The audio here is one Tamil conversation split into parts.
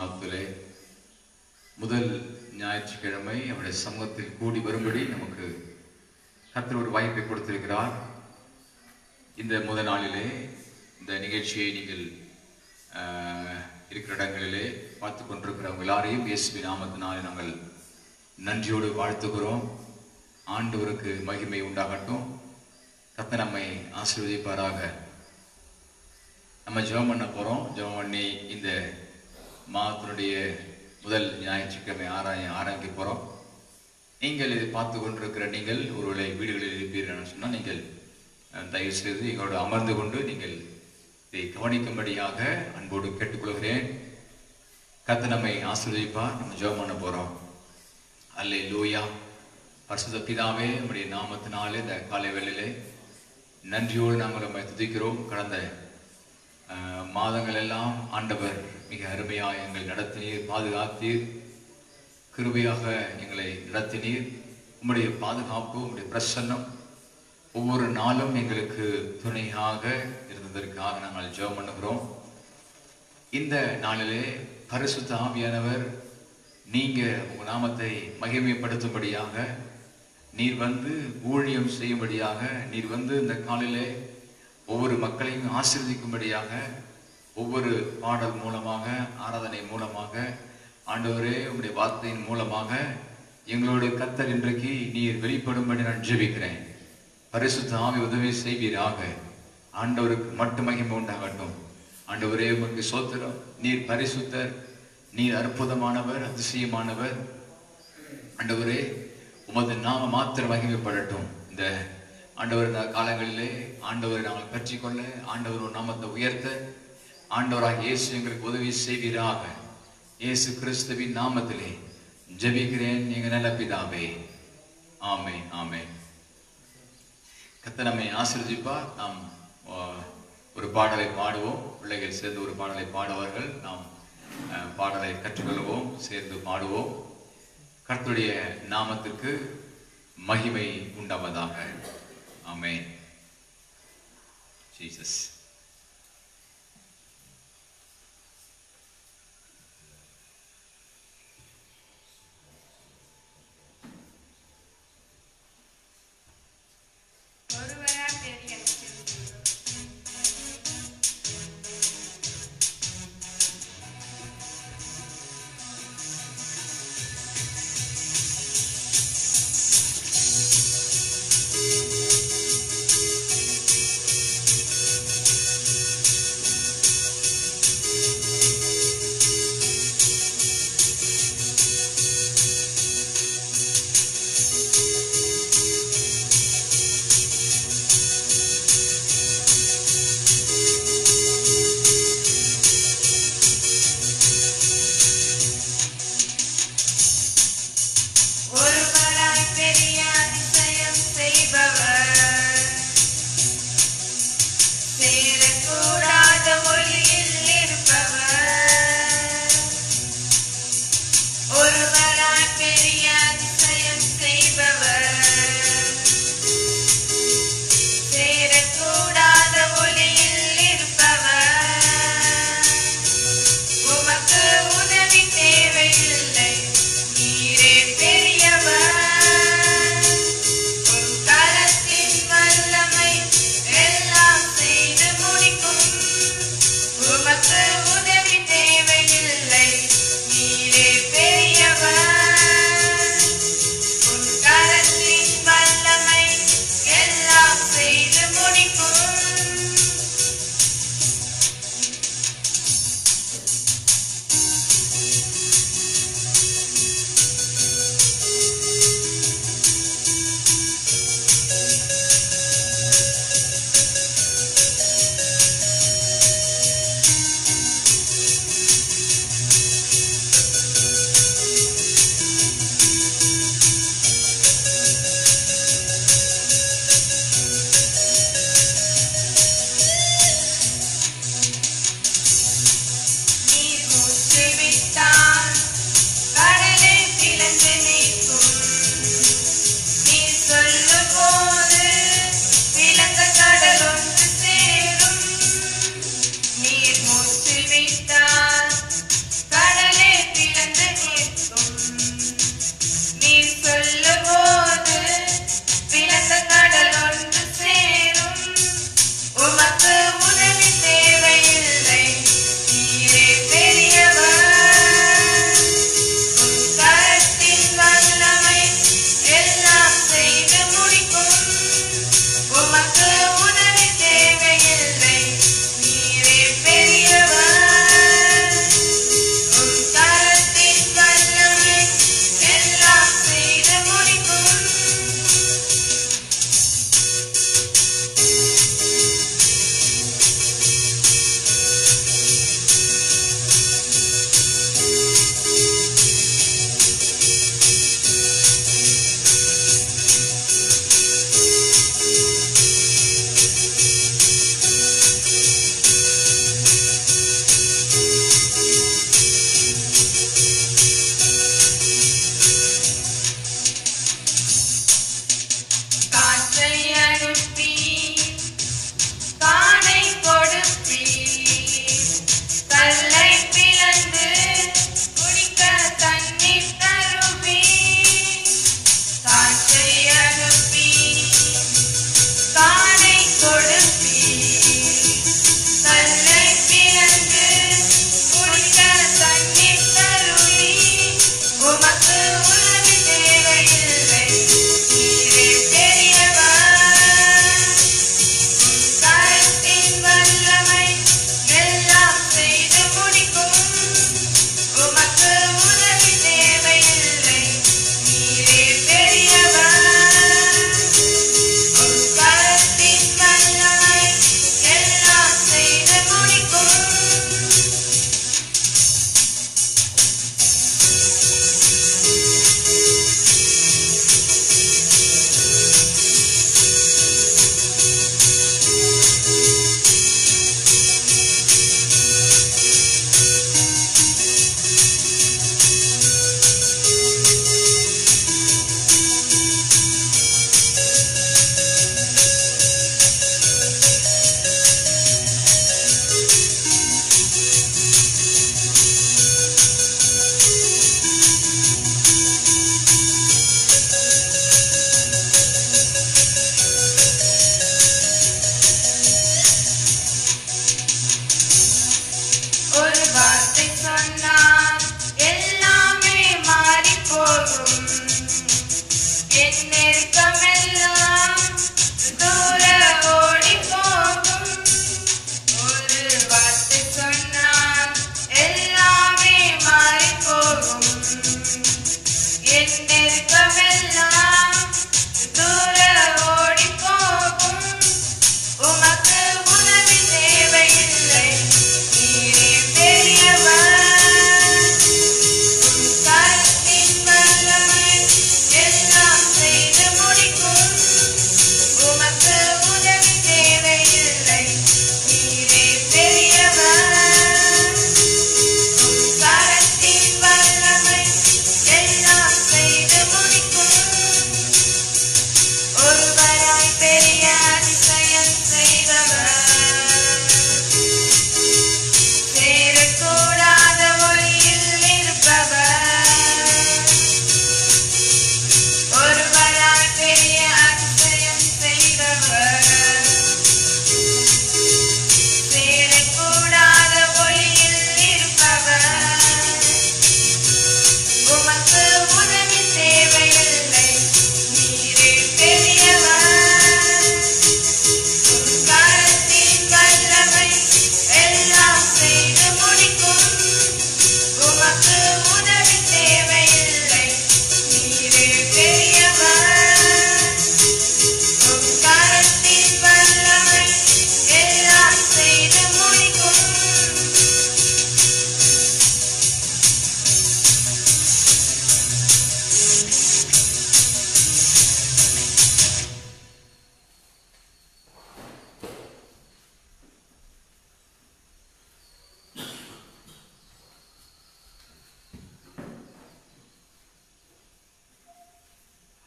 நாட்களே முதல் ஞாயிற்றுக்கிழமை அவருடைய சமூகத்தில் கூடி வரும்படி நமக்கு கர்த்தர் ஒரு வாய்ப்பை கொடுத்திருக்கிறார். இந்த முதல் நாளிலே இந்த நிகழ்ச்சியை நீங்கள் இருக்கிற இடங்களிலே பார்த்து கொண்டிருக்கிறவங்க எல்லாரையும் இயேசுவின் நாமத்தினாலே நாங்கள் நன்றியோடு வாழ்த்துகிறோம். ஆண்டவருக்கு மகிமை உண்டாகட்டும். கர்த்தர் நம்மை ஆசீர்வதிப்பாராக. நம்ம ஜெபம் பண்ண போகிறோம். ஜெபம் பண்ணி இந்த மாதத்தினுடைய முதல் ஞாயிற்றுக்கிழமை ஆரம்பிக்க போகிறோம். நீங்கள் இதை பார்த்து கொண்டிருக்கிற நீங்கள் ஒருவேளை வீடுகளில் இருப்பீர்கள் சொன்னால் நீங்கள் தயவு செய்து எங்களோடு அமர்ந்து கொண்டு நீங்கள் இதை கவனிக்கும்படியாக அன்போடு கேட்டுக்கொள்கிறேன். கர்த்தர் நம்மை ஆசீர்வதிப்பார். நம்ம ஜெபம் பண்ண போகிறோம். அல்லேலூயா. பரிசுத்த பிதாவே, நம்முடைய நாமத்தினாலே இந்த காலை வேளையிலே நன்றியோடு நாங்கள் நம்மை துதிக்கிறோம். கடந்த மாதங்கள் எல்லாம் ஆண்டவர் மிக அருமையாக எங்களை நடத்தினீர், பாதுகாத்தீர், கிருபையாக எங்களை நடத்தினீர். உம்முடைய பாதுகாப்பு, உம்முடைய பிரசன்னம் ஒவ்வொரு நாளும் எங்களுக்கு துணையாக இருந்ததற்காக நாங்கள் ஜெபம் பண்ணுகிறோம். இந்த நாளிலே பரிசுத்த ஆவியானவர் நீங்க உங்க நாமத்தை மகிமைப்படுத்தும்படியாக நீர் வந்து ஊழியம் செய்யும்படியாக நீர் வந்து இந்த காலையிலே ஒவ்வொரு மக்களையும் ஆசீர்வதிக்கும்படியாக ஒவ்வொரு பாடல் மூலமாக, ஆராதனை மூலமாக, ஆண்டவரே உங்களுடைய வார்த்தையின் மூலமாக எங்களோட கர்த்தர் இன்றைக்கு நீர் வெளிப்படும்படி நான் ஜெபிக்கிறேன். பரிசுத்த ஆவி உதவி செய்வீராக. ஆண்டவருக்கு மட்டும் மகிமை உண்டாகட்டும். ஆண்டவரே உமக்கு ஸ்தோத்திரம். நீர் பரிசுத்தர், நீர் அற்புதமானவர், அதிசயமானவர். ஆண்டவரே உமது நாம மாத்திரம் மகிமைப்படட்டும். இந்த ஆண்டவர் இந்த காலங்களிலே ஆண்டவரை நாங்கள் பற்றிக்கொள்ள, ஆண்டவர் நாமத்தை உயர்த்த ஆண்டவராக இயேசு எங்களுக்கு உதவி செய்வீராக. இயேசு கிறிஸ்துவின் நாமத்திலே ஜெபிக்கிறேன் எங்க நல்ல பிதாவே. ஆமென், ஆமென். கர்த்தர் நம்மை ஆசீர்வதிப்பார். நாம் ஒரு பாடலை பாடுவோம். பிள்ளைகள் சேர்ந்து ஒரு பாடலை பாடுவார்கள். நாம் பாடலை கற்றுக்கொள்வோம், சேர்ந்து பாடுவோம். கர்த்தருடைய நாமத்திற்கு மகிமை உண்டாவதாக. ஆமென். ஜீசஸ்.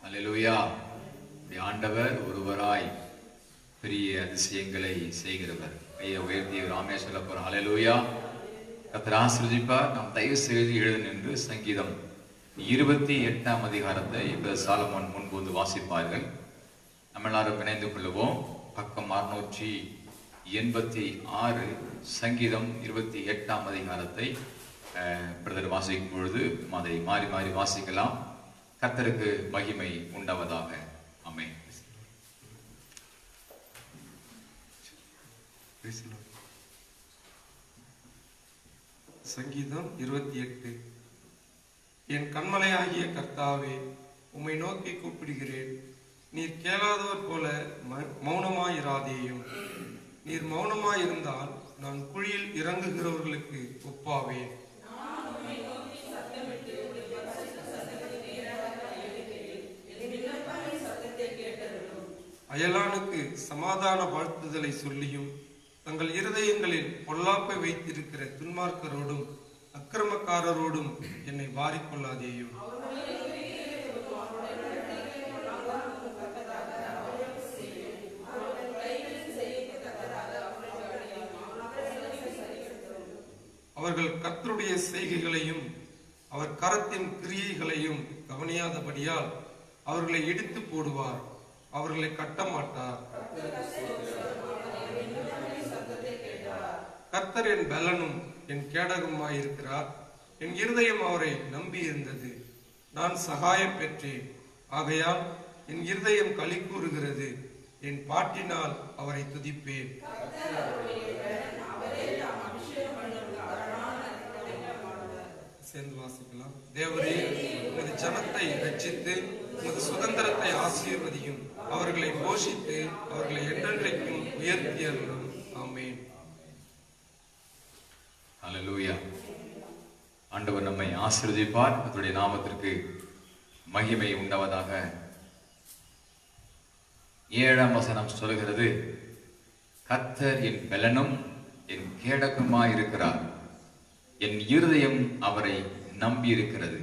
அல்லேலூயா. ஆண்டவர் ஒருவராய் பெரிய அதிசயங்களை செய்கிறவர். கையை உயர்த்தி ராமே சொல்ல போறோம். அல்லேலூயா. கர்த்தர் ஆசீர்வதிப்பார். நாம் தயவு செய்து எழுத நின்று சங்கீதம் 28ஆம் அதிகாரத்தை இப்ப சாலமோன் முன்பு வந்து வாசிப்பார்கள். நம்ம எல்லாரும் இணைந்து கொள்ளுவோம். பக்கம் 686 சங்கீதம் 28ஆம் அதிகாரத்தை பிரதர் வாசிக்கும் பொழுது அதை மாறி மாறி வாசிக்கலாம். கர்த்தருக்கு மகிமை உண்டாவதாக. ஆமென். சங்கீதம் 28. என் கண்மலையாகிய கர்த்தாவே, உம்மை நோக்கி கூப்பிடுகிறேன். நீர் கேளாதவர் போல மௌனமாயிராதேயும். நீர் மௌனமாயிருந்தால் நான் குழியில் இறங்குகிறவர்களுக்கு ஒப்பாவேன். அயலானுக்கு சமாதான வாழ்த்துதலை சொல்லியும் தங்கள் இருதயங்களில் பொல்லாப்பை வைத்திருக்கிற துன்மார்க்கரோடும் அக்கிரமக்காரரோடும் என்னை வாரிக்கொள்ளாதேயும். அவர்கள் கர்த்தருடைய செய்கைகளையும் அவர் கரத்தின் கிரியைகளையும் கவனியாதபடியால் அவர்களை இடித்து போடுவார், அவர்களை கட்ட மாட்டார். கர்த்தர் என் பலனும் என் கேடகமாயிருக்கிறார். என் இருதயம் அவரை நம்பி இருந்தது. நான் சகாயம் பெற்றேன். ஆகையால் என் இருதயம் களி கூறுகிறது. என் பாட்டினால் அவரை துதிப்பேன். சேர்ந்து வாசிக்கலாம். தேவரே, உமது ஜனத்தை ரட்சித்து உமது சுதந்திரத்தை ஆசீர்வதியும். அவர்களை போஷித்து அவர்களை என்றென்றைக்கும் உயர்த்தியருளும். ஆமென். அல்லேலூயா. ஆண்டவர் நம்மை ஆசீர்வதிப்பார். அவருடைய நாமத்திற்கு மகிமை உண்டாவதாக. 7ஆம் வசனம் சொல்கிறது, கர்த்தர் என் பலனும் என் கேடகமாயிருக்கிறார். என் இருதயம் அவரை நம்பி இருக்கிறது.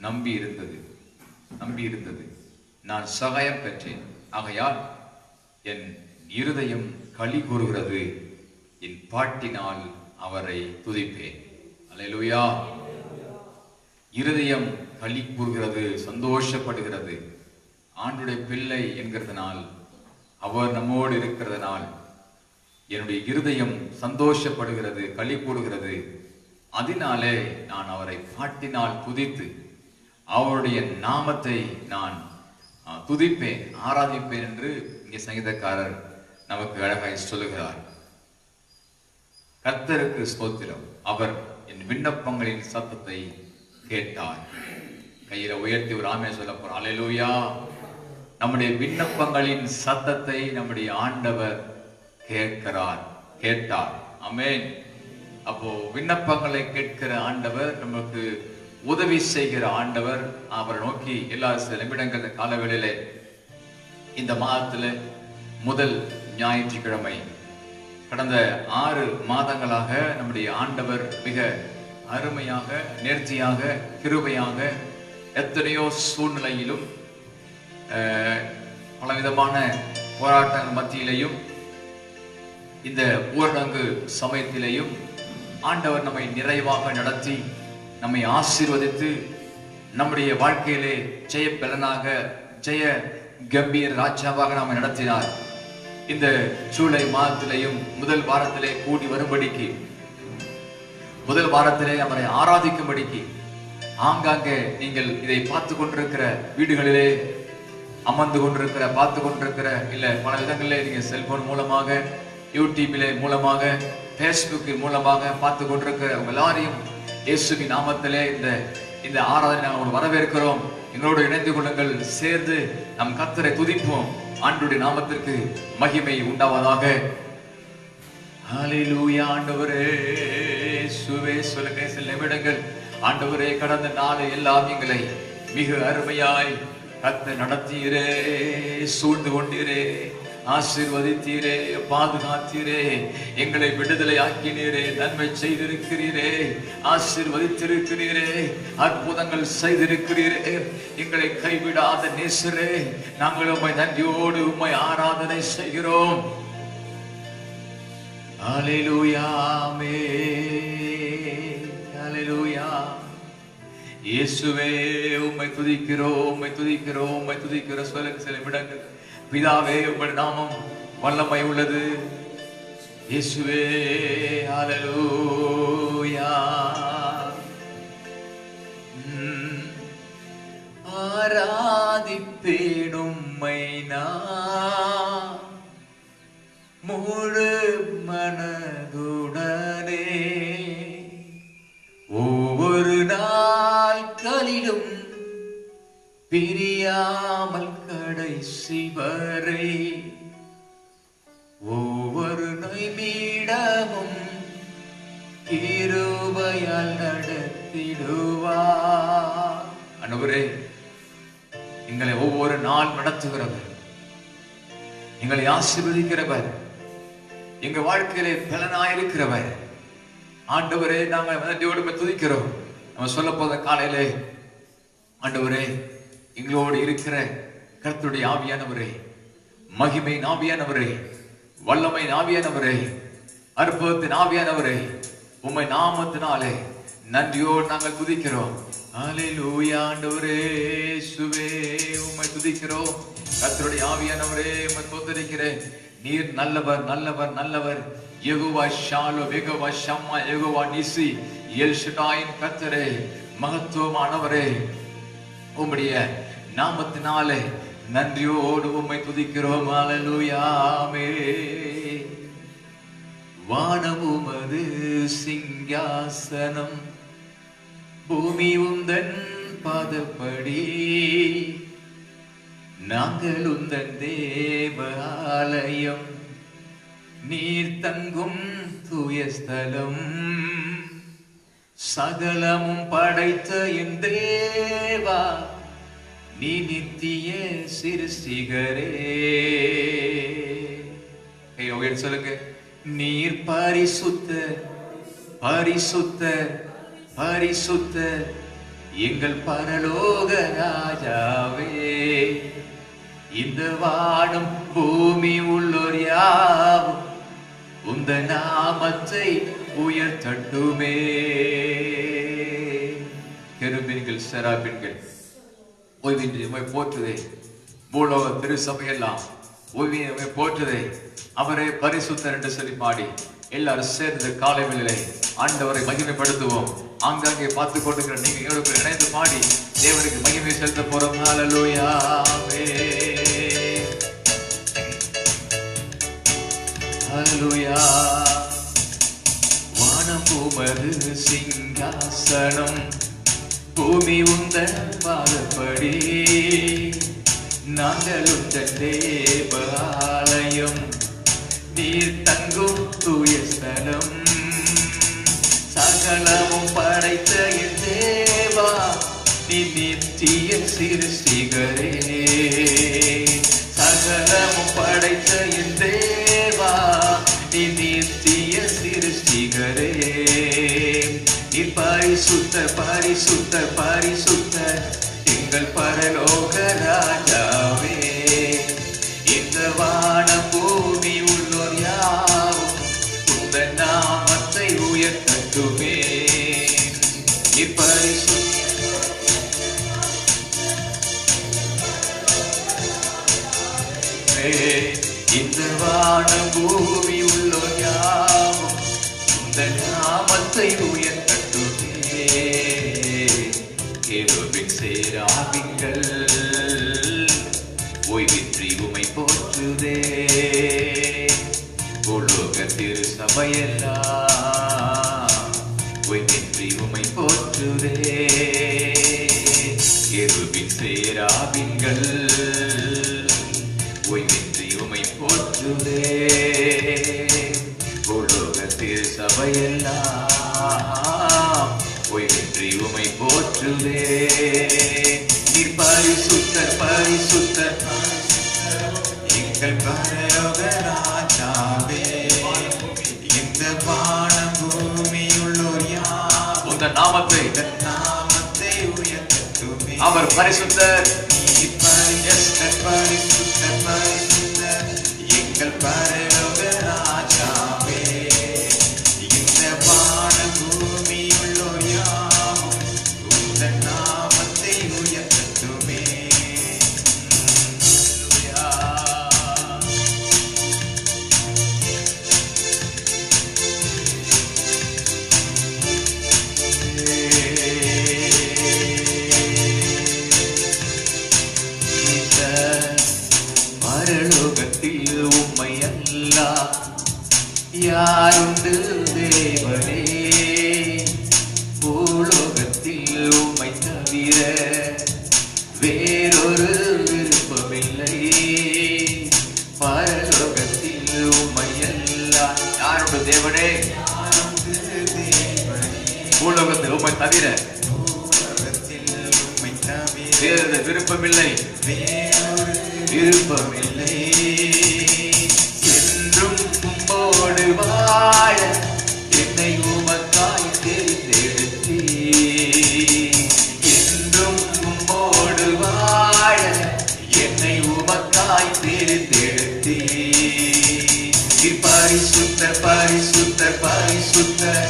நம்பி இருந்தது. நான் சகாயம் பெற்றேன். ஆகையால் என் இருதயம் களி கூறுகிறது. என் பாட்டினால் அவரை துதிப்பேன். அல்லேலூயா. இருதயம் களி கூறுகிறது, சந்தோஷப்படுகிறது. ஆண்டுடைய பிள்ளை என்கிறதுனால், அவர் நம்மோடு இருக்கிறதுனால் என்னுடைய இருதயம் சந்தோஷப்படுகிறது, களி கூறுகிறது. அதனாலே நான் அவரை பாட்டினால் துதித்து அவருடைய நாமத்தை நான் துதிப்பேன், ஆராதிப்பேன் என்று இங்கே சங்கீதக்காரர் நமக்கு அழகாய் சொல்லுகிறார். கர்த்தருக்கு ஸ்தோத்திரம். அவர் என் விண்ணப்பங்களின் சத்தத்தை கேட்டார். கையில உயர்த்தி ஒரு ஆமே சொல்ல போறோம். அல்லேலூயா. நம்முடைய விண்ணப்பங்களின் சத்தத்தை நம்முடைய ஆண்டவர் கேட்டார். ஆமென். அப்போ விண்ணப்பங்களை கேட்கிற ஆண்டவர், நமக்கு உதவி செய்கிற ஆண்டவர். அவரை நோக்கி எல்லா சில நிமிடங்கள் காலவேளையிலே இந்த மாதத்துல முதல் ஞாயிற்றுக்கிழமை, கடந்த 6 மாதங்களாக நம்முடைய ஆண்டவர் மிக அருமையாக, நேர்த்தியாக, கிருபையாக எத்தனையோ சூழ்நிலையிலும் பலவிதமான போராட்டங்கள் மத்தியிலையும் இந்த ஊரடங்கு சமயத்திலேயும் ஆண்டவர் நம்மை நிறைவாக நடத்தி, நம்மை ஆசீர்வதித்து, நம்முடைய வாழ்க்கையிலே ஜெய பலனாக, ஜெய கம்பீர ராஜாவாக நம்மை நடத்தினார். இந்த ஜூலை மாதத்திலேயும் முதல் வாரத்திலே கூடி வரும்படிக்கு, முதல் வாரத்திலே அவரை ஆராதிக்கும்படிக்கு, ஆங்காங்கே நீங்கள் இதை பார்த்து கொண்டிருக்கிற வீடுகளிலே அமர்ந்து கொண்டிருக்கிற, பார்த்து கொண்டிருக்கிற, இல்ல பல விதங்களிலே நீங்க செல்போன் மூலமாக, யூடியூபிலே மூலமாக, பேஸ்புக்கின் மூலமாக பார்த்து கொண்டிருக்கிற எல்லாரையும் இயேசுவின் நாமத்திலே இந்த ஆராதனை நாங்கள் வரவேற்கிறோம். எங்களோடு இணைந்து கொள்ளுங்கள். சேர்ந்து நம் கர்த்தரை துதிப்போம். ஆண்டவருடைய நாமத்திற்கு மகிமை உண்டாவதாக. ஹல்லேலூயா. ஆண்டவரே இயேசுவே, சொல்லுங்க சில நிமிடங்கள். ஆண்டவரே, கடந்த நாள் எல்லாம் எங்களை மிக அருமையாய் கர்த்தர் நடத்தீரே, சூழ்ந்து கொண்டீரே, ஆசீர்வதித்தீரே, பாதுகாத்தீரே, எங்களை விடுதலை ஆக்கினீரே, நன்மை செய்திருக்கிறீரே, ஆசீர்வதித்திருக்கிறீரே, அற்புதங்கள் செய்திருக்கிறீரே, எங்களை கைவிடாத நேசரே, நாங்கள் உம்மை நன்றியோடு உம்மை ஆராதனை செய்கிறோம். அல்லேலூயா. ஆமென். அல்லேலூயா. இயேசுவே, உம்மை துதிக்கிறோம், உம்மை துதிக்கிறோம், உம்மை துதிக்கிறோம். சொல்லுங்க சில நிமிடங்கள். பிதாவே, உம்முடைய நாமம் வல்லமை உள்ளது. இயேசுவே, ஹல்லேலூயா. ஆராதிப்பேன் உம்மை நான் முழு மனதுடனே, ஒவ்வொரு நாட்களிலும் பிரியாமல் கடைசி வரை, ஒவ்வொரு நிமிடமும் கிருபையால் நடத்திடுவார். ஆண்டவரே, எங்களை ஒவ்வொரு நாள் நடத்துகிறவர், எங்களை ஆசீர்வதிக்கிறவர், எங்க வாழ்க்கையிலே பலனாயிருக்கிறவர். ஆண்டவரே, நாங்கள் நன்றியோடு துதிக்கிறோம். நம்ம சொல்ல போத காலையிலே, ஆண்டவரே, எங்களோடு இருக்கிற கர்த்தருடைய ஆவியானவரே, மகிமை ஆவியானவரே, வல்லமை ஆவியானவரே, அற்புதத்தின் ஆவியானவரே, உம்மை நாமத்தினாலே நன்றியோடு நாங்கள் துதிக்கிறோம். அல்லேலூயா. ஆண்டவரே இயேசுவே, உம்மை துதிக்கிறோம். கர்த்தருடைய ஆவியானவரே, உம்மை ஸ்தோத்திரிக்கிறேன். நீர் நல்லவர், நல்லவர், நல்லவர். யெகோவா ஷாலோம், யெகோவா ஷம்மா, யெகோவா நிசி, எல் ஷடாயின் கர்த்தரே, மகத்துவமானவரே, உம்முடைய நாமத்தினாலே நன்றியோடு உம்மை துதிக்கிறோம். அல்லேலூயா. ஆமென். வானம் உமது சிங்காசனம், பூமி உந்தன் பாதப்படி, நாங்கள் உந்தன் தேவ ஆலயம், நீர் தங்கும் தூய ஸ்தலம், சகலமும் படைத்த என் தேவா, நீ நித்திய சிருஷ்டிகரே. சொல்லுங்க. நீர் பரிசுத்த பரிசுத்த பரிசுத்த எங்கள் பரலோக ராஜாவே, இந்த வானம் பூமி உள்ளோர் யாவும் உந்த நாமத்தை உயர்த்தட்டுமே. கெருபீன்கள், செராபீன்கள் ஓய்வின்றி உம்மை போற்றுதே. பூலோக திருசபையெல்லாம் ஓய்வினை போற்றுதே. அவரே பரிசுத்தர் என்று சொல்லி பாடி எல்லாரும் சேர்ந்து காலை வேளையிலே ஆண்டவரை மகிமைப்படுத்துவோம். ஆங்காங்கே பார்த்து கொண்டிருக்கிற நீங்க எங்களோடு இணைந்து பாடி தேவனுக்கு மகிமை செலுத்த போறோம். ஹல்லேலூயா. ஹல்லேலூயா. வானம் உமது சிங்காசனம், பூமி உந்தன் பாதப்படி, நாங்கள் உந்தன் தேவாலயம், நீர் தங்கும் தூய ஸ்தலம். சகலமும் படைத்த என் தேவா, நீ நித்திய சிருஷ்டிகரே. சகலமும் படைத்த என் தேவா, நீ நித்திய சிருஷ்டிகரே. நீ பரிசுத்த பரிசுத்த பரிசுத்த எங்கள் பரலோக ராஜாவே. இந்த வான பூமி உள்ளோர் யாவும் உந்தன் நாமத்தை உயர்த்தட்டுமே. நீ பரிசுத்த இந்த வான பூமி உள்ளோர் யாவும் உந்தன் நாமத்தை உயர்த்தட்டுமே. கேருபீன் சேராபீன்கள் ஓய்வின்றி உம்மை போற்றுதே. உலோக திருசபையெல்லாம் ஓய்வின்றி உம்மை போற்றுதே. கேருபீன் சேராபீன்கள் ஓய்வின்றி உம்மை போற்றுதே. உலோக திருசபையெல்லாம் ஓய்வின்றி உம்மை போற்றுதே. நீர் பரிசுத்தர் பரிசுத்தர் எங்கள் பரலோக ராஜாவே. இந்த வான பூமியுள்ளோர் யாவும் உந்தன் நாமத்தை உயர்த்தட்டுமே. அவர் பரிசுத்தர். நீர் பரிசுத்தர் பரிசுத்தர் பரிசுத்தர் எங்கள் பரலோக ராஜாவே. இந்த வான பூமியுள்ளோர் யாவும் உந்தன் நாமத்தை உயர்த்தட்டுமே. பரலோகத்தில் உம்மை அல்லால் யாருண்டு தேவனே. பூலோகத்தில் உம்மை தவிர வேறொரு விருப்பமில்லை. பரலோகத்தில் உம்மை அல்லால் யாருண்டு தேவனே. பூலோகத்தில் உம்மை தவிர வேறு விருப்பமில்லை. விருப்பமில்லை. என்றும் உம்மோடு வாழ என்னை உமக்காய் தெரிந்தெடுத்தீ. என்றும் உம்மோடு வாழ என்னை உமக்காய் தெரிந்தெடுத்தீ. பரிசுத்தர் பரிசுத்தர் பரிசுத்தர்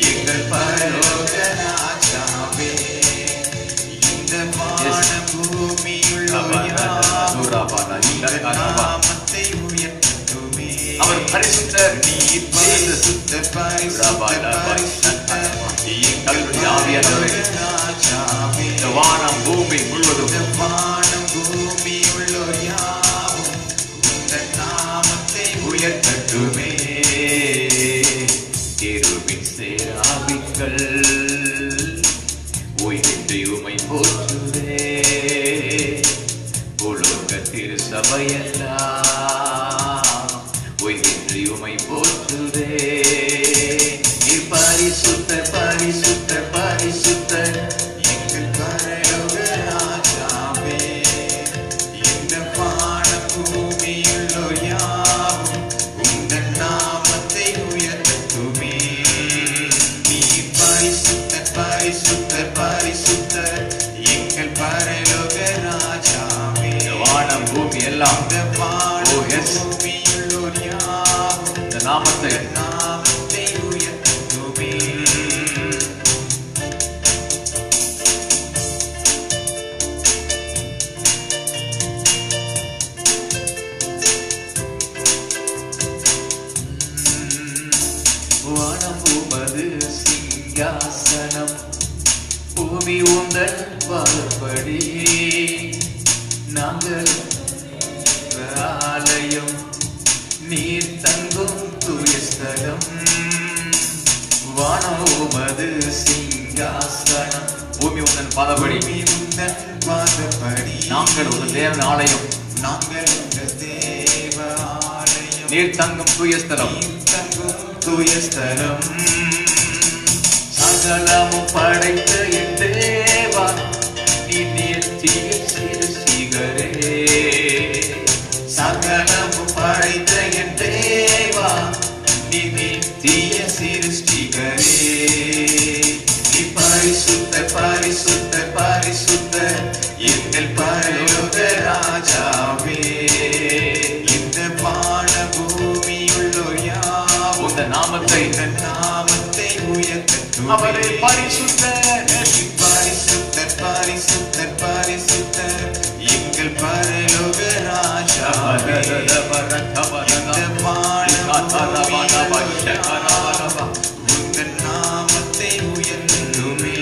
எங்கள் பரலோக ராஜாவே. இந்த வான பூமியுள்ளோர் யாவும் நாமத்தை உயர்த்தட்டுமே. அவர் பரிசுத்தர். நீர் பரிசுத்தர் பரிசுத்தர் பரிசுத்தர் எங்கள் ஆவியானவரே ராஜாவே. இந்த வானம் பூமி முழுவதும் இந்த வானம் பூமியுள்ளோர் யாவும் உந்தன் நாமத்தை உயர்த்தட்டுமே. கேருபீன் சேராபீன்கள் ஓய்வின்றி உம்மை போற்றுதே. உலோக திருசபையெல்லாம் ஓய்வின்றி உம்மை போற்றுதே. நீர் பரிசுத்தர் பரிசுத்தர் பரிசுத்தர் எங்கள் பரலோக ராஜாவே. இந்த வான பூமியுள்ளோர் யாவும் உந்தன் நாமத்தை உயர்த்தட்டுமே. நீர் பரிசுத்தர் பரிசுத்தர் பரிசுத்தர் எங்கள் பரலோக ராஜாவே. வானம் பூமி எல்லாம் இந்த வான பூமியுள்ளோர் யாவும் இந்த நாமத்தை உயர்த்தட்டுமே. வானம் உமது சிங்காசனம், பூமி உந்தன் பாதப்படி, நாங்கள் ஆலயம், நீர் தங்கும் தூய ஸ்தலம். வானம் உமது சிங்காசனம், பூமி உந்தன் பாதபடி, நாங்கள் உங்கள் தேவன் ஆலயம், நீர் தங்கும் தூய ஸ்தலம், சகலமும் படைத்த என் தேவா, நீ நித்திய சிருஷ்டிகரே. சகலமும் படைத்த என் தேவா, நீ நித்திய சிருஷ்டிகரே. நீ பரிசுத்தர் பரிசுத்தர் பரிசுத்தர் எங்கள் பரலோக ராஜாவே. இந்த வான பூமியுள்ளோர் யாவும் உந்த நாமத்தை உயர்த்தட்டும். அவரே பரிசுத்தர், பரிசுத்தர் பரிசுத்தர் பரிசுத்தர் எங்கள் பரலோக ராஜாவே. இந்த வான உந்த நாமத்தை உயர்த்துமே.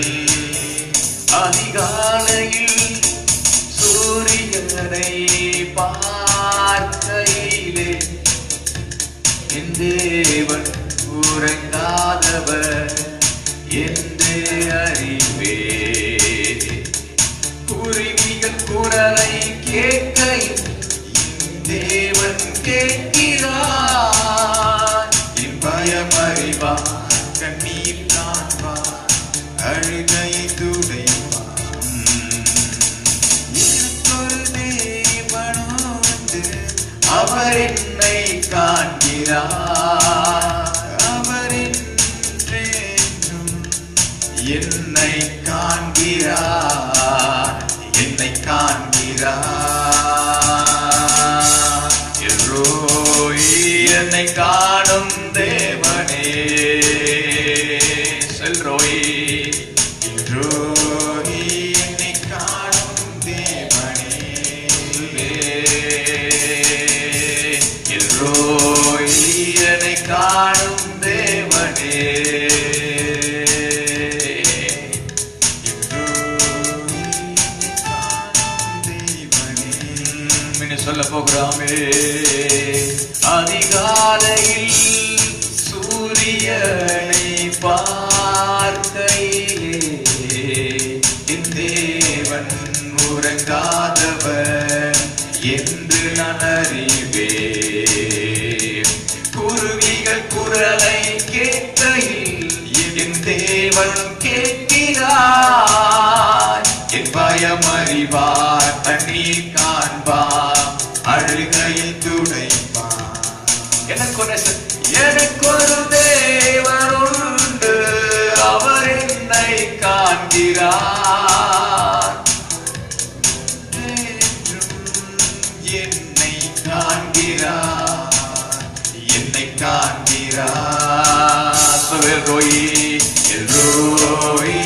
அதிகாலையில் சூரியனை பார்க்கையிலே என் தேவன் உறங்காதவர் என்று அறிவே. குருவிகள் குரலை கேட்கையில் தேவன் கேட்கிறார். என் பயம் அறிவார், கண்ணீர் காண்பார், அழுகையை துடைப்பார். எனக்கொரு தேவனோடு அவர் என்னை காண்கிறார். அவர் என்றென்றும் என்னை காண்கிறார், என்னை காண்கிறார். எல்லோய் என்னை காணும் தேவனே. செல்ரோய் என்னை காணும் தேவனே. எல்லோய் என்னை காணும் தேவனே. சொல்ல போகிறாமே. அதிகாலையில் சூரியனை பார்க்கையிலே என் தேவன் உறங்காதவர் என்று நான் அறிவேன். குருவிகள் குரலை கேட்கையில் என் தேவன் கேட்கிறார். என் பயம் அறிவார், தண்ணீர் காண்பார், அழுகையில் துடைப்பார். எனக்கொரு தேவன் உண்டு, அவர் என்னை காண்கிறார். என்னை காண்கிறார், என்னை காண்கிறார். எல்லோய்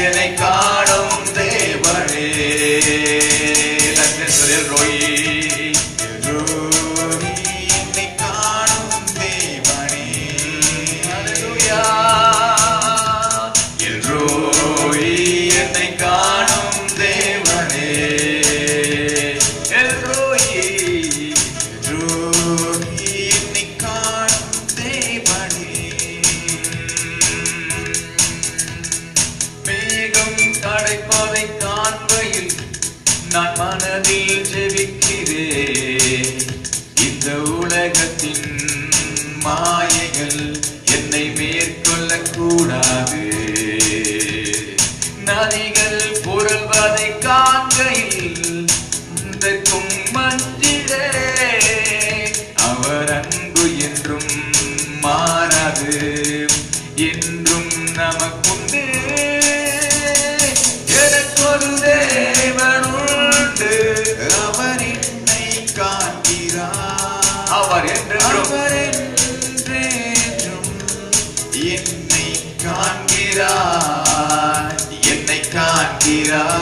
என்னை காணும் தேவனே. எல்லோய் என்னை காணும் தேவனே. அல்லேலூயா. எல்லோய் என்னை காணும் தேவனே. எல்லோய் என்னை காணும் தேவனே. மேகம் தடைப்பதை காண்பையில் நான் மனதில் ஜெபிக்கிறேன். இந்த உலகத்தின் மாயைகள் என்னை மேற்கொள்ள கூடாது. நதிகள் புரள்வதை காண்கையில் இதற்கும் மஞ்சிடே. அவர் அன்பு என்றும் மாறாது, என்றும் நமக்குண்டு. எனக்கொரு தேவன் உண்டு, அவர் என்னை காண்கிறார். அவர் என்றென்றும் என்னை காண்கிறார், என்னை காண்கிறார்.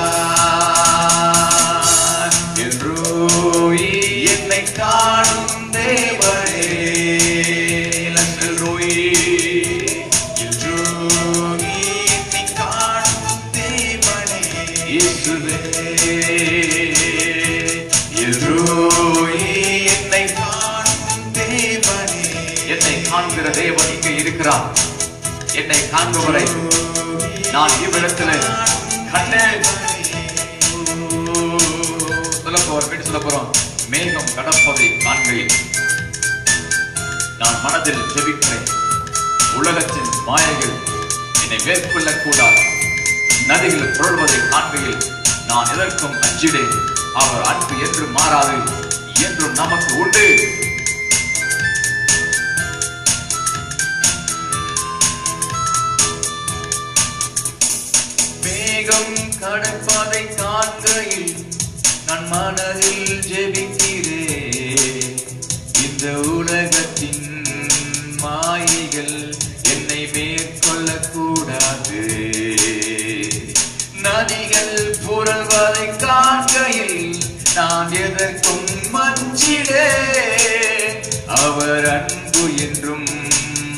எல்லோய் என்னை காணும் தேவனே. எல்லோய் என்னை காணும் தேவனே. இயேசுவே எல்லோய் என்னை காணும் தேவனே. என்னை காண்கிற தேவன் இங்கே இருக்கிறார். என்னை காண்பவரை நான் இவ்விடத்தில் கண்டேன். சொல்ல போறோம். மேகம் கடப்பதை காண்கையில் நான் மனதில் ஜெபிக்கிறேன். உலகத்தின் மாயைகள் என்னை மேற்கொள்ள கூடாது. நதிகள் புரள்வதை காண்கையில் நான் எதற்கும் அஞ்சிடேன். அவர் அன்பு என்றும் மாறாது, என்றும் நமக்கு உண்டு. மேகம் கடப்பதை காண்கையில் நான் மனதில் ஜெபிக்கிறேன். இந்த உலகத்தின் மாயைகள் என்னை மேற்கொள்ள கூடாது. நதிகள் புரள்வதை காண்கையில் நான் எதற்கும் அஞ்சிடேன். அவர் அன்பு என்றும்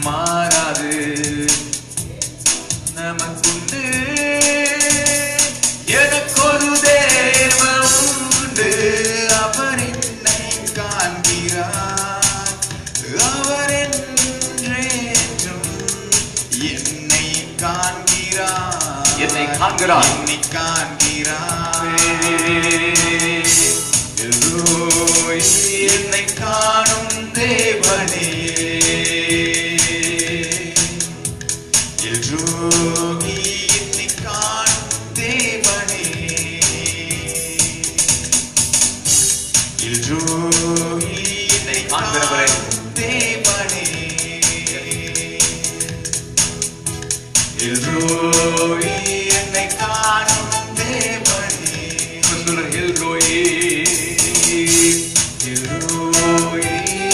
மாறாது, நமக்குண்டு. எனக்கொரு தேவன் உண்டு, அவர் என்னை காண்கிறார். அவர் என்றென்றும் என்னை காண்கிறார். என்னை காண்கிறார். என்னை காணும் தேவனே, என்னை காணும் தேவனே, என்னை காண்கிறவரே தேவனே, என்னை காணும் தேவனே. எல்ரோயி என்னை காணும் தேவனே,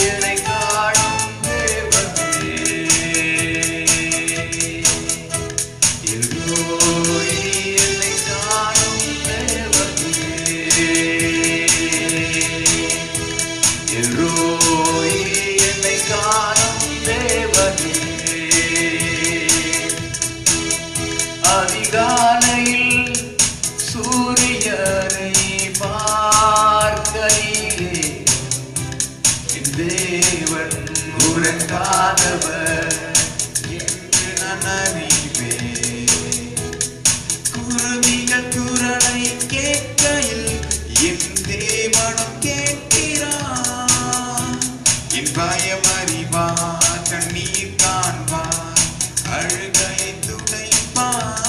என்னை காணும் தேவனே, என்னை காணும் தேவனே. அதிகாலையில் சூரியனை பார்க்கையிலே என் தேவன் உறங்காதவர் என்று நான் அறிவேன். குருவிகள் குரலை கேட்கையில் என் தேவனும் கேட்கிறான். என் பயம் அறிவார், கண்ணீர் காண்பார், அழுகையை துடைப்பார்.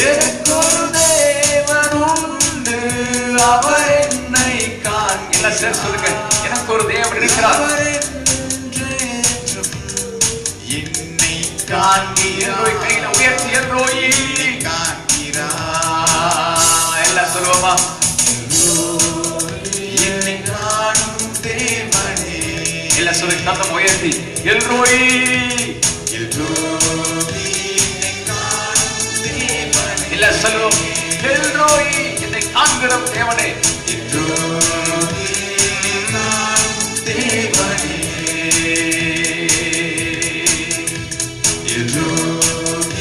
எனக்கொரு தேவன் உண்டு, அவர் என்னை காண்கிறார். சொல்லுங்க, எனக்கு ஒரு தேவன் இருக்கிறார். என்னை காண்கிறார். கையில உயர்த்தி எல்ரோயி காண்கிறார். எல்லாம் சொல்லுவோமா? என்னை காணும் தேவனே. எல்லாம் சொல்லி சத்தம் உயர்த்தி எல்ரோயி. எல்லாம் சொல்லுவோம். எல்ரோயி என்னை காண்கிற தேவனே, தேவனே,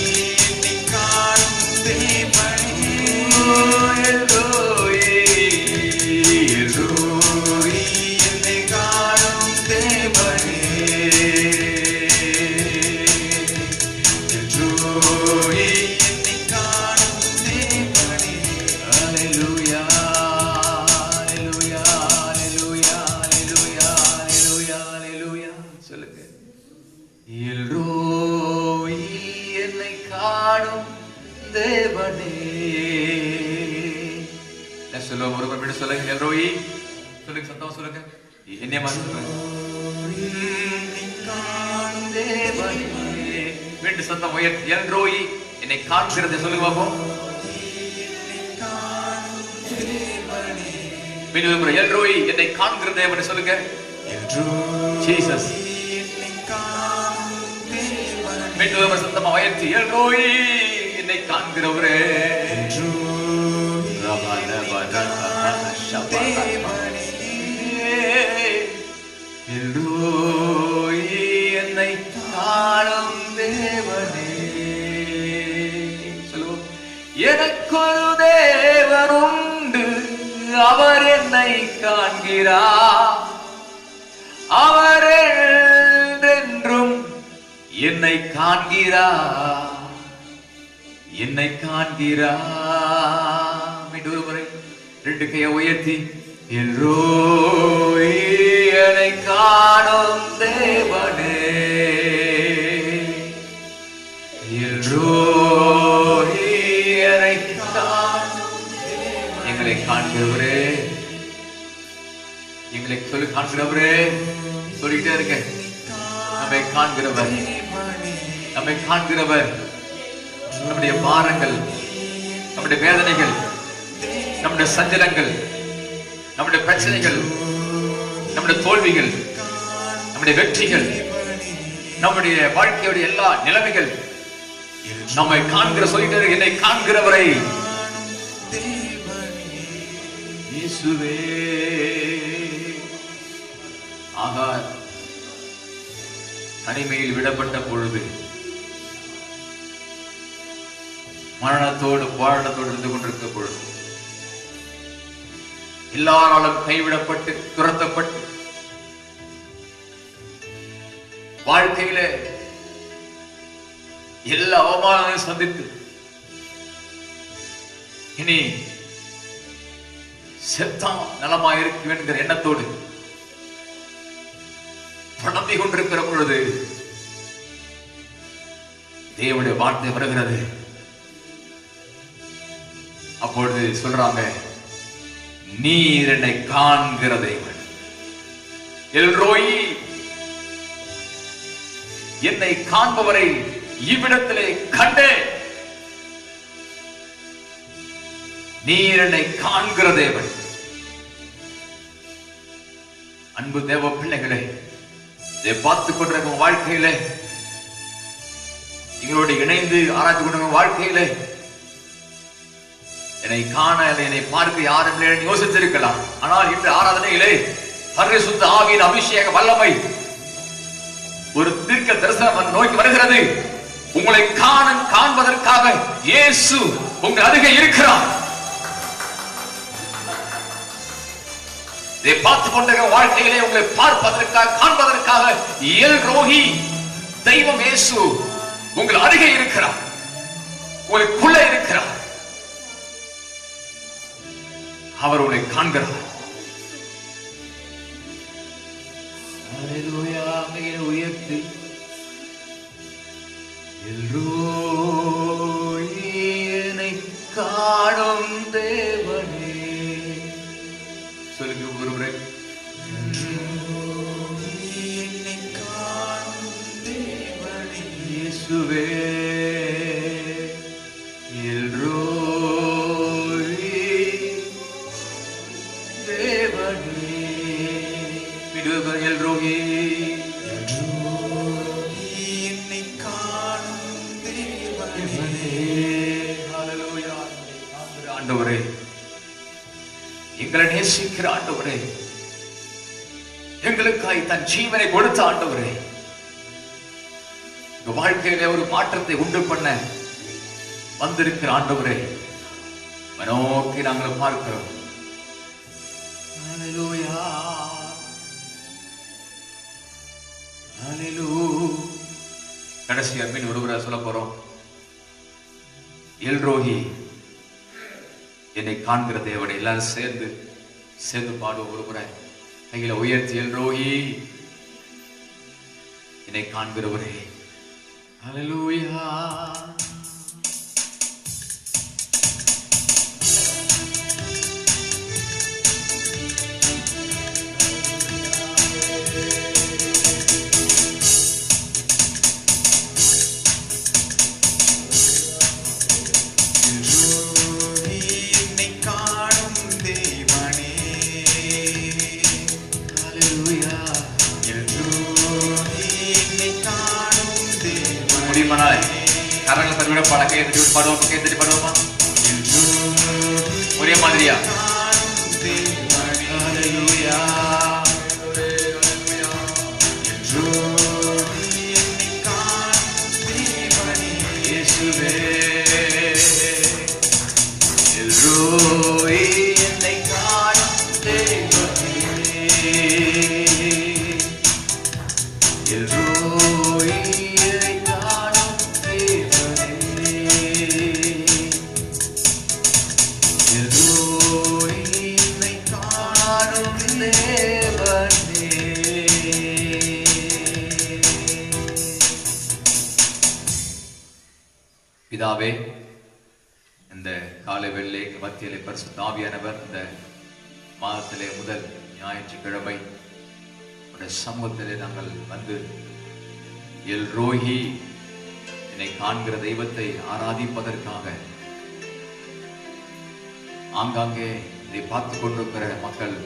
என்னை காணும் தேவனே, என்னை காணும் தேவனே, என்னை காணும் தேவனே. அல்லேலூயா, அல்லேலூயா, அல்லேலூயா, அல்லேலூயா, அல்லேலூயா, அல்லேலூயா. சொல்லுங்க. எல்ரோயி என்னை காணும் தேவனே. சொல்லுங்க, ஒரு மட்டும் சொல்லுங்க. எல்ரோயி சொல்லுங்க, சத்தமா சொல்லுங்க. என்னைய மாதிரி சொல்லுங்க. காணும் தேவனே. மீண்டும் சத்தம் உயர்த்தி எல்ரோயி என்னை காண்கிறதை சொல்லுங்க பாப்போம். மீண்டும் எல்ரோயி என்னை காண்கிற தேவனை சொல்லுங்க. ஜீசஸ். மீண்டும் சத்தமா உயர்த்தி எல்ரோயி என்னை காண்கிறவரே. எல்ரோயி என்னை காணும் தேவனே. சொல்லுவோம். எனக்கொரு தேவன் உண்டு, அவர் என்னை காண்கிறார். அவர் என்றென்றும் என்னை காண்கிறார். என்னை காண்கிறார். மீண்டும் ஒரு முறை 2 கையை உயர்த்தி எல்ரோய் என்னை காணும் தேவனே, எல்ரோய் என்னை காணும் தேவனே. எங்களை காண்கிறவரே, எங்களை சொல்லி காண்கிறவரே சொல்லிட்டே இருக்க. நம்மை காண்கிறவர், நம்மை காண்கிறவர். நம்முடைய பாரங்கள், நம்முடைய வேதனைகள், நம்முடைய சஞ்சலங்கள், நம்முடைய பிரச்சனைகள், நம்முடைய தோல்விகள், நம்முடைய வெற்றிகள், நம்முடைய வாழ்க்கையுடைய எல்லா நிலைமைகள் நம்மை காண்கிற சொல்லிட்டு என்னை காண்கிறவரை இயேசுவே. ஆகார் தனிமையில் விடப்பட்ட பொழுது மரணத்தோடு போராட்டத்தோடு இருந்து கொண்டிருக்க பொழுது, எல்லாராலும் கைவிடப்பட்டு துரத்தப்பட்டு வாழ்க்கையில எல்லா அவமானங்களையும் சந்தித்து இனி செத்தான் நலமாயிருக்கும் என்கிற எண்ணத்தோடு புலம்பிக் கொண்டிருக்கிற பொழுது தேவனுடைய வார்த்தை வருகிறது. அப்பொழுது சொல்றாங்க, நீர் என்னை காண்கிற தேவன், எல்ரோய், என்னை காண்பவரை இவ்விடத்திலே கண்டே. நீர் என்னை காண்கிற தேவன். அன்பு தேவ பிள்ளைகளே, இதை பார்த்துக் கொண்டிருக்கும் வாழ்க்கையில, எங்களோடு இணைந்து ஆராய்ச்சி கொண்டிருக்கும் வாழ்க்கையில, என்னை காண என்னை பார்க்க யாரும் யோசித்திருக்கலாம். ஆனால் இன்று ஆராதனையிலே பரிசுத்த ஆவியின் அபிஷேக வல்லமை ஒரு தீர்க்க தரிசனம் நோக்கி வருகிறது. உங்களை காண்பதற்காக இயேசு உங்கள் அருகே இருக்கிறார். இதை பார்த்துக் கொண்டிருக்கிற வாழ்க்கையிலே உங்களை பார்ப்பதற்காக, காண்பதற்காக எல்ரோஹி தெய்வம் இயேசு உங்கள் அருகே இருக்கிறார், உங்களுக்குள்ளே இருக்கிறார். அவர் உங்களை காண்கிறார். உயர்த்தி எல்ரோய் என்னை காணும் தேவனே. சொல்லுங்க ஒரு முறை, என்னை காணும் தேவனே இயேசுவே, எல்ரோய் தேவனே. விடுவர் எல்ரோகி, என்னை காணும் தேவனே. ஹல்லேலூயா. ஆண்டவரே, எங்களை நேசிக்கிற ஆண்டவரே, எங்களுக்காய் தன் ஜீவனை கொடுத்த ஆண்டவரே, வாழ்க்கையில ஒரு மாற்றத்தை உண்டு பண்ண வந்திருக்கிற ஆண்டவரே, நோக்கி நாங்கள் பார்க்கிறோம். ஹல்லேலூயா, ஹல்லேலூயா. கடைசி அன்பின் ஒருவரை சொல்ல போறோம். எல்ரோஹி, என்னை காண்கிற தேவனை. எல்லாரும் சேர்ந்து பாடுவோம். ஒருமுறை கையில உயர்த்தி, எல்ரோஹி, என்னை காண்கிறவரே. ஹல்லேலூயா. கரங்களை தருவிட பாட, கையை பாடுவோம், கையை தட்டி பாடுவோமா ஒரே மாதிரியா? ஹல்லேலூயா. இயேசுவே, எல்ரோய், என்னை காணும் தேவனே, எல்ரோய், என்னை காணும் தேவனே. இந்த காலை வெள்ளை மத்தியிலே பரிசுத்த ஆவியானவர் இந்த மாதத்திலே முதல் ஞாயிற்றுக்கிழமை சமூகத்திலே நாங்கள் வந்து எல் ரோஹி என்னை காண்கிற தெய்வத்தை ஆராதிப்பதற்காக ஆங்காங்கே இதை பார்த்து கொண்டிருக்கிற மக்கள்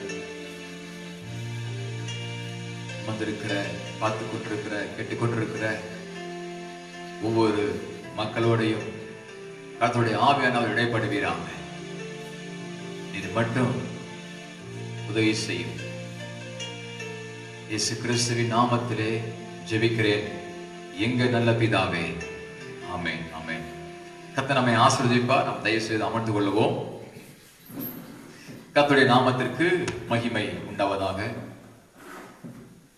வந்திருக்கிற பார்த்து கொண்டிருக்கிற கேட்டுக்கொண்டிருக்கிற ஒவ்வொரு மக்களோடையும் கர்த்தருடைய ஆவியானவர் இடைப்படுவீராக. இது மட்டும் உதவி செய்யும். இயேசு கிறிஸ்துவின் நாமத்திலே ஜெபிக்கிறேன் எங்க நல்ல பிதாவே, ஆமென் ஆமென். கர்த்தர் நம்மை ஆசீர்வதிப்பார். நாம் தயவு செய்து அமர்ந்து கொள்வோம். கர்த்தருடைய நாமத்திற்கு மகிமை உண்டாவதாக.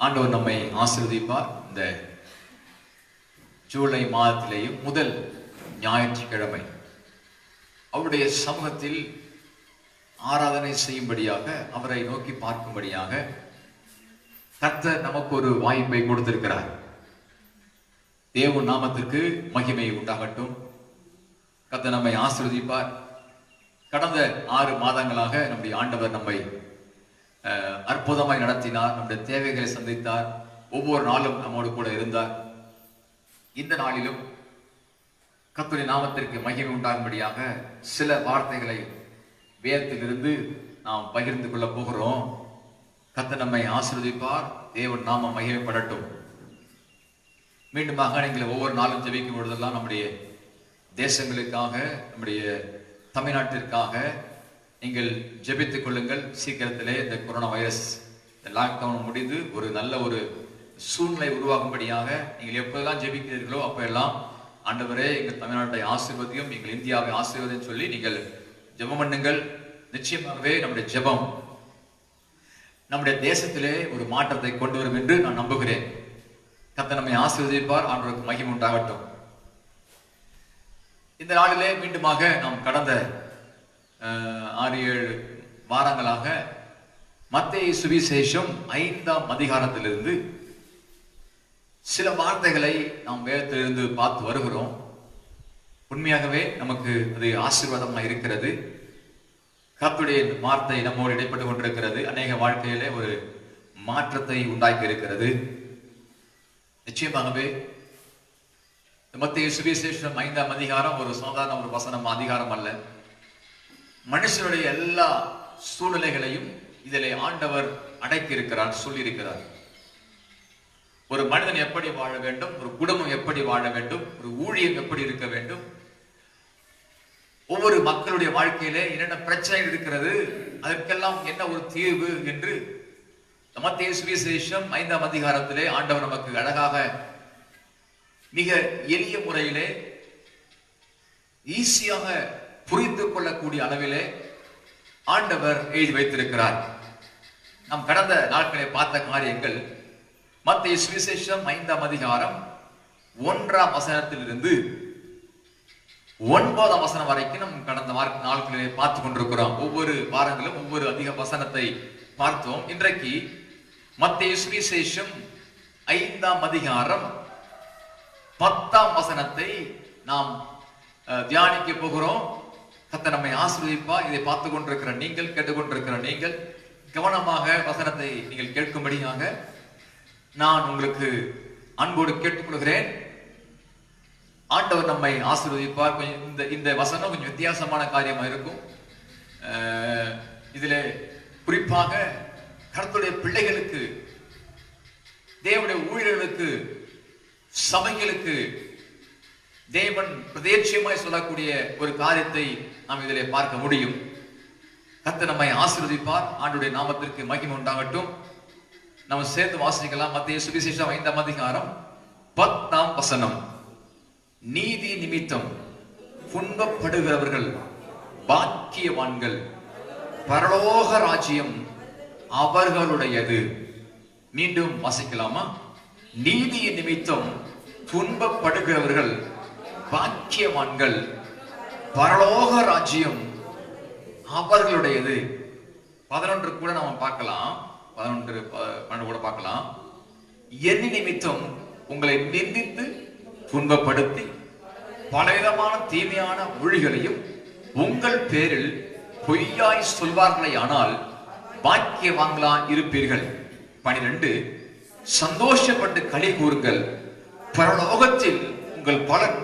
ஆண்டவர் நம்மை ஆசீர்வதிப்பார். இந்த ஜூலை மாதத்திலேயும் முதல் ஞாயிற்றுக்கிழமை அவருடைய சமூகத்தில் ஆராதனை செய்யும்படியாக, அவரை நோக்கி பார்க்கும்படியாக கர்த்தர் நமக்கு ஒரு வாய்ப்பை கொடுத்திருக்கிறார். தேவன் நாமத்திற்கு மகிமை உண்டாகட்டும். கர்த்தர் நம்மை ஆசீர்வதிப்பார். கடந்த 6 மாதங்களாக நம்முடைய ஆண்டவர் நம்மை அற்புதமாய் நடத்தினார். நம்முடைய தேவைகளை சந்தித்தார். ஒவ்வொரு நாளும் நம்மோடு கூட இருந்தார். இந்த நாளிலும் கர்த்தருடைய நாமத்திற்கு மகிமை உண்டாகும்படியாக சில வார்த்தைகளை வேதத்திலிருந்து நாம் பகிர்ந்து கொள்ள போகிறோம். கர்த்தர் நம்மை ஆசீர்வதிப்பார். தேவன் நாமம் மகிமைப்படட்டும். மீண்டுமாக நீங்கள் ஒவ்வொரு நாளும் ஜெபிக்கும் பொழுதெல்லாம் நம்முடைய தேசங்களுக்காக, நம்முடைய தமிழ்நாட்டிற்காக நீங்கள் ஜெபித்துக் கொள்ளுங்கள். சீக்கிரத்திலே இந்த கொரோனா வைரஸ், இந்த லாக்டவுன் முடிந்து ஒரு நல்ல ஒரு சூழ்நிலை உருவாகும்படியாக நீங்கள் எப்போதெல்லாம் ஜெபிக்கிறீர்களோ அப்பெல்லாம் ஆண்டவரே எங்கள் தமிழ்நாட்டை ஆசீர்வதியும், எங்கள் இந்தியாவை ஆசீர்வதியும் சொல்லி நீங்கள் ஜெபம் பண்ணுங்கள். நிச்சயமாகவே நம்முடைய ஜெபம் நம்முடைய தேசத்திலே ஒரு மாற்றத்தை கொண்டு வரும் என்று நான் நம்புகிறேன். கர்த்தர் நம்மை ஆசீர்வதிப்பார். ஆண்டவருக்கு மகிமை உண்டாகட்டும். இந்த நாளிலே மீண்டுமாக நாம் கடந்த 6-7 வாரங்களாக மத்தேயு சுவிசேஷம் 5ஆம் அதிகாரத்திலிருந்து சில வார்த்தைகளை நாம் வேதத்திலிருந்து பார்த்து வருகிறோம். உண்மையாகவே நமக்கு அது ஆசீர்வாதமாக இருக்கிறது. கர்த்தருடைய வார்த்தை நம்மோடு இடைப்பட்டு கொண்டிருக்கிறது. அநேக வாழ்க்கையிலே ஒரு மாற்றத்தை உண்டாக்கி இருக்கிறது. நிச்சயமாகவே மத்தேயு சுவிசேஷம் 5ஆம் அதிகாரம் ஒரு சாதாரண ஒரு வசனம் அதிகாரம் அல்ல. மனுஷனுடைய எல்லா சூழ்நிலைகளையும் இதிலே ஆண்டவர் அடக்கி இருக்கிறார், சொல்லி இருக்கிறார். ஒரு மனிதன் எப்படி வாழ வேண்டும், ஒரு குடும்பம் எப்படி வாழ வேண்டும், ஒரு ஊழியம் எப்படி இருக்க வேண்டும், ஒவ்வொரு மக்களுடைய வாழ்க்கையிலே என்னென்ன பிரச்சனை இருக்கிறது, அதற்கெல்லாம் என்ன ஒரு தீர்வு என்று மத்தேயு சுவிசேஷம் 5ஆம் அதிகாரத்திலே ஆண்டவர் நமக்கு அழகாக மிக எளிய முறையிலே ஈஸியாக புரிந்து கொள்ளக்கூடிய அளவிலே ஆண்டவர் எழுதி வைத்திருக்கிறார். நாம் கடந்த நாட்களை பார்த்த காரியங்கள் மத்தேயு சுவிசேஷம் 5ஆம் அதிகாரம் 1ஆம் வசனத்திலிருந்து 9ஆம் வசனம் வரைக்கும் நாம் கடந்த நாட்களிலே பார்த்து கொண்டிருக்கிறோம். ஒவ்வொரு வாரங்களும் ஒவ்வொரு அதிக வசனத்தை பார்த்தோம். இன்றைக்கு மத்தேயு சுவிசேஷம் 5ஆம் அதிகாரம் 10ஆம் வசனத்தை நாம் தியானிக்க போகிறோம். கர்த்தர் நம்மை ஆசீர்வதிப்பார். இதை பார்த்து கொண்டிருக்கிற நீங்கள், கேட்டுக்கொண்டிருக்கிற நீங்கள் கவனமாக வசனத்தை நீங்கள் கேட்கும்படியாக நான் உங்களுக்கு அன்போடு கேட்டுக்கொள்கிறேன். ஆண்டவர் நம்மை ஆசீர்வதிப்பார். இந்த வசனம் கொஞ்சம் வித்தியாசமான காரியமா இருக்கும். இதிலே குறிப்பாக கர்த்தருடைய பிள்ளைகளுக்கு, தேவனுடைய ஊழியர்களுக்கு, சபைகளுக்கு தேவன் பிரதேட்சியமாய் சொல்லக்கூடிய ஒரு காரியத்தை நாம் இதிலே பார்க்க முடியும். கர்த்தர் நம்மை ஆசீர்வதிப்பார். ஆண்டவருடைய நாமத்திற்கு மகிமை உண்டாகட்டும். நம்ம சேர்ந்து வாசிக்கலாம். மத்தேயு சுவிசேஷம் 5ஆம் அதிகாரம் 10ஆம் வசனம். நீதி நிமித்தம் துன்பப்படுகிறவர்கள் பாக்கியவான்கள், பரலோக ராஜ்யம் அவர்களுடையது. மீண்டும் வாசிக்கலாமா? நீதியின் நிமித்தம் துன்பப்படுகிறவர்கள் பாக்கியவான்கள், பரலோக ராஜ்யம் அவர்களுடையது. 11 கூட நம்ம பார்க்கலாம். 11-12 கூட பார்க்கலாம். என் நிமித்தம் உங்களை நிந்தித்து துன்பப்படுத்தி பலவிதமான தீமையான மொழிகளையும் உங்கள் பேரில் பொய்யாய் சொல்வார்களே ஆனால் பாக்கியவான்களா இருப்பீர்கள். 12 சந்தோஷப்பட்டு களி கூறுங்கள், பரலோகத்தில் உங்கள் பலன்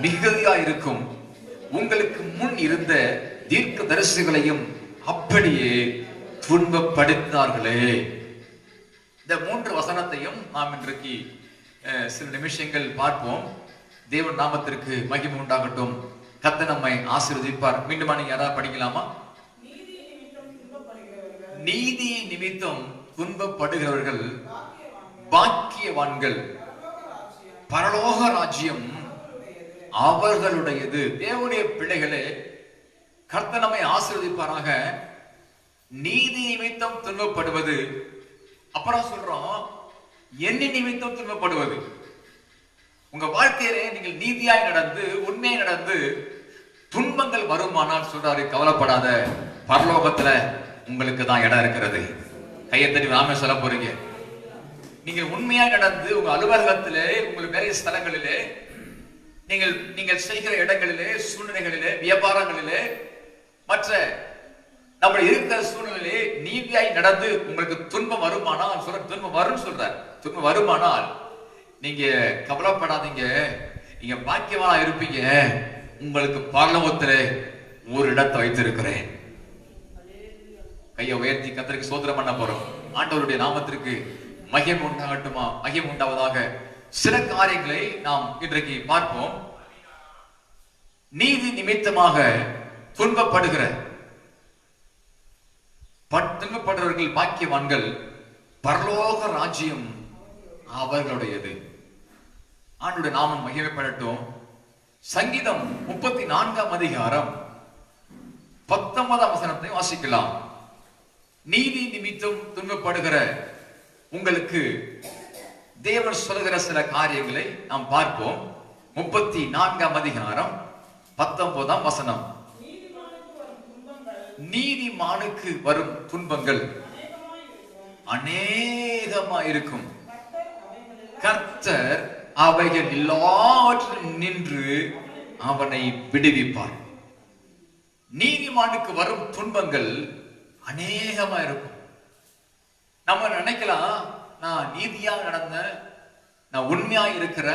மிகுதியாயிருக்கும். உங்களுக்கு முன் இருந்த தீர்க்க தரிசிகளையும் அப்படியே துன்பப்படுத்தினார்களே. இந்த 3 வசனத்தையும் நாம் இன்றைக்கு சில நிமிஷங்கள் பார்ப்போம். தேவன் நாமத்திற்கு மகிமை உண்டாகட்டும். கர்த்தர் நம்மை ஆசீர்வதிப்பார். மீண்டும் நீங்க யாராவது படிக்கலாமா? நீதி நிமித்தம் துன்பப்படுகிறவர்கள் பாக்கியவான்கள், பரலோக ராஜ்யம் அவர்களுடையது. தேவனுடைய பிள்ளைகளே, கர்த்தர் நம்மை ஆசீர்வதிப்பாராக. நீதி நிமித்தம் துன்பப்படுவது, அப்புறம் சொல்றோம் என்ன நிமித்தம் துன்பப்படுவது. உங்க வாழ்க்கையிலே நீங்கள் நீதியாய் நடந்து உண்மையாய் நடந்து துன்பங்கள் வருமானால் சொல்றாரு, கவலைப்படாத, பரலோகத்துல உங்களுக்கு தான் இடம் இருக்கிறது. கையை தட்டி நாம சொல்ல போறீங்க. நீங்கள் உண்மையாய் நடந்து உங்க அலுவலகத்திலே, உங்கள் வேலை ஸ்தலங்களிலே, நீங்கள் செய்கிற இடங்களிலே, சூழ்நிலைகளிலே, வியாபாரங்களிலே, மற்ற நம்ம இருக்கிற சூழ்நிலையிலே நீதியாய் நடந்து உங்களுக்கு துன்பம் வருமானால் சொல்ற, துன்பம் வரும் சொல்றார். துன்பம் வருமானால் நீங்க கவலைப்படாதீங்க, நீங்க பாக்கியவானா இருப்பீங்க. உங்களுக்கு பரலோகத்துல ஒரு இடத்தை வைத்திருக்கிறேன். கையை உயர்த்தி கர்த்தருக்கு ஸ்தோத்திரம் பண்ண போறோம். ஆண்டவருடைய நாமத்திற்கு மகிமை உண்டாகட்டுமா, மகிமை உண்டாவதாக. சில காரியங்களை நாம் இன்றைக்கு பார்ப்போம். நீதி நிமித்தமாக துன்பப்படுறவர்கள் பாக்கியவான்கள், பரலோக ராஜ்யம் அவர்களுடையது. ஆண்டவருடைய நாமம் மகிமைப்படட்டும். சங்கீதம் 34 அதிகாரம் 19 வசனத்தை வாசிக்கலாம். நீதி நிமித்தம் துன்பப்படுகிற உங்களுக்கு தேவன் சொல்கிற சில காரியங்களை நாம் பார்ப்போம். 34 அதிகாரம் 19 வசனம். நீதிமானுக்கு வரும் துன்பங்கள் அநேகமாயிருக்கும், கர்த்தர் அவைகள் எல்லாவற்றிலும் நின்று அவனை விடுவிப்பார். நீதிமானுக்கு வரும் துன்பங்கள் அநேகமா இருக்கும். நம்ம நினைக்கலாம், நான் நீதியா நடந்த, நான் உண்மையா இருக்கிற,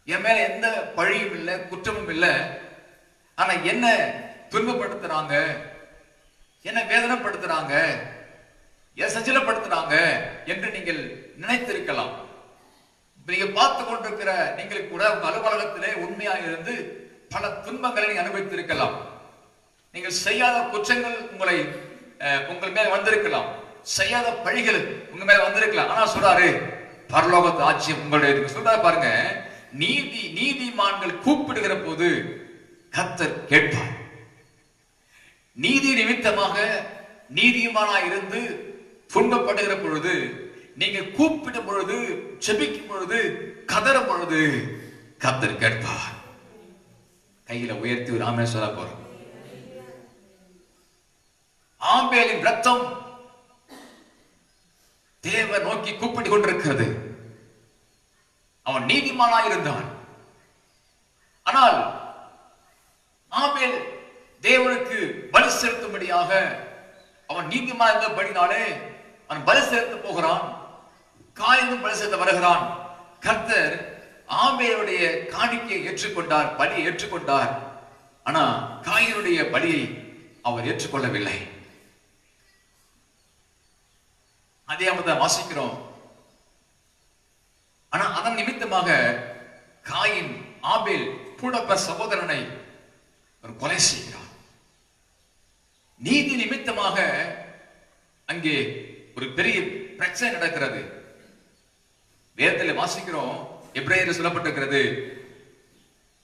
என் மேல எந்த பழியும் இல்லை, குற்றமும் இல்லை, ஆனா என்ன துன்பப்படுத்துறாங்க, என்ன வேதனைப்படுத்துறாங்க, என்ன சஞ்சலப்படுத்துறாங்க என்று நீங்கள் நினைத்திருக்கலாம். நீங்க பார்த்து கொண்டிருக்கிற நீங்கள் கூட உங்க அலுவலகத்திலே உண்மையாக இருந்து பல துன்பங்களை நீங்க அனுபவித்திருக்கலாம். நீங்கள் செய்யாத குற்றங்கள் உங்கள் மேல வந்திருக்கலாம், செய்யாத பழிகள் உங்க மேல வந்திருக்கலாம். ஆனா சொல்றாரு, பரலோகத்து ஆட்சியம் உங்களுடைய சொல்றாரு பாருங்க. நீதிமான்கள் கூப்பிடுகிற போது கர்த்தர் கேட்பார். நீதி நிமித்தமாக நீதிமானா இருந்து துன்பப்படுகிற பொழுது, நீங்க கூப்பிடும் பொழுது, ஜெபிக்கும் பொழுது, கதறும் பொழுது கர்த்தர் கேட்பார். கையில உயர்த்தி ஒரு ஆமென் சொல்ல போறோம். ஆபேலின் ரத்தம் தேவ நோக்கி கூப்பிட்டு கொண்டிருக்கிறது. அவன் நீதிமானா இருந்தான். ஆனால் ஆபேல் தேவனுக்கு பலி செலுத்தும்படியாக அவன் நீதிமான் இருந்தபடினாலே அவன் பலி செலுத்த போகிறான். காயினும் பலி செலுத்த வருகிறான். கர்த்தர் ஆபேலுடைய காணிக்கையை ஏற்றுக்கொண்டார், பலியை ஏற்றுக்கொண்டார். ஆனா காயினுடைய பலியை அவர் ஏற்றுக்கொள்ளவில்லை. அதே மாதிரி வாசிக்கிறோம். ஆனா அதன் நிமித்தமாக காயின் ஆபேல் கூட சகோதரனை கொலை செய்கிறார். நீதி நிமித்தமாக அங்கே ஒரு பெரிய பிரச்சனை நடக்கிறது. வேதத்தில் வாசிக்கிறோம், எபிரேயர் சொல்லப்பட்டிருக்கிறது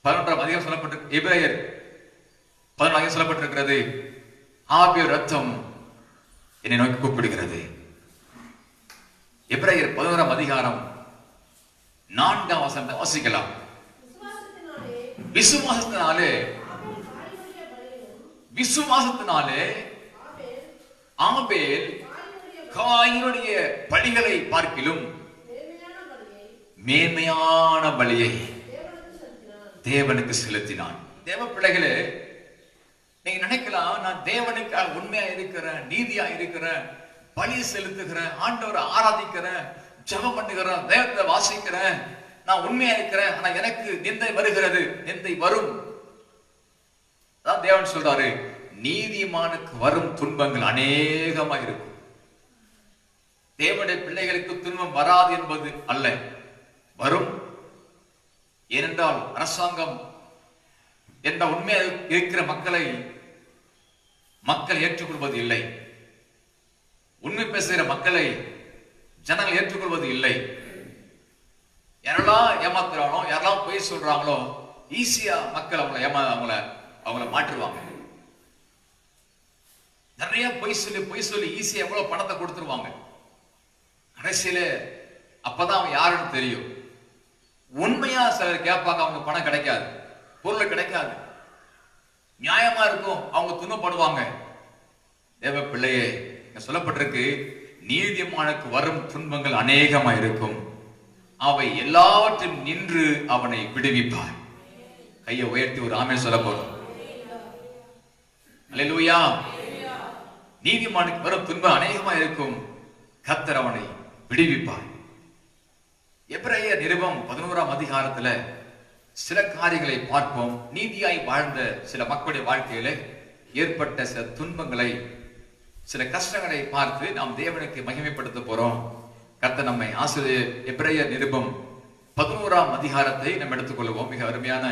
11 அதிகாரம் சொல்லப்பட்டு, எபிரேயர் 11 சொல்லப்பட்டிருக்கிறது, ஆபேல் ரத்தம் என்னை நோக்கி கூப்பிடுகிறது. எபிரேயர் 11 அதிகாரம் 4 வசனத்தை வாசிக்கலாம். விசுவாசத்தினாலே ஆபேல் காயினுடைய பலிகளை பார்க்கிலும் மேன்மையான பலியை தேவனுக்கு செலுத்தினான். தேவ பிள்ளைகளே, நீங்க நினைக்கலாம், நான் தேவனுக்காக உண்மையா இருக்கிறேன், நீதியா இருக்கிறேன், பலி செலுத்துகிறேன், ஆண்டவரை ஆராதிக்கிறேன், ஜெபம் பண்ணுகிறேன், வேதத்தை வாசிக்கிறேன், நான் உண்மையா இருக்கிறேன், ஆனா எனக்கு நிந்தை வருகிறது. நிந்தை வரும். அதான் தேவன் சொல்றாரு, நீதிமானுக்கு வரும் துன்பங்கள் அநேகமா இருக்கும். தேவனுடைய பிள்ளைகளுக்கு துன்பம் வராது என்பது அல்ல, வரும். ஏனென்றால் அரசாங்கம் என்ற உண்மையா இருக்கிற மக்களை மக்கள் ஏற்றுக்கொள்வது இல்லை. உண்மை பேசுகிற மக்களை ஜனங்கள் ஏற்றுக்கொள்வது இல்லை. யாரெல்லாம் ஏமாத்துறானோ, யாரெல்லாம் பொய் சொல்றாங்களோ, ஈஸியா மக்கள் அவங்கள மாற்றுவாங்க. நிறைய பொய் சொல்லி ஈஸியா எவ்வளவு பணத்தை கொடுத்துருவாங்க. கடைசியில அப்பதான் அவன் யாருன்னு தெரியும். உண்மையா சிலர் கேட்பாங்க, அவங்க பணம் கிடைக்காது, பொருள் கிடைக்காது, நியாயமா இருக்கும், அவங்க துன்பப்படுவாங்க. தேவ பிள்ளையே, சொல்லப்பட்டிருக்கு, நீதிமானுக்கு வரும் துன்பங்கள் அநேகமா இருக்கும், அவை எல்லாவற்றும் நின்று அவனை விடுவிப்பார். கையை உயர்த்தி ஒரு ஆமென் சொல்ல போறோம். அல்லேலூயா. நீதிமானுக்கு வரும் துன்பம் அநேகமா இருக்கும், கர்த்தர் அவனை விடுவிப்பார். எபிரேயர் நிருபம் 11ஆம் அதிகாரத்துல சில காரியங்களை பார்ப்போம். நீதியாய் வாழ்ந்த சில மக்களுடைய வாழ்க்கையில ஏற்பட்ட சில துன்பங்களை, சில கஷ்டங்களை பார்த்து நாம் தேவனுக்கு மகிமைப்படுத்த போறோம். கர்த்தர் நம்மை ஆசீர்வதி. எபிரேயர் நிருபம் 11ஆம் அதிகாரத்தை நாம் எடுத்துக்கொள்வோம். மிக அருமையான,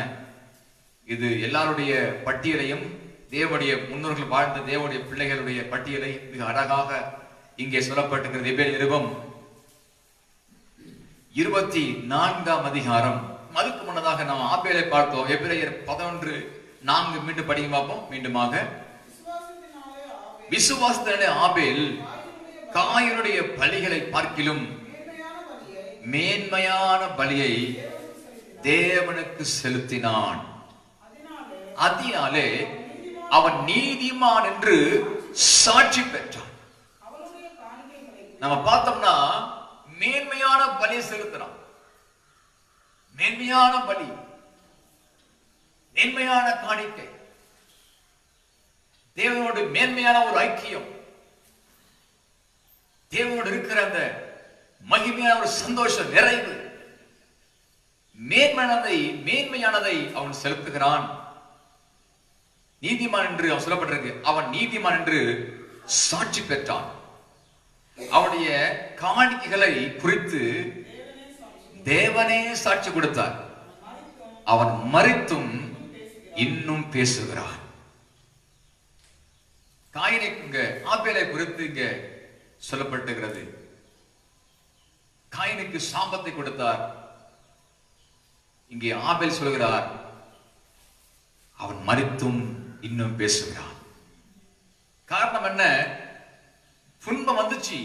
இது எல்லாருடைய பட்டியலையும், தேவனுடைய முன்னோர்கள் வாழ்ந்த தேவனுடைய பிள்ளைகளுடைய பட்டியலை மிக அழகாக இங்கே சொல்லப்பட்டிருக்கிறது. எபிரேயர் நிருபம் 24ஆம் அதிகாரம். அதுக்கு முன்னதாக நாம் ஆபேலை பார்த்தோம். எபிரேயர் 11:4 மீண்டும் படிக்க பார்ப்போம். மீண்டுமாக, விசுவாசத்தினாலே ஆபேல் காயனுடைய பலிகளை பார்க்கிலும் மேன்மையான பலியை தேவனுக்கு செலுத்தினான். அதனாலே அவன் நீதிமான் என்று சாட்சி பெற்றான். நம்ம பார்த்தோம்னா மேன்மையான பலியை செலுத்தினான். மேன்மையான பலி, மேன்மையான காணிக்கை, தேவனோடு மேன்மையான ஒரு ஐக்கியம், தேவனோடு இருக்கிற அந்த மகிமையான ஒரு சந்தோஷம், நிறைவு, மேன்மையானதை அவன் செலுத்துகிறான். நீதிமான் என்று அவன் சொல்லப்பட்டிருக்கு. அவன் நீதிமான் என்று சாட்சி பெற்றான். அவனுடைய காணிக்கைகளை குறித்து தேவனே சாட்சி கொடுத்தார். அவன் மரித்தும் இன்னும் பேசுகிறான். காயினை ஆபேலை குறித்து இங்க சொல்லப்பட்டிருக்கிறது. காயினுக்கு சாபத்தை கொடுத்தார். இங்கே ஆபேல் சொல்கிறார், அவன் மரித்தும் இன்னும் பேசுகிறான். காரணம் என்ன? துன்பம் வந்துச்சு,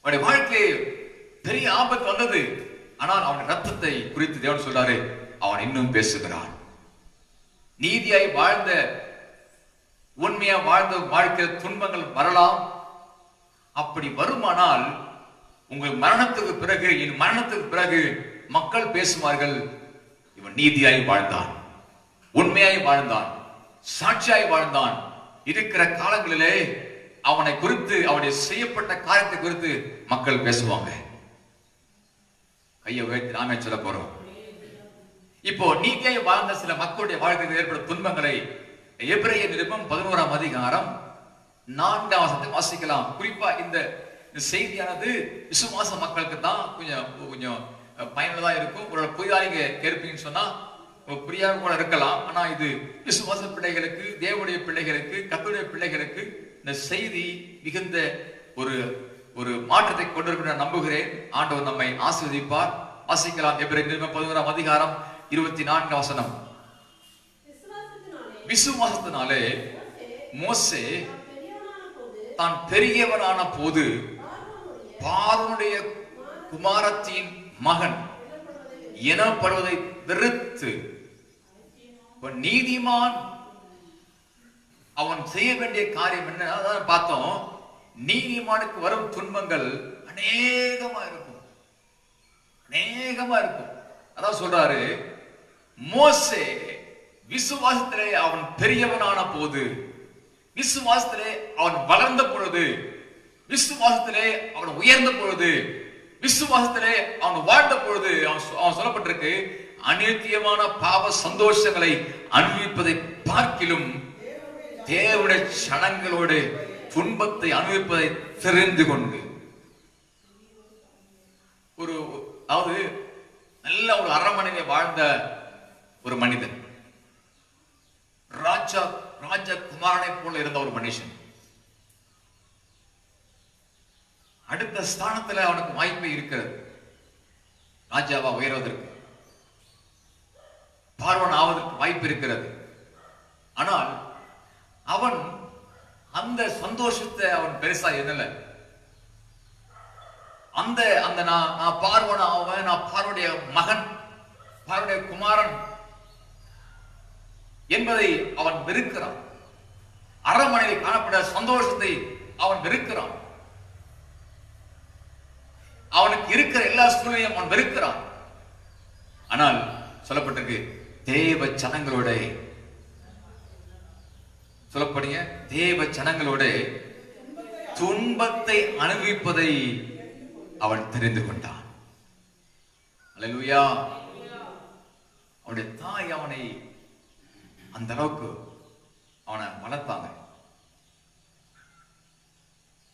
அவனுடைய வாழ்க்கையை பெரிய ஆபத்து வந்தது. ஆனால் அவன் ரத்தத்தை குறித்து தேவன் சொல்றாரு, அவன் இன்னும் பேசுகிறான். நீதியாய் வாழ்ந்த, உண்மையா வாழ்ந்த வாழ்க்கை துன்பங்கள் வரலாம். அப்படி வருமானால் உங்கள் மரணத்துக்கு பிறகு, என் மரணத்துக்கு பிறகு மக்கள் பேசுவார்கள், இவன் நீதியாய் வாழ்ந்தான், உண்மையாய் வாழ்ந்தான், சாட்சியாய் வாழ்ந்தான். இருக்கிற காலங்களிலே அவனை குறித்து, அவனுடைய செய்யப்பட்ட காரியத்தை குறித்து மக்கள் பேசுவாங்க. கையை உயர்த்தி நாமே சொல்ல போறோம். இப்போ நீதியாய் வாழ்ந்த சில மக்களுடைய வாழ்க்கையில் ஏற்படும் துன்பங்களை எபிரேயர் நிருபம் 11ஆம் அதிகாரம் 4ஆம் வசனத்தை வாசிக்கலாம். குறிப்பா இந்த செய்தியானது விசுவாச மக்களுக்கு தான் கொஞ்சம் பயனுள்ளதா இருக்கும். ஒரு புதிதாக கேட்பீங்கன்னு சொன்னா புரியாம கூட இருக்கலாம். ஆனா இது விசுவாச பிள்ளைகளுக்கு, தேவனுடைய பிள்ளைகளுக்கு, கர்த்தருடைய பிள்ளைகளுக்கு இந்த செய்தி மிகுந்த ஒரு மாற்றத்தை கொண்டிருக்கும் நான் நம்புகிறேன். ஆண்டவர் நம்மை ஆசீர்வதிப்பார். வாசிக்கலாம். எபிரேயர் நிருபம் 11ஆம் அதிகாரம் 24ஆம் வசனம். விசுவாசத்தினாலே மோசே தான் பெரியவனான போது பார்வோனுடைய குமாரத்தின் மகன் எனப்படுவதை வெறுத்து, நீதிமான் அவன் செய்ய வேண்டிய காரியம் என்ன? அதான் பார்த்தோம். நீதிமானுக்கு வரும் துன்பங்கள் அநேகமா இருக்கும், அநேகமா இருக்கும். அதான் சொல்றாரு, மோசே விசுவாசத்திலே அவன் பெரியவனான போது, விசுவாசத்திலே அவன் வளர்ந்த பொழுது, விசுவாசத்திலே அவன் உயர்ந்த பொழுது, விசுவாசத்திலே அவன் வாழ்ந்த பொழுது அவன் சொல்லப்பட்டிருக்கு, அநித்தியமான பாவ சந்தோஷங்களை அனுபவிப்பதை பார்க்கிலும் தேவனுடைய சனங்களோடு துன்பத்தை அனுபவிப்பதை தெரிந்து கொண்டு, அதாவது நல்ல ஒரு அரண்மனையிலே வாழ்ந்த ஒரு மனிதன், ராஜகுமாரனை போல இருந்த ஒரு மனுஷன், அடுத்த ஸ்தானத்துல அவனுக்கு வாய்ப்பு இருக்கிறது ராஜாவா உயர்வதற்கு, பார்வன் ஆவதற்கு வாய்ப்பு இருக்கிறது. ஆனால் அவன் அந்த சந்தோஷத்தை அவன் பெருசா எண்ணல. அந்த நான் பார்வன் ஆவேன், நான் பார்வனுடைய மகன், பார்வனுடைய குமாரன் என்பதை அவன் வெறுக்கிறான். அரண்மனையில் காணப்பட சந்தோஷத்தை அவன் வெறுக்கிறான். அவனுக்கு இருக்கிற எல்லா சூழ்நிலையும் அவன் வெறுக்கிறான். ஆனால் சொல்லப்பட்டிருக்கு, தேவ ஜனங்களோட சொல்லப்படுங்க, தேவ ஜனங்களோட துன்பத்தை அனுபவிப்பதை அவன் தெரிந்து கொண்டான். அல்லேலூயா. அவனுடைய தாய் அவனை அந்த அளவுக்கு அவனை வளர்த்தாங்க.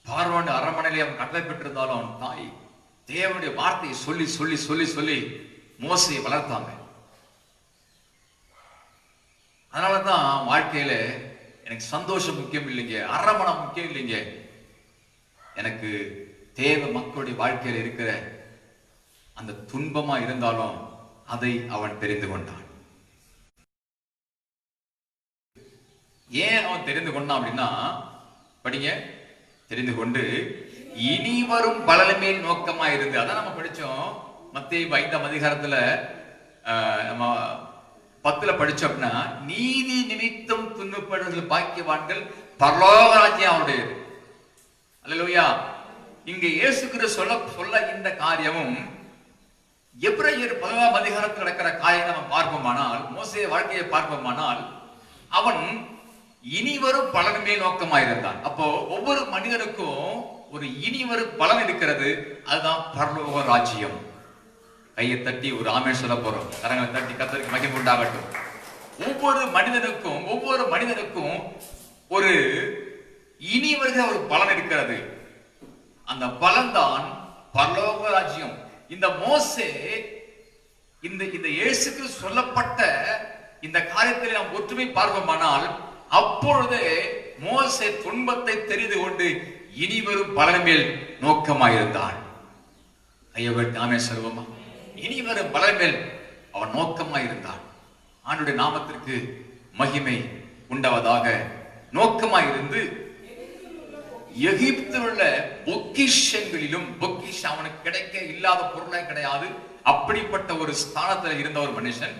பார்வோன் அரண்மனையிலே அவன் கட்டளை பெற்றிருந்தாலும் அவன் தாய் தேவனுடைய வார்த்தையை சொல்லி சொல்லி சொல்லி சொல்லி மோசையை வளர்த்தாங்க. அதனாலதான் வாழ்க்கையில எனக்கு சந்தோஷம் முக்கியம் இல்லைங்க, அரண்மனை முக்கியம் இல்லைங்க, எனக்கு தேவ மக்களுடைய வாழ்க்கையில இருக்கிற அந்த துன்பமா இருந்தாலும் அதை அவன் தெரிந்து கொண்டான். ஏன் அவன் தெரிந்து கொண்டான் அப்படின்னா, படிங்க, தெரிந்து கொண்டு இனி வரும் பலன்மேல் நோக்கமா இருந்து, அதான் நம்ம படிச்சோம் மத்தேயு 5ஆம் அதிகாரத்துல நம்ம 10ல படிச்சோம் அப்படின்னா, நீதி நிமித்தம் துன்பப்படுவர்கள் பாக்கியவான்கள், பரலோக ராஜ்யம் அவருடையது. அல்லேலூயா. இங்க இயேசு கிறிஸ்து சொல்ல இந்த காரியமும் எபிரேயர் 11ஆம் அதிகாரத்தில் நடக்கிற காரியம் நம்ம பார்ப்போமானால், மோசே வாழ்க்கையை பார்ப்போமானால், அவன் இனி வரும் பலன் மேல் நோக்கமாயிருந்தான். அப்போ ஒவ்வொரு மனிதனுக்கும் ஒரு இனி வரும் பலன் இருக்கிறது, அதுதான் பரலோக ராஜ்யம். கையை தட்டி ஒரு ஆமென் சொல்ல போறோம், கரங்களை தட்டி கர்த்தருக்கு மகிமை உண்டாகட்டும். ஒவ்வொரு மனிதனுக்கும் ஒரு இனி வருகிற ஒரு பலன் இருக்கிறது, அந்த பலன் தான் பரலோக ராஜ்யம். இந்த மோசே இந்த இயேசு கிறிஸ்து சொல்லப்பட்ட இந்த காரியத்தில் நாம் ஒற்றுமை பார்ப்போமானால், அப்பொழுதே மோசே துன்பத்தை தெரிந்து கொண்டு இனி வரும் பலன் மேல் நோக்கமாயிருந்தான். ஐயவட் ஆமென் சொல்லுவோமா? இனி வரும் பலன் மேல் அவன் நோக்கமாயிருந்தான். ஆண்டுடைய நாமத்திற்கு மகிமை உண்டாவதாக. நோக்கமாயிருந்து எகிப்தில் உள்ள பொக்கிஷங்களிலும், பொக்கிஷம் அவனுக்கு கிடைக்க இல்லாத பொருளே கிடையாது, அப்படிப்பட்ட ஒரு ஸ்தானத்தில் இருந்த ஒரு மனுஷன்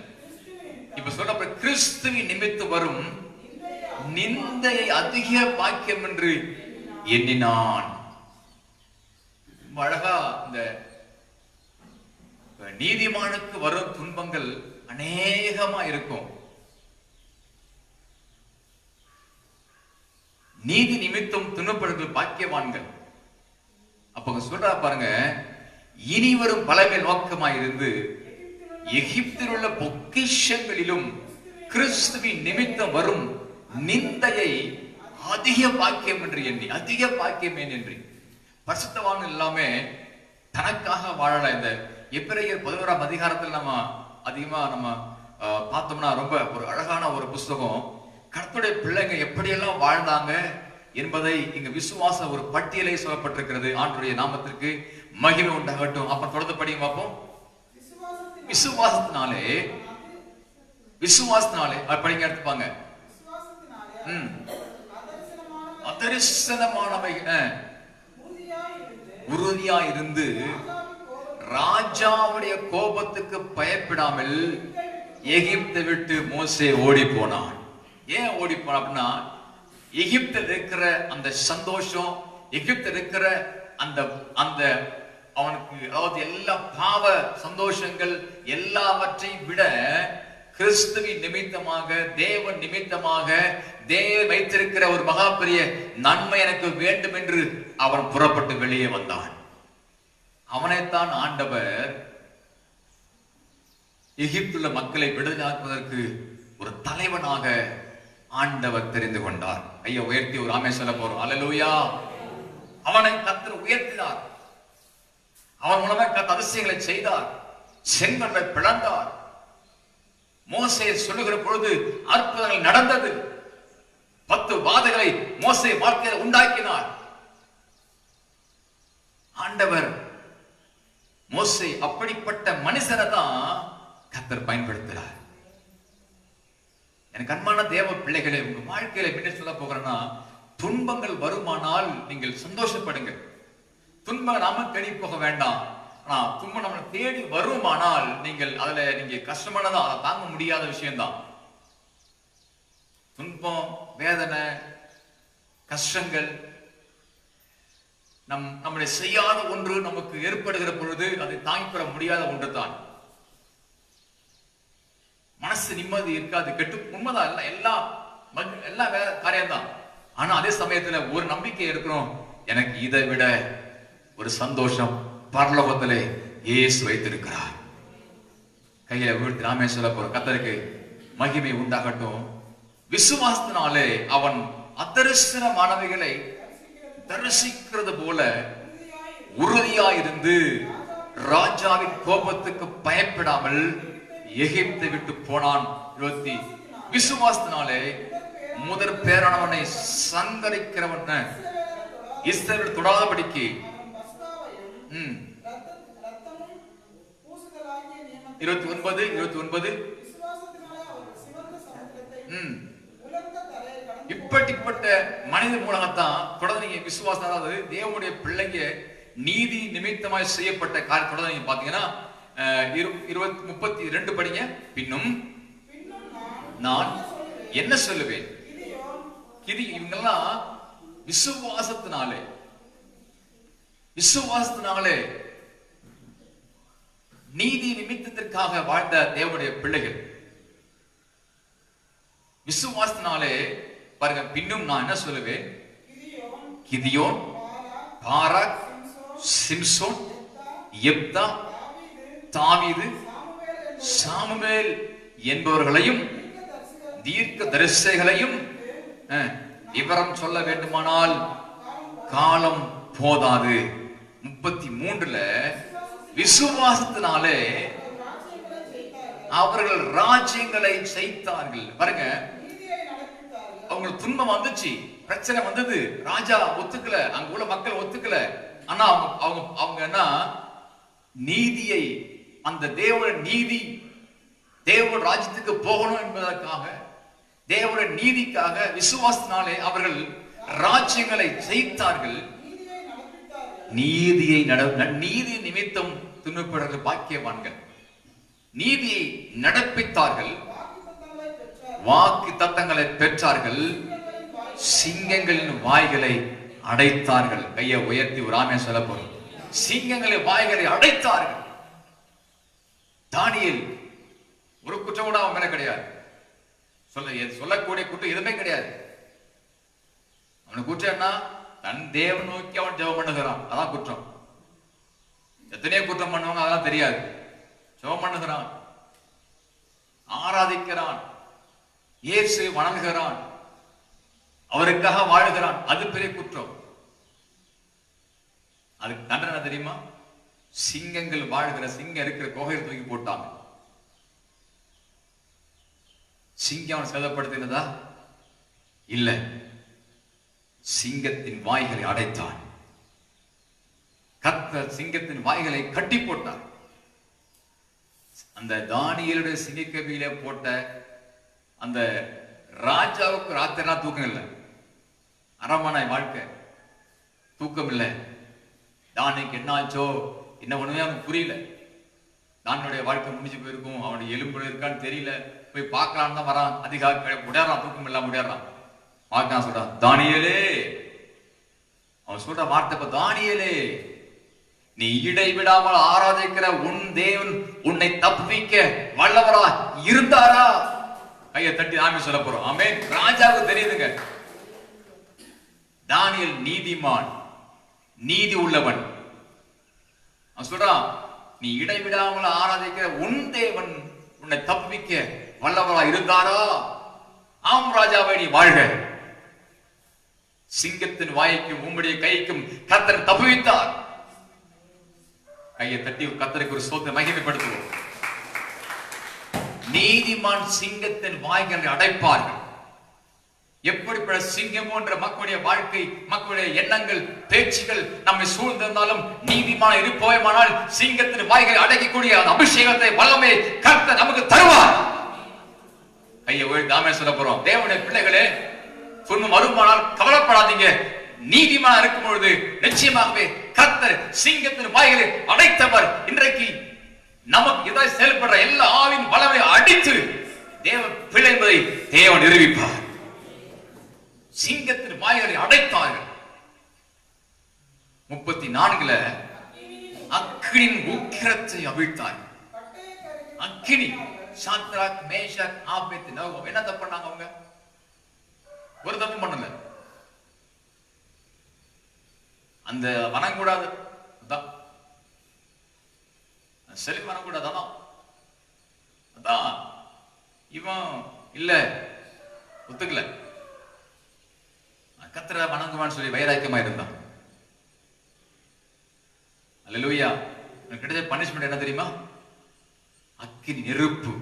இப்ப சொல்ல கிறிஸ்துவின் நிமித்து வரும் நிந்தையை அதிக பாக்கியம் என்று எண்ணினான். அழகா இந்த நீதிமானுக்கு வரும் துன்பங்கள் அநேகமா இருக்கும். நீதி நிமித்தம் துன்பப்படுகிற பாக்கியவான்கள். அப்ப சொல்றா பாருங்க, இனி வரும் பலமே நோக்கமாயிருந்து எகிப்தில் உள்ள பொக்கிஷங்களிலும் கிறிஸ்துவின் நிமித்தம் வரும் நிந்தையை அதிக பாக்கியம் என்று எண்ணி, அதிக பாக்கியம் என்று பரிசுத்தவான் எல்லாமே தனக்காக வாழல. இந்த எபிரேயர் 11ஆம் அதிகாரத்தில் நம்ம அதிகமா நம்ம பார்த்தோம்னா ரொம்ப ஒரு அழகான ஒரு புஸ்தகம். கர்த்தருடைய பிள்ளைங்க எப்படியெல்லாம் வாழ்ந்தாங்க என்பதை இங்க விசுவாச ஒரு பட்டியலை சொல்லப்பட்டிருக்கிறது. ஆண்டவருடைய நாமத்திற்கு மகிமை உண்டாகட்டும். அப்ப தொடர்ந்து படிங்க பார்ப்போம். விசுவாசத்தினாலே படிங்க, எடுத்துப்பாங்க. அதரிசனமானவை உறுதியா இருந்து ராஜாவுடைய கோபத்துக்கு பயப்படாமல் எகிப்தை விட்டு மோசே ஓடி போனான். ஏன் ஓடி போனான் அப்படின்னா, எகிப்தில் இருக்கிற அந்த சந்தோஷம், எகிப்தில் இருக்கிற அந்த அந்த அவனுக்கு, அதாவது எல்லா பாவ சந்தோஷங்கள் எல்லாவற்றையும் விட கிறிஸ்துவின் நிமித்தமாக, தேவன் நிமித்தமாக, தேவன் வைத்திருக்கிற ஒரு மகா பெரிய நன்மை எனக்கு வேண்டும் என்று அவன் புறப்பட்டு வெளியே வந்தான். அவனைத்தான் ஆண்டவர் எகிப்துள்ள மக்களை விடுதலையாக்குவதற்கு ஒரு தலைவனாக ஆண்டவர் தெரிந்து கொண்டார். ஐயா உயர்த்தி ஒரு ஆமென் சொல்ல போறோம். அல்லேலூயா. அவனை கர்த்தர் உயர்த்தினார். அவன் மூலமாக கர்த்தர் அதிசயங்களை செய்தார். செங்கடலை பிளந்தார். மோசே சொல்லுகிற பொழுது அற்புதங்கள் நடந்தது. 10 வாதைகளை மோசே வாழ்க்கையில் உண்டாக்கினார். ஆண்டவர் மோசே அப்படிப்பட்ட மனுஷனை தான் கர்த்தர் பயன்படுத்துகிறார். எனக்கு அன்பான தேவ பிள்ளைகளை, உங்க வாழ்க்கையில என்ன சொல்ல போகிறேன்னா, துன்பங்கள் வருமானால் நீங்கள் சந்தோஷப்படுங்கள். துன்பம் நாம தேடி போக வேண்டாம். ஆனா துன்பம் நம்ம தேடி வருமானால் நீங்கள் அதுல நீங்க கஷ்டமானதா, அதை தாங்க முடியாத விஷயம்தான். துன்பம், வேதனை, கஷ்டங்கள் நம்முடைய செய்யாத ஒன்று நமக்கு ஏற்படுகிற பொழுது அதை தாங்கிக் கொள்ள முடியாத ஒன்று தான். மனசு நிம்மதி இருக்காது. உண்மைதான். எல்லா காரியம்தான். ஆனா அதே சமயத்துல ஒரு நம்பிக்கை இருக்கிறோம், எனக்கு இதை விட ஒரு சந்தோஷம் பரலோகத்திலே இயேசு வைத்திருக்கிறார். கையில வீழ்த்தி நாமே சொல்ல போறோம். கர்த்தருக்கு மகிமை உண்டாகட்டும். விசுவாசத்தினாலே அவன் அதரிசனமானவைகளை தரிசிக்கிறது போல உறுதியாயிருந்து ராஜாவின் கோபத்துக்கு பயப்படாமல் எகிப்தை விட்டு போனான். விசுவாசத்தினாலே முதற் பேரானவனை சங்கரிக்கிறவன் இஸ்ரவேல் தொடாதபடிக்கு 29 இப்படிப்பட்ட மனித மூலகத்தான் தொடர்ந்து நீங்க விசுவாசம், அதாவது தேவனுடைய பிள்ளைங்க நீதி நிமித்தமாய் செய்யப்பட்ட காரியத்தோட நீங்க பாத்தீங்கன்னா 32 படிங்க. பின்னும் நான் என்ன சொல்லுவேன்? இவங்கெல்லாம் விசுவாசத்தினாலே நீதி நிமித்தத்திற்காக வாழ்ந்த தேவனுடைய பிள்ளைகள். விசுவாசத்தினாலே பாருங்க, பின்னும் நான் என்ன சொல்லுவேன்? கிதியோன், பாராக், சிம்சோன், யெப்தா, தாவீது, சாமுவேல் என்பவர்களையும் தீர்க்க தரிசிகளையும் விவரம் சொல்ல வேண்டுமானால் காலம் போதாது. 33 விசுவாசத்தினாலே அவர்கள் ராஜ்யங்களை ஜெயித்தார்கள். பாருங்க, அவங்களுக்கு துன்பம் வந்துச்சு, பிரச்சனை வந்தது, ராஜா ஒத்துக்கல, அங்க உள்ள மக்கள் ஒத்துக்கல. ஆனா அவங்க என்ன, நீதியை, அந்த தேவனுடைய நீதி, தேவனுடைய ராஜ்யத்துக்கு போகணும் என்பதற்காக, தேவனுடைய நீதிக்காக விசுவாசத்தினாலே அவர்கள் ராஜ்யங்களை ஜெயித்தார்கள். நீதி நிமித்தம் துன்பப்படுகிற பாக்கியவான்கள். நீதியை நடப்பித்தார்கள், வாக்கு தத்தங்களை பெற்றார்கள், சிங்கங்களின் வாய்களை அடைத்தார்கள். கையை உயர்த்தி ஒரு ஆமென் சொல்ல போறோம். சிங்கங்களின் வாய்களை அடைத்தார்கள். தானியேல் ஒரு குற்றம் கூட அவன் மேல கிடையாது. சொல்லக்கூடிய குற்றம் எதுவுமே கிடையாது. அவனுக்கு குற்றம் என்ன? தன் தேவன் நோக்கி அவன் ஜெபம் பண்ணுகிறான், அதான் குற்றம். எத்தனையோ குற்றம் பண்ணுவாங்க, அதெல்லாம் தெரியாது. ஜெபம் பண்ணுகிறான், ஆராதிக்கிறான், இயேசு வணங்குகிறான், அவருக்காக வாழ்கிறான், அது பெரிய குற்றம். அதுக்கு தண்டனை தெரியுமா? சிங்கங்கள் வாழ்கிற, சிங்கம் இருக்கிற கோகையை தூக்கி போட்டாங்க. சிங்கம் அவன் சேதப்படுத்தினதா? இல்ல, சிங்கத்தின் வாய்களை அடைத்தான். கர்த்தர் சிங்கத்தின் வாய்களை கட்டி போட்டார். அந்த தானியேலுடைய சிங்கக்கவியில போட்ட அந்த ராஜாவுக்கு ராத்திரா தூக்கம் இல்லை, அரண்மனை வாழ்க்கை, தூக்கம் இல்லை. தானிக்கு என்ன ஆச்சோ, என்ன ஒண்ணுமே அவனுக்கு புரியல. தானியுடைய வாழ்க்கை முடிஞ்சு போயிருக்கும், அவனுடைய எலும்பு இருக்கான்னு தெரியல. போய் பார்க்கலான்னு தான் வரான். அதிகாலை முடியாறான், தூக்கம் இல்லாம முடியாறான். பார்க்கலாம் சொல்றான், தானியேலே. அவன் சொல்ற வார்த்தை, தானியேலே நீ இடைவிடாமல் ஆராதிக்கிற உன் தேவன் உன்னை தப்பிக்க வல்லவரா இருந்தாரா? கையை தட்டி ஆமென் சொல்ல போறோம். ஆமென். ராஜாவுக்கு தெரியுதுங்க, தானியேல் நீதிமான், நீதி உள்ளவன். அவன் சொல்றான், நீ இடைவிடாமல் ஆராதிக்கிற உன் தேவன் உன்னை தப்பிக்க வல்லவரா இருந்தாரா? ஆம் ராஜாவை, நீ வாழ்க. சிங்கத்தின் வாய்க்கும் உம்முடைய கைக்கும் கர்த்தர் தப்புவித்தார். கையை தட்டி கர்த்தருக்கு ஒரு ஸ்தோத்திரம் மகிமைப்படுத்துவோம். நீதிமான் சிங்கத்தின் வாய்களை அடைப்பார்கள். எப்படிப்பட்ட சிங்கம் போன்ற மக்களுடைய வாழ்க்கை, மக்களுடைய எண்ணங்கள், பேச்சுகள் நம்மை சூழ்ந்திருந்தாலும் நீதிமான் இருப்போமானால் சிங்கத்தின் வாய்களை அடக்கக்கூடிய அந்த அபிஷேகத்தை, வல்லமை கர்த்தர் நமக்கு தருவார். கையை உயர்த்தி ஆமென் சொல்ல போறோம். தேவனுடைய பிள்ளைகளே, துன்பம் வருமானால் கவலைப்படாதீங்க. நீதிமான் இருக்கும் பொழுது நிச்சயமாகவே கர்த்தர் சிங்கத்தின் வாய்களை அடைத்தவர். இன்றைக்கு நமக்கு எதாவது செயல்படுற எல்லா ஆவின் வல்லமை அடித்து தேவ பிள்ளை என்பதை தேவன் நிரூபிப்பார். சிங்கத்தின் வாய்களை அடைத்தார்கள். 34 அக்கினியின் உக்கிரத்தை அவிழ்த்தார்கள். அக்கினி சாத்ராக், மேஷாக், ஆபேத்நேகோ என்ன தப்பு பண்ணாங்க? அவங்க ஒரு தப்பு பண்ணல. அந்த வணங்கக்கூடாது, செலி வரக்கூடாது, அதான் இவன் இல்ல ஒத்துக்கல, கர்த்தரை வணங்குவான்னு சொல்லி வைராக்கியமா இருந்தான். அல்லேலூயா. கிடைச்ச பனிஷ்மெண்ட் என்ன தெரியுமா? அக்கினி, நெருப்பு,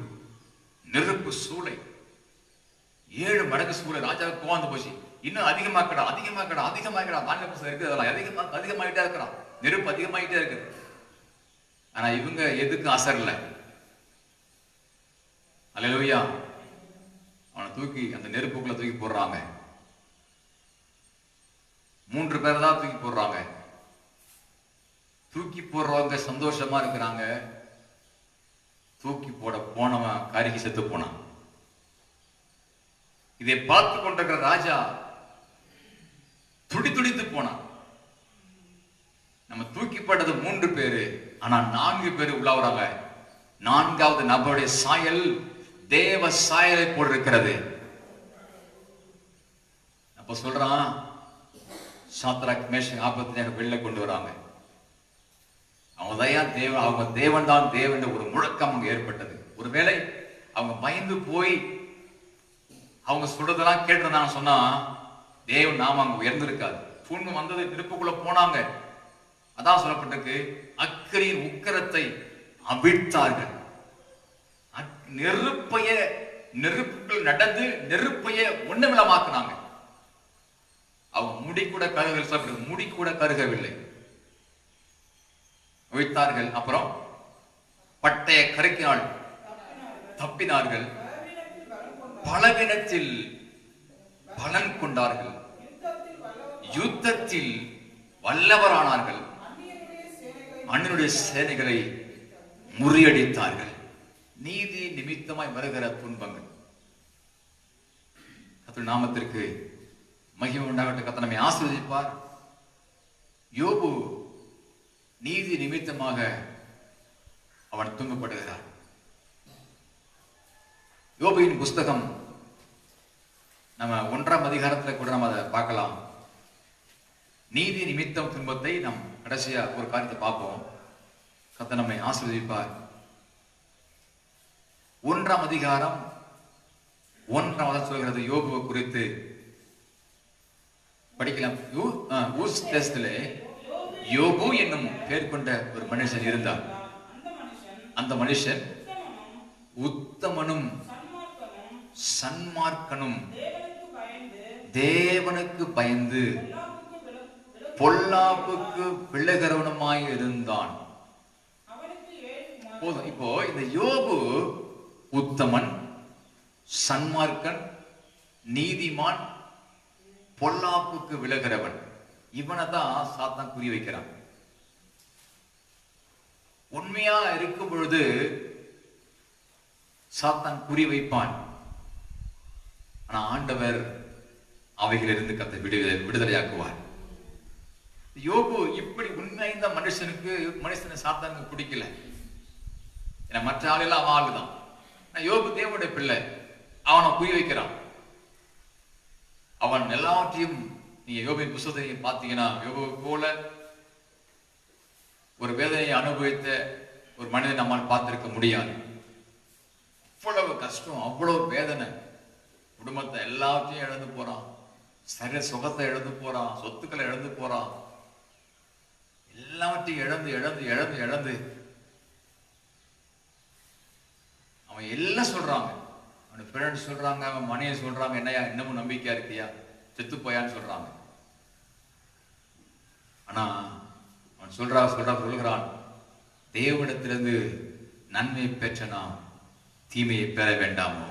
நெருப்பு சூளை, 7 மடங்கு சூளை. ராஜாவுக்கு கோவம் போச்சு. இன்னும் அதிகமாக்கடா, அதிகமாக்கடா, அதிகமாக்கடா. மாநில இருக்கு, அதெல்லாம் அதிகமாயிட்டே இருக்கிறான், நெருப்பு அதிகமாயிட்டே இருக்கு. ஆனா இவங்க எதுக்கும் அசரல. அல்லேலூயா. அவனை தூக்கி அந்த நெருப்புக்குள்ள தூக்கி போடுறாங்க. 3 பேர் தான் தூக்கி போடுறாங்க. தூக்கி போடுறவங்க சந்தோஷமா இருக்கிறாங்க. தூக்கி போட போனவன் கருகி செத்து போனான். இதை பார்த்து கொண்டிருக்கிற ராஜா துடித்து போனான். நம்ம தூக்கி போட்டது 3 பேரு, ஆனா 4 பேரு உள்ள வராங்க. 4வது நபருடைய சாயல் தேவ சாயலை போல் இருக்கிறது. அப்ப சொல்றான், சாத்ராக், மேஷாக், ஆபேத்நேகோ வெளில கொண்டு வராங்க. அவங்க தேவன் தான் தேவன் ஒரு முழக்கம் அங்க ஏற்பட்டது. ஒருவேளை அவங்க பயந்து போய் அவங்க சொல்றதெல்லாம் கேட்டிருந்தாங்க சொன்னா தேவன் நாம அங்க உயர்ந்திருக்காது. புண்ணு வந்தது, நெருப்புக்குள்ள போனாங்க. அதான் சொல்லப்பட்டிருக்கு, அக்கினியின் உக்கிரத்தை அவிழ்த்தார்கள். நெருப்புக்குள் நடந்து நெருப்பையே ஒண்ணுமில்லமாக்குனாங்க. அவங்க முடி கூட கருகவில்லை, முடி கூட கருகவில்லை, அவிழ்த்தார்கள். அப்புறம் பட்டய கருக்கினால் தப்பினார்கள், பலவினத்தில் பலன் கொண்டார்கள், யுத்தத்தில் வல்லவரானார்கள், அண்ணனுடைய சேனைகளை முறியடித்தார்கள். நீதி நிமித்தமாய் வருகிற துன்பங்கள். கர்த்தருடைய நாமத்திற்கு மகிமை உண்டாகட்டும். கர்த்தர் நம்மை ஆசீர்வதிப்பார். யோபு நீதி நிமித்தமாக அவன் துன்பப்படுகிறார். யோபுவின் புஸ்தகம் நம்ம 1ஆம் அதிகாரத்துல கூட நம்ம அதை பார்க்கலாம். நீதி நிமித்தம் துன்பத்தை நாம் கடைசியா ஒரு காரியத்தை பார்ப்போம். கர்த்தர் நம்மை ஆசீர்வதிப்பார். 1ஆம் அதிகாரம் 1ஆம் வசனம் சொல்கிறது யோபுவை குறித்து படிக்கலாம். ஊஸ் தேசத்திலே யோபு என்னும் பெயர் கொண்ட ஒரு மனுஷன் இருந்தார். அந்த மனுஷன் உத்தமனும் சன்மார்க்கனும் தேவனுக்கு பயந்து பொல்லாப்புக்கு விலகிறவனுமாய் இருந்தான். போதும். இப்போ இந்த யோபு உத்தமன், சன்மார்க்கன், நீதிமான், பொல்லாப்புக்கு விலகிறவன். இவனை தான் சாத்தான் குறி வைக்கிறான். உண்மையா இருக்கும் பொழுது சாத்தான் குறி வைப்பான். ஆனா ஆண்டவர் அவைகளிலிருந்து கர்த்தர் விடுதலையாக்குவார். யோபு இப்படி உண்மையா இந்த மனுஷனை சாத்தானுக்கு பிடிக்கல. ஏன்னா மற்ற ஆளெல்லாம் அவன் ஆளுதான். யோபு தேவனுடைய பிள்ளை, அவனை புரிய வைக்கிறான். அவன் எல்லாவற்றையும் நீங்க யோபின் புத்தகத்தை பார்த்தீங்கன்னா, யோபு போல ஒரு வேதனையை அனுபவித்த ஒரு மனிதன் நம்மால் பார்த்திருக்க முடியாது. அவ்வளவு கஷ்டம், அவ்வளவு வேதனை, குடும்பத்தை எல்லாத்தையும் இழந்து போறான், சரீர சுகத்தை இழந்து போறான், சொத்துக்களை இழந்து போறான், எல்லாவற்றையும் இழந்து இழந்து இழந்து இழந்து அவன் எல்லாம் சொல்றாங்க. அவன் ஃப்ரெண்ட்ஸ் சொல்றாங்க, அவன் மனையை சொல்றாங்க, என்னையா இன்னமும் நம்பிக்கையா இருக்கியா, செத்து போயான்னு சொல்றாங்க. ஆனா அவன் சொல்கிறான், தேவனிடத்திலிருந்து நன்மை பெற்ற நாம் தீமையை பெற வேண்டாமோ.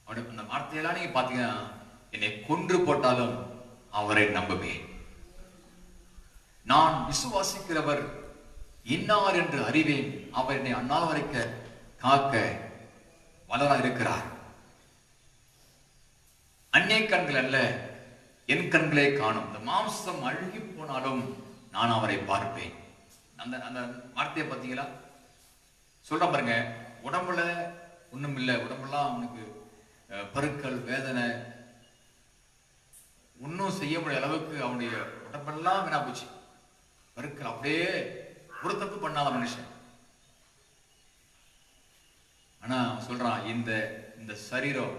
அந்த வார்த்தையெல்லாம் நீங்க பாத்தீங்கன்னா, என்னை கொன்று போட்டாலும் அவரை நம்புவேன், நான் விசுவாசிக்கிறவர் இன்னார் என்று அறிவேன், அவர் என்னை அண்ணால் வரைக்க காக்க வளரா இருக்கிறார். அந்நிய கண்கள் அல்ல, என் கண்களே காணும். இந்த மாம்சம் அழுகி போனாலும் நான் அவரை பார்ப்பேன். அந்த அந்த வார்த்தையை பார்த்தீங்களா? சொல்ற பாருங்க, உடம்புல ஒண்ணும் இல்லை, உடம்புலாம் அவனுக்கு பருக்கள், வேதனை, ஒன்னும் செய்ய முடியாத அளவுக்கு அவனுடைய உடம்பெல்லாம் வீணா போச்சு. பருக்கள், அப்படியே ஒரு தப்பு பண்ணாத மனுஷன். ஆனா சொல்றான், இந்த சரீரம்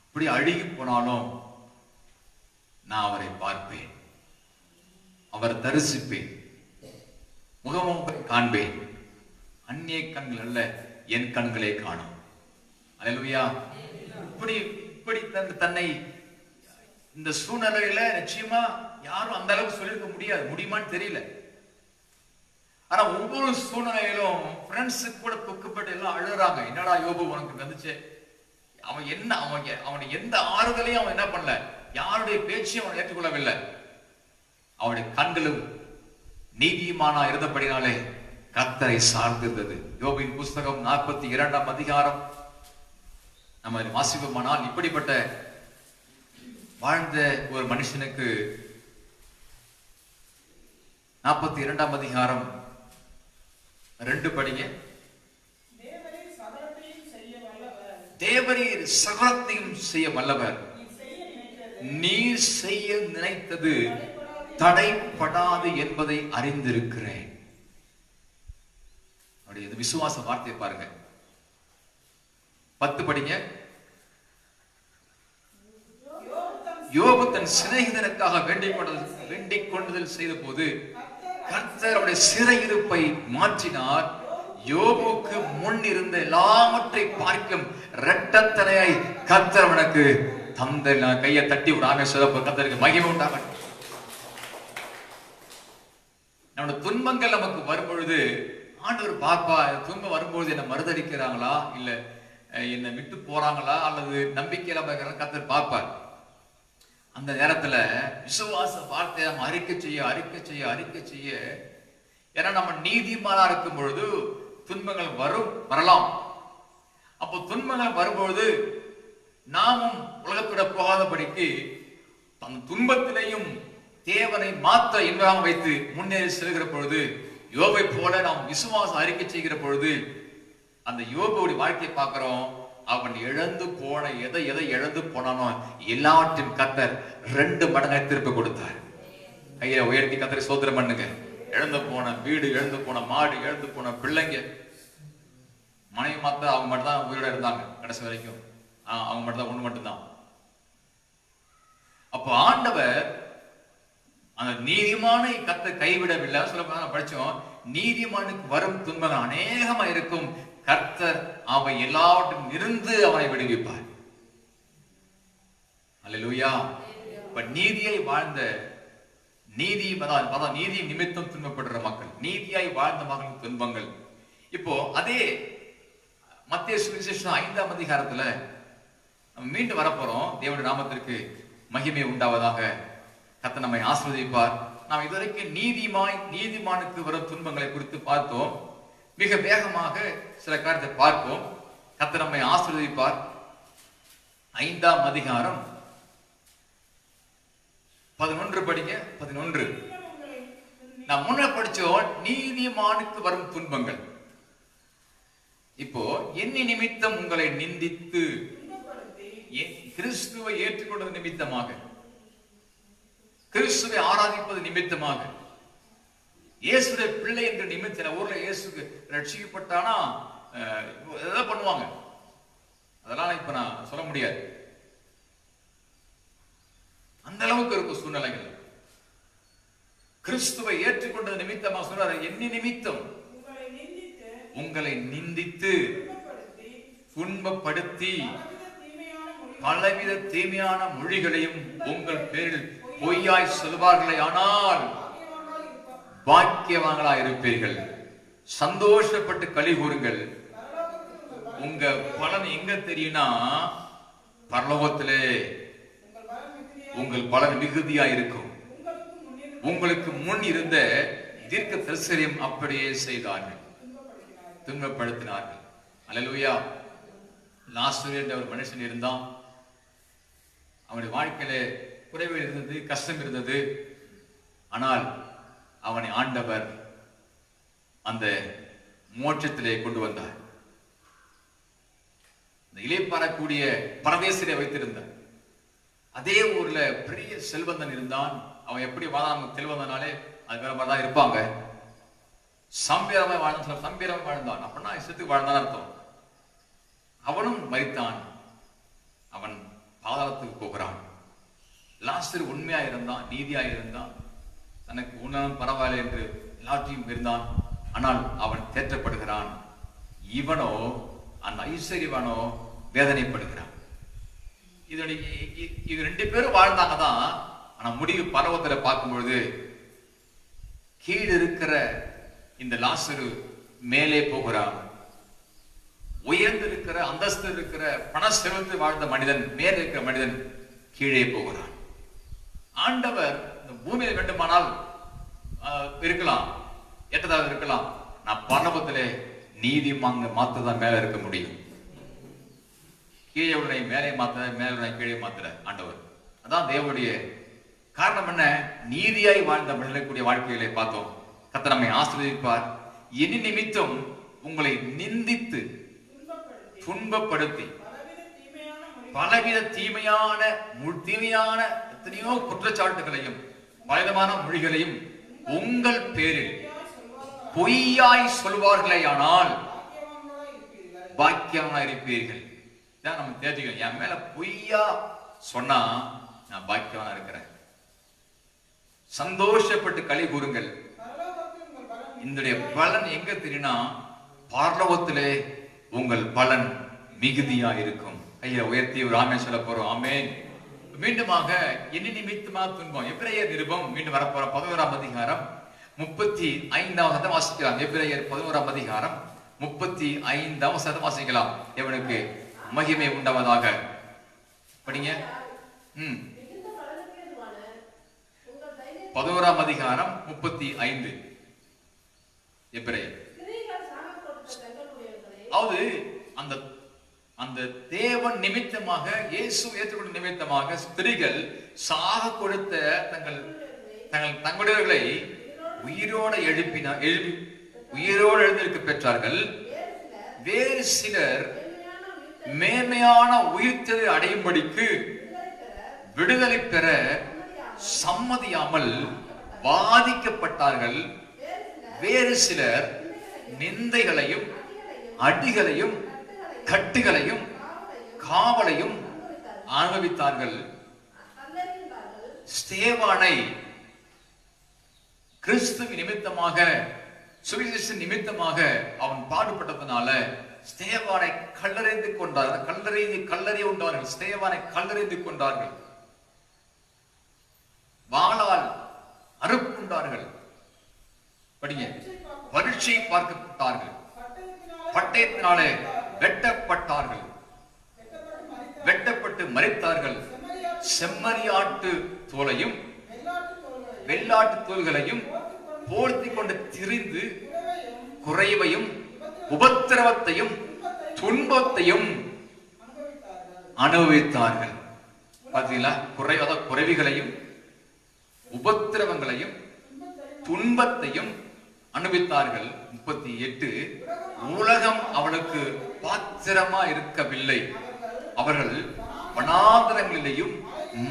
அப்படி அழுகி போனாலும் நான் அவரை பார்ப்பேன், அவரை தரிசிப்பேன், முகமும் காண்பேன். அந்நிய கண்கள் அல்ல, என் கண்களே காணும். அல்லேலூயா. இப்படி தன்னை இந்த சூழ்நிலையில நிச்சயமா யாரும் அந்த அளவுக்கு சொல்லிருக்க முடியுமான்னு தெரியல. ஆனா ஒவ்வொரு சூழ்நிலையிலும் ஃப்ரெண்ட்ஸு கூட துக்கப்பட்டு எல்லாம் அழுறாங்க. என்னடா யோபு உனக்கு வந்துச்சு, அவனுடைய எந்த ஆறுதலையும் அவன் என்ன பண்ணல, யாருடைய பேச்சையும் அவன் ஏற்றுக்கொள்ளவில்லை. அவனுடைய கண்களும் நீதிமானா இருந்தபடினாலே கர்த்தரை சார்ந்திருந்தது. யோபின் புஸ்தகம் 42ஆம் அதிகாரம் நம்ம வாசிப்போமானால், இப்படிப்பட்ட வாழ்ந்த ஒரு மனுஷனுக்கு 42ஆம் அதிகாரம் 2 படிங்க. தேவரீர் சகலத்தையும் செய்ய வல்லவர், நீ செய்ய நினைத்தது தடைப்படாது என்பதை அறிந்திருக்கிறேன். விசுவாச வார்த்தையை பாருங்க. 10 படிங்க. யோபு தன் சிநேகிதனுக்காக வேண்டிக் கொண்டதில் செய்த போது கர்த்தர் அவருடைய சிறையிருப்பை மாற்றினார். யோபுக்கு முன் இருந்த எல்லாவற்றை பார்க்கும் இரட்டத்தனையை கர்த்தர் அவனுக்கு தந்த. கையை தட்டி ஒரு ஆமே சிறப்பு, கர்த்தருக்கு மகிமை உண்டாகட்டும். நம்முடைய துன்பங்கள் நமக்கு வரும்பொழுது ஆண்டவர் பாப்பா, துன்பம் வரும்பொழுது என்ன மறுதளிக்கிறாங்களா, இல்ல என்னை விட்டு போறாங்களா, அல்லது நம்பிக்கையில கர்த்தர் பார்ப்பார். அந்த நேரத்துல விசுவாச வார்த்தையை நம்ம அறிக்கை செய்ய, ஏன்னா நம்ம நீதிமானா இருக்கும் பொழுது துன்பங்கள் வரலாம். அப்போ துன்பங்கள் வரும்பொழுது நாமும் உலகத்தோட போகாதபடிக்கு அந்த துன்பத்திலையும் தேவனை மாற்ற இன்பாக வைத்து முன்னேறி செல்கிற பொழுது, யோபை போல நாம் விசுவாசம் அறிக்கை செய்கிற பொழுது அந்த யோபுடைய வாழ்க்கையை பார்க்கிறோம். அவன் இழந்து போன எதை இழந்து போனானோ எல்லாவற்றையும் கர்த்தர் 2 மடங்கை திருப்பி கொடுத்தார். கையில உயர்த்தி கர்த்தரை ஸ்தோத்திரம் பண்ணுங்க. இழந்து போன வீடு, இழந்து போன மாடு, இழந்து போன பிள்ளைங்க, மனைவி மாத்த அவங்க மட்டும் தான் உயிரோட இருந்தாங்க கடைசி வரைக்கும். அவங்க மட்டும் தான், ஒண்ணு மட்டும்தான். அப்போ ஆண்டவர் அந்த நீதிமானை கர்த்தர் கைவிடவில்லை. சொல்ல படிச்சோம், நீதிமானுக்கு வரும் துன்பங்கள் அநேகமா இருக்கும், கர்த்தர் அவை எல்லாவற்றும் இருந்து அவனை விடுவிப்பார். அல்லேலூயா. இப்ப நீதியை வாழ்ந்த நீதி நிமித்தம் துன்பப்படுற மக்கள், நீதியாய் வாழ்ந்த மக்கள் துன்பங்கள். இப்போ அதே மத்தேயு சுவிசேஷம் 5ஆம் அதிகாரத்துல நம்ம மீண்டும் வரப்போறோம். தேவனுடைய நாமத்திற்கு மகிமை உண்டாவதாக. கர்த்தர் நம்மை ஆசீர்வதிப்பார். நாம் இதுவரைக்கும் நீதிமானுக்கு வரும் துன்பங்களை குறித்து பார்த்தோம். மிக வேகமாக சில காரியத்தை பார்ப்போம். கர்த்தர் நம்மை ஆசீர்வதிப்பார். 5ஆம் அதிகாரம் 11 படிங்க. 11 நான் முன்ன படிச்சோம், நீதிமானுக்கு வரும் துன்பங்கள். இப்போ என்னி நிமித்தம் உங்களை நிந்தித்து, கிறிஸ்துவை ஏற்றுக்கொண்டது நிமித்தமாக, கிறிஸ்துவை ஆராதிப்பது நிமித்தமாக, இயேசுடைய பிள்ளை என்ற நிமித்தம் ஊர்ல இயேசுக்கு ரட்சிக்கப்பட்டானா எதாவது பண்ணுவாங்க. அதெல்லாம் இப்ப நான் சொல்ல முடியாது. அந்த அளவுக்கு இருக்கும் சூழ்நிலைகள். கிறிஸ்துவை ஏற்றுக்கொண்டது நிமித்தமா சொல்றாரு, என்னி நிமித்தம் உங்களை நிந்தித்து துன்பப்படுத்தி பலவித தீமையான மொழிகளையும் உங்கள் பேரில் பொய்யாய் சொல்வார்களே, ஆனால் பாக்கியவான்களாய் இருப்பீர்கள். சந்தோஷப்பட்டு களி கூறுங்கள். உங்க பலன் எங்க தெரியும்னா, பரலோகத்திலே உங்கள் பலன் மிகுதியா இருக்கும். உங்களுக்கு முன் இருந்த தீர்க்க தரிசனம் அப்படியே செய்தார்கள், துன்பப்படுத்தினார்கள். அல்லேலூயா. லாசரு என்ற ஒரு மனுஷன் இருந்தான். அவனுடைய வாழ்க்கையில குறைவு இருந்தது, கஷ்டம் இருந்தது. ஆனால் அவனை ஆண்டவர் அந்த மோட்சத்திலே கொண்டு வந்தார். இளைப்பாறக்கூடிய பரதேசிலே வைத்திருந்தார். அதே ஊர்ல பெரிய செல்வந்தன் இருந்தான். அவன் எப்படி வாழ்ந்தான்? செல்வந்தனாலே அது வேற மாதிரிதான் இருப்பாங்க. சம்பீரமா வாழ்ந்தான். அப்படின்னா இஷ்டத்துக்கு வாழ்ந்தான் அர்த்தம். அவனும் மரித்தான். அவன் பாதாளத்துக்கு போகிறான். லாசரு உண்மையா இருந்தான், நீதியா இருந்தான், தனக்கு உணவும் பரவாயில்லை என்று எல்லாத்தையும் இருந்தான். ஆனால் அவன் தேற்றப்படுகிறான். இவனோ, அந்த ஐஸ்வர்யவனோ வேதனைப்படுகிறான். இது 2 பேரும் வாழ்ந்தாங்க தான். ஆனா முடிவு பரவத்துல பார்க்கும்பொழுது கீழ் இருக்கிற இந்த லாசரு மேலே போகிறான். உயர்ந்து இருக்கிற அந்தஸ்து இருக்கிற பண செலுத்து வாழ்ந்த மனிதன், மேலே இருக்கிற மனிதன் கீழே போகிறான். ஆண்டவர் இந்த பூமியில் வேண்டுமானால் இருக்கலாம், எட்டதாக இருக்கலாம். நான் பரலோகத்திலே நீதி மாத்ததான் மேல இருக்க முடியும். கீழே உடனே மேலே மாத்த, மேலே உடனே கீழே மாத்துற ஆண்டவர். அதான் தேவனுடைய காரணம். என்ன? நீதியாய் வாழ்ந்த மனிதனுடைய வாழ்க்கைகளை பார்த்தோம். கர்த்தர் நம்மை ஆசீர்வதிப்பார். என்னி நிமித்தம் உங்களை நிந்தித்து துன்பப்படுத்தி பலவித தீமையான எத்தனையோ குற்றச்சாட்டுகளையும் பலவிதமான மொழிகளையும் உங்கள் பேரில் பொய்யாய் சொல்வார்களே, ஆனால் பாக்கியவனாய் இருப்பீர்கள். இதான் நம்ம தெரிஞ்சுக்கணும். என் மேல பொய்யா சொன்னா நான் பாக்கியவனா இருக்கிறேன். சந்தோஷப்பட்டு களி கூறுங்கள். இந்த பலன் எங்க தெரியும்னா, பரலோகத்திலே உங்கள் பலன் மிகுதியா இருக்கும். கையை உயர்த்தி ஒரு ஆமென் சொல்ல போறோம். ஆமென். மீண்டுமாக என்னி நிமித்தமா துன்பம். எபிரேயர் நிருபம் மீண்டும் வரப்போற 11ஆம் அதிகாரம் 35வது வாசிக்கலாம். எபிரேயர் 11ஆம் அதிகாரம் 35வது வாசிக்கலாம். எவனுக்கு மகிமை உண்டாவதாக. படிங்க. 11ஆம் அதிகாரம் 35 எபிரேயர். அதாவது அந்த தேவன் நிமித்தமாக, இயேசு ஏற்றுக்கொண்ட நிமித்தமாக ஸ்திரீகள் சாக கொடுத்த தங்களுடையவர்களை உயிரோடு எழுந்திருக்க பெற்றார்கள். வேறு சிலர் மேன்மையான உயிர்த்தெழு அடையும்படிக்கு விடுதலை பெற சம்மதியாமல் பாதிக்கப்பட்டார்கள். வேறு சிலர் நிந்தைகளையும் அடிகளையும் கட்டுகளையும் காவலையும் அனுபவித்தார்கள். ஸ்தேவானை கிறிஸ்துவின் நிமித்தமாக, சுவிசேஷ நிமித்தமாக அவன் பாடுபட்டதனால ஸ்தேவானை கல்லறைந்து கொண்டார்கள். கல்லறைய உண்டார்கள். ஸ்தேவானை கல்லறைந்து கொண்டார்கள். வாளால் அறுப்புண்டார்கள். படிங்க. பரீட்சை பார்க்கப்பட்டார்கள். பட்டயத்தினாலே வெட்டப்பட்டார்கள். வெட்டப்பட்டு மரித்தார்கள். செம்மறியாட்டு தோலையும் வெள்ளாட்டு தோல்களையும் போர்த்தி கொண்டு திரிந்து குறைவையும் உபத்திரவத்தையும் துன்பத்தையும் அனுபவித்தார்கள். பார்த்தீங்களா? குறைவிகளையும் உபத்திரவங்களையும் துன்பத்தையும் அனுபவித்தார்கள். 38 உலகம் அவளுக்கு பாத்திரமா இருக்கவில்லை. அவர்கள் வனாந்தரங்களிலேயும்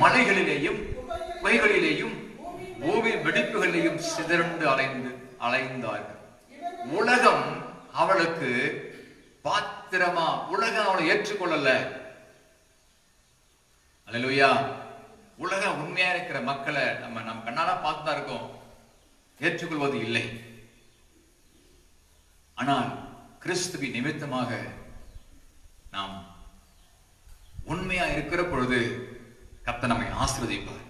மலைகளிலேயும் குகைகளிலேயும் பூமி வெடிப்புகளிலேயும் சிதறண்டு அலைந்தார்கள். உலகம் அவளுக்கு பாத்திரமா, உலகம் அவளை ஏற்றுக்கொள்ளல. அல்லேலூயா. உலகம் உண்மையா இருக்கிற மக்களை நம்ம கண்ணால பார்த்துதான் இருக்கோம், ஏற்றுக்கொள்வது இல்லை. ஆனால் கிறிஸ்துவின் நிமித்தமாக நாம் உண்மையா இருக்கிற பொழுது கர்த்தர் நம்மை ஆசீர்வதிப்பார்.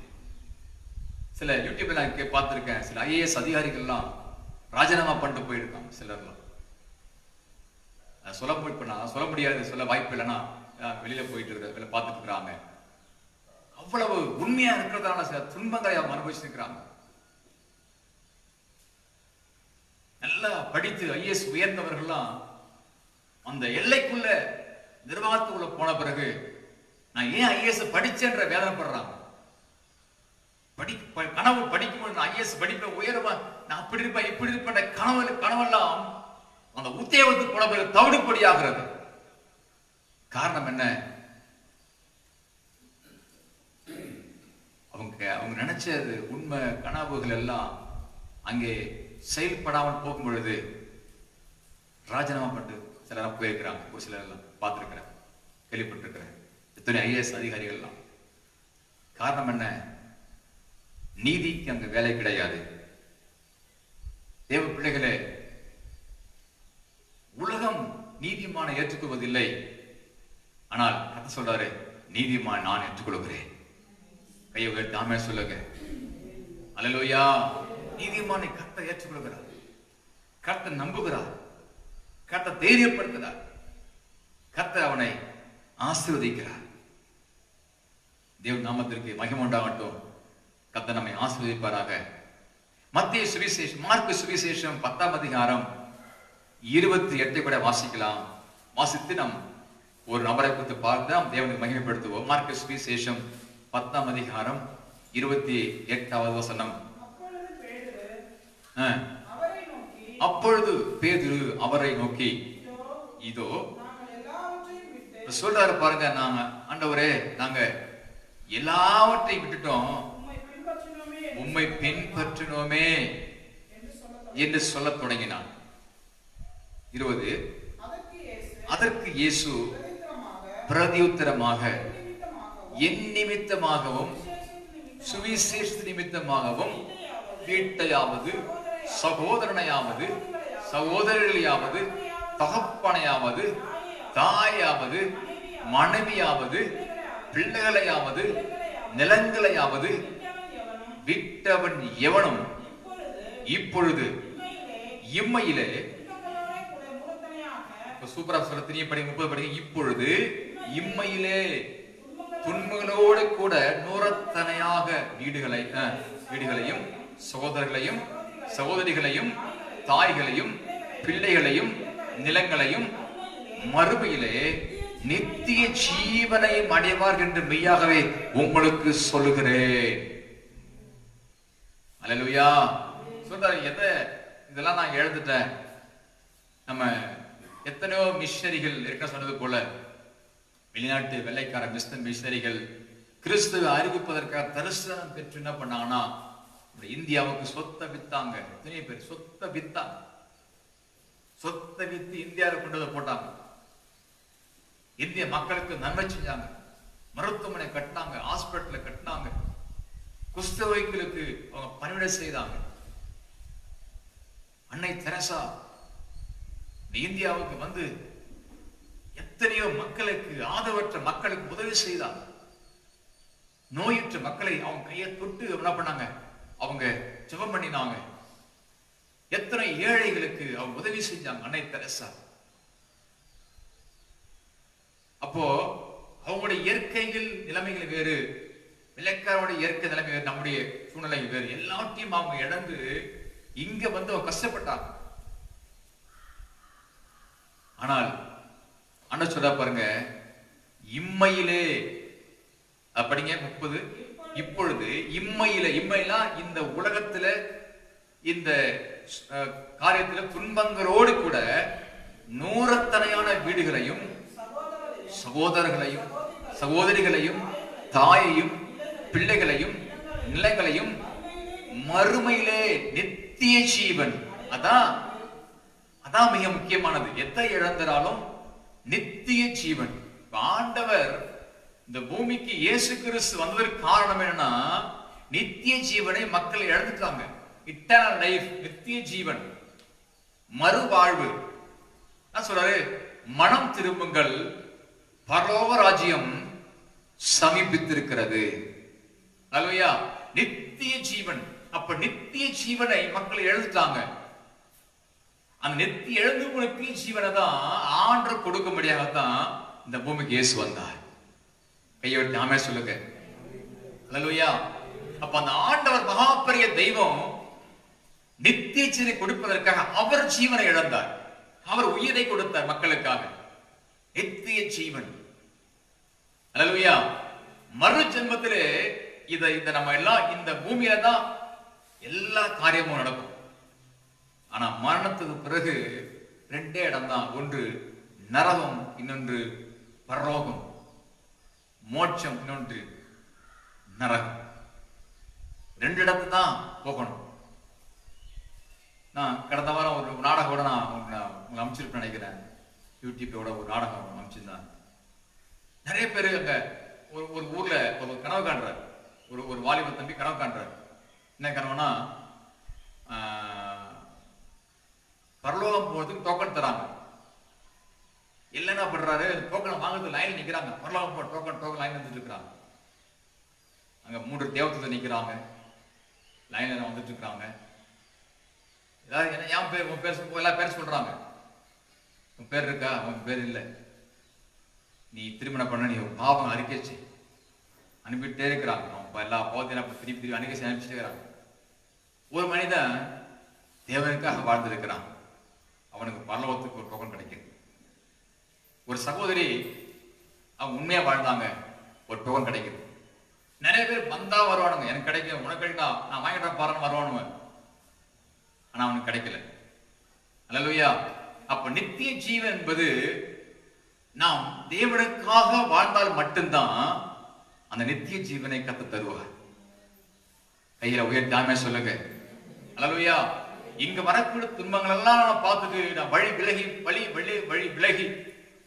சில யூடியூப்ல நான் பார்த்திருக்கேன், சில IAS அதிகாரிகள்லாம் ராஜினாமா பண்ணிட்டு போயிருக்காங்க. சிலர்லாம் சொல்ல முடியாது, சொல்ல வாய்ப்பு இல்லைன்னா வெளியில போயிட்டு இருக்கிற பார்த்துட்டு இருக்கிறாங்க. அவ்வளவு உண்மையா இருக்கிறதான சில துன்பங்களை அவங்க அனுபவிச்சிருக்கிறாங்க. நல்லா படித்து IAS உயர்ந்தவர்கள்லாம் அந்த எல்லைக்குள்ள நிர்வாகத்துக்குள்ள போன பிறகு நான் ஏன் IAS படிச்சேன்ற வேதனைப்படுறாங்க. கனவு படிக்கும்போது நான் IAS படிப்பேன், உயர்வா நான் அப்படி இருப்பேன் இப்படி இருப்பேன் கனவெல்லாம் அந்த உத்தியோகத்துக்கு போன பிறகு தவிடுபடி ஆகிறது. காரணம் என்ன? அவங்க நினைச்சது உண்மை கனவுகள் எல்லாம் அங்கே செயல்படாமல் போகும் பொழுது ராஜினாமா பண்ணிட்டு சிலர் போயிருக்கிறாங்க. ஒரு சிலர் எல்லாம் பார்த்திருக்கிறேன், கேள்விப்பட்டிருக்கிறேன். எத்தனை IAS அதிகாரிகள் எல்லாம். காரணம் என்ன? நீதிக்கு அங்க வேலை கிடையாது. தேவ பிள்ளைகளே, உலகம் நீதிமான ஏற்றுக்கொள்வதில்லை. ஆனால் கர்த்தர் சொல்றாரு, நீதிமான் நான் ஏற்றுக்கொள்கிறேன். கையை உயர்த்தி ஆமென் சொல்லுங்க. அல்லேலூயா. நீதிமானை கர்த்தர் ஏற்றுக்கொள்கிறார், கர்த்தர் நம்புகிறார், கர்த்தர் தைரியப்படுத்துகிறார், கர்த்தர் அவனை ஆசீர்வதிக்கிறார். தேவ நாமத்திற்கு மகிமை உண்டாகட்டும். கர்த்தர் நம்மை ஆசீர்வதிப்பாராக. மத்திய சுவிசேஷம், மார்க்கு சுவிசேஷம் 10ஆம் அதிகாரம் 28 கூட வாசிக்கலாம். வாசித்து நாம் ஒரு நபரை குறித்து பார்த்து நாம் தேவனுக்கு மகிமைப்படுத்துவோம். மார்க்கு சுவிசேஷம் 10ஆம் அதிகாரம் 28வது வசனம். அப்பொழுது பேதுரு அவரை நோக்கி, இதோ சொல்றாரு பாருங்க, நாங்க ஆண்டவரே நாங்க எல்லாவற்றையும் விட்டுட்டோம், உம்மை பின்பற்றினோமே என்று சொல்ல தொடங்கினான். 20 அதற்கு இயேசு பிரதியுத்தரமாக, என் நிமித்தமாகவும் சுவிசேஷ நிமித்தமாகவும் வீட்டையாவது சகோதரனையாவது சகோதரர்களையாவது தகப்பனையாவது தாயாவது மனைவியாவது பிள்ளைகளையாவது நிலங்களையாவது விட்டவன் எவனும் இப்பொழுது இம்மையிலே, சூப்பரா சொல்ல தெரிய படி 30 படி, இப்பொழுது இம்மையிலே துன்பங்களோடு கூட நூறத்தனையாக வீடுகளையும் சகோதரர்களையும் சகோதரிகளையும் தாய்களையும் பிள்ளைகளையும் நிலங்களையும் மறுமையிலே நித்திய ஜீவனை அடைவார்கள் என்று மெய்யாகவே உங்களுக்கு சொல்லுகிறேன். அல்லேலூயா. சொல்றாரு, இதெல்லாம் நான் எழுந்துட்டேன். நம்ம எத்தனையோ மிஷனரிகள் இருக்க சொன்னது போல வெளிநாட்டு வெள்ளைக்கார மிஷனரிகள் கிறிஸ்துவை அறிவிப்பதற்காக தரிசனம் பெற்று என்ன பண்ணாங்கன்னா இந்தியாவுக்கு சொத்தை வித்தாங்க. எத்தனை பேர் சொத்தை வித்தாங்க, சொத்தை வித்து இந்தியாவில் கொண்டு வந்து போட்டாங்க. இந்திய மக்களுக்கு நன்மை செஞ்சாங்க, மருத்துவமனை கட்டினாங்க, ஹாஸ்பிட்டல கட்டினாங்க, குஷ்டரோகிகளுக்கு அவங்க பணிவிடை செய்தாங்க. அன்னை தெரசா இந்தியாவுக்கு வந்து எத்தனையோ மக்களுக்கு, ஆதரவற்ற மக்களுக்கு உதவி செய்தாங்க. நோயுற்ற மக்களை அவங்க கையை தொட்டு என்ன பண்ணாங்க, அவங்க ஜெபம் பண்ணினாங்க. எத்தனை ஏழைகளுக்கு அவங்க உதவி செஞ்சாங்க அன்னை தெரசா. அப்போ அவங்களுடைய இயற்கைகள் நிலைமைகள் வேறு, இலக்காரோட இயற்கை நிலைமை வேறு, நம்முடைய சூழ்நிலை வேறு. எல்லாத்தையும் அவங்க இழந்து இங்க வந்து அவங்க கஷ்டப்பட்டாங்க. ஆனால் அண்ணா சொல்ல பாருங்க, இம்மையிலே படிங்க 30 இப்பொழுது இம்மையில இந்த உலகத்துல இந்த காரியத்துல துன்பங்களோடு கூட நூறத்தனையான வீடுகளையும் சகோதரர்களையும் சகோதரிகளையும் தாயையும் பிள்ளைகளையும் நிலங்களையும் மறுமையிலே நித்திய ஜீவன். அதான் மிக முக்கியமானது. எதை இழந்தாலும் நித்திய ஜீவன். ஆண்டவர் இந்த பூமிக்கு இயேசு கிறிஸ்து வந்ததற்கு காரணம் என்னன்னா, நித்திய ஜீவனை மக்கள் இழந்துட்டாங்க. இட்டர்னல் லைஃப், நித்திய ஜீவன், மறுவாழ்வு. நான் சொல்றாரு, மனம் திரும்புங்கள், பரலோக ராஜ்யம் சமீபித்திருக்கிறது. அல்லேலூயா. நித்திய ஜீவன். அப்ப நித்திய ஜீவனை மக்கள் எழுந்துட்டாங்க. அந்த எழுந்து நித்திய ஜீவனை தான் ஆண்டவர் கொடுக்கும்படியாகத்தான் இந்த பூமிக்கு இயேசு வந்தார். கையோட்டு ஆமே சொல்லுங்க. அல்லேலூயா. அப்ப அந்த ஆண்டவர் மகாபெரிய தெய்வம் நித்திய ஜீவனை கொடுப்பதற்காக அவர் ஜீவனை இழந்தார். அவர் உயிரை கொடுத்தார் மக்களுக்காக. நித்திய ஜீவன். அல்லேலூயா. மறு ஜென்மத்திலே இத நம்ம எல்லாம் இந்த பூமியில தான் எல்லா காரியமும் நடக்கும். ஆனா மரணத்துக்கு பிறகு ரெண்டே இடம் தான். ஒன்று நரகம், இன்னொன்று பரலோகம். மோட்சம், இன்னொன்று நரகம். ரெண்டு இடத்து தான் போகணும். நான் கடந்த வாரம் ஒரு நாடகம் கூட நான் உங்களை அமைச்சிருப்பேன் நினைக்கிறேன். யூடியூப்போட ஒரு நாடகம் அமைச்சிருந்தேன். நிறைய பேர் அங்க ஒரு ஊர்ல ஒரு கனவு காண்றாரு. ஒரு வாலிப தம்பி கனவு காண்றாரு. என்ன கனவுனா, பரலோகம் போறதுக்கு டோக்கன் தராங்க. இல்லைன்னா பண்றாரு, டோக்கன் வாங்குறது லைன்ல நிக்கிறாங்க. பரலோகம் போற டோக்கன் லைன் வந்துட்டு இருக்கிறாங்க. அங்க 3 தேவதூதர் நிக்கிறாங்க, லைன்ல வந்துட்டு இருக்கிறாங்க. ஏதாவது என் பேர், உன் பேர், எல்லா பேர் சொல்றாங்க. உன் பேர் இருக்கா? உன் பேர் இல்லை. நீ திருமணம் பண்ண, நீ பாவம் அறிக்கைச்சு அனுப்பிட்டே இருக்கிறாங்க. எல்லா பாவத்தையும் திருப்பி அனுப்பிச்சு அனுப்பிச்சுட்டே இருக்கிறாங்க. ஒரு மனிதன் தேவனுக்காக வாழ்ந்திருக்கிறான். அவனுக்கு பரலோகத்துக்கு ஒரு டோக்கன் கிடைக்குது. ஒரு சகோதரி அவங்க உண்மையா வாழ்ந்தாங்க, ஒரு டோக்கன் கிடைக்குது. நிறைய பேர் வந்தா வருவானுங்க, எனக்கு கிடைக்கும், உனக்கு கிடைக்கும், நான் வாங்கிட்ட பாருன்னு வருவானுங்க. ஆனா அவனுக்கு கிடைக்கல. அல்லேலூயா. அப்ப நித்திய ஜீவன் என்பது நாம் தேவனுக்காக வாழ்ந்தால் மட்டும்தான் அந்த நித்திய ஜீவனை கத்து தருவார். கையில உயர்த்தாம சொல்லுங்க. அல்லேலூயா. இங்க வரக்கூடிய துன்பங்கள் எல்லாம் நான் பார்த்துட்டு நான் வழி விலகி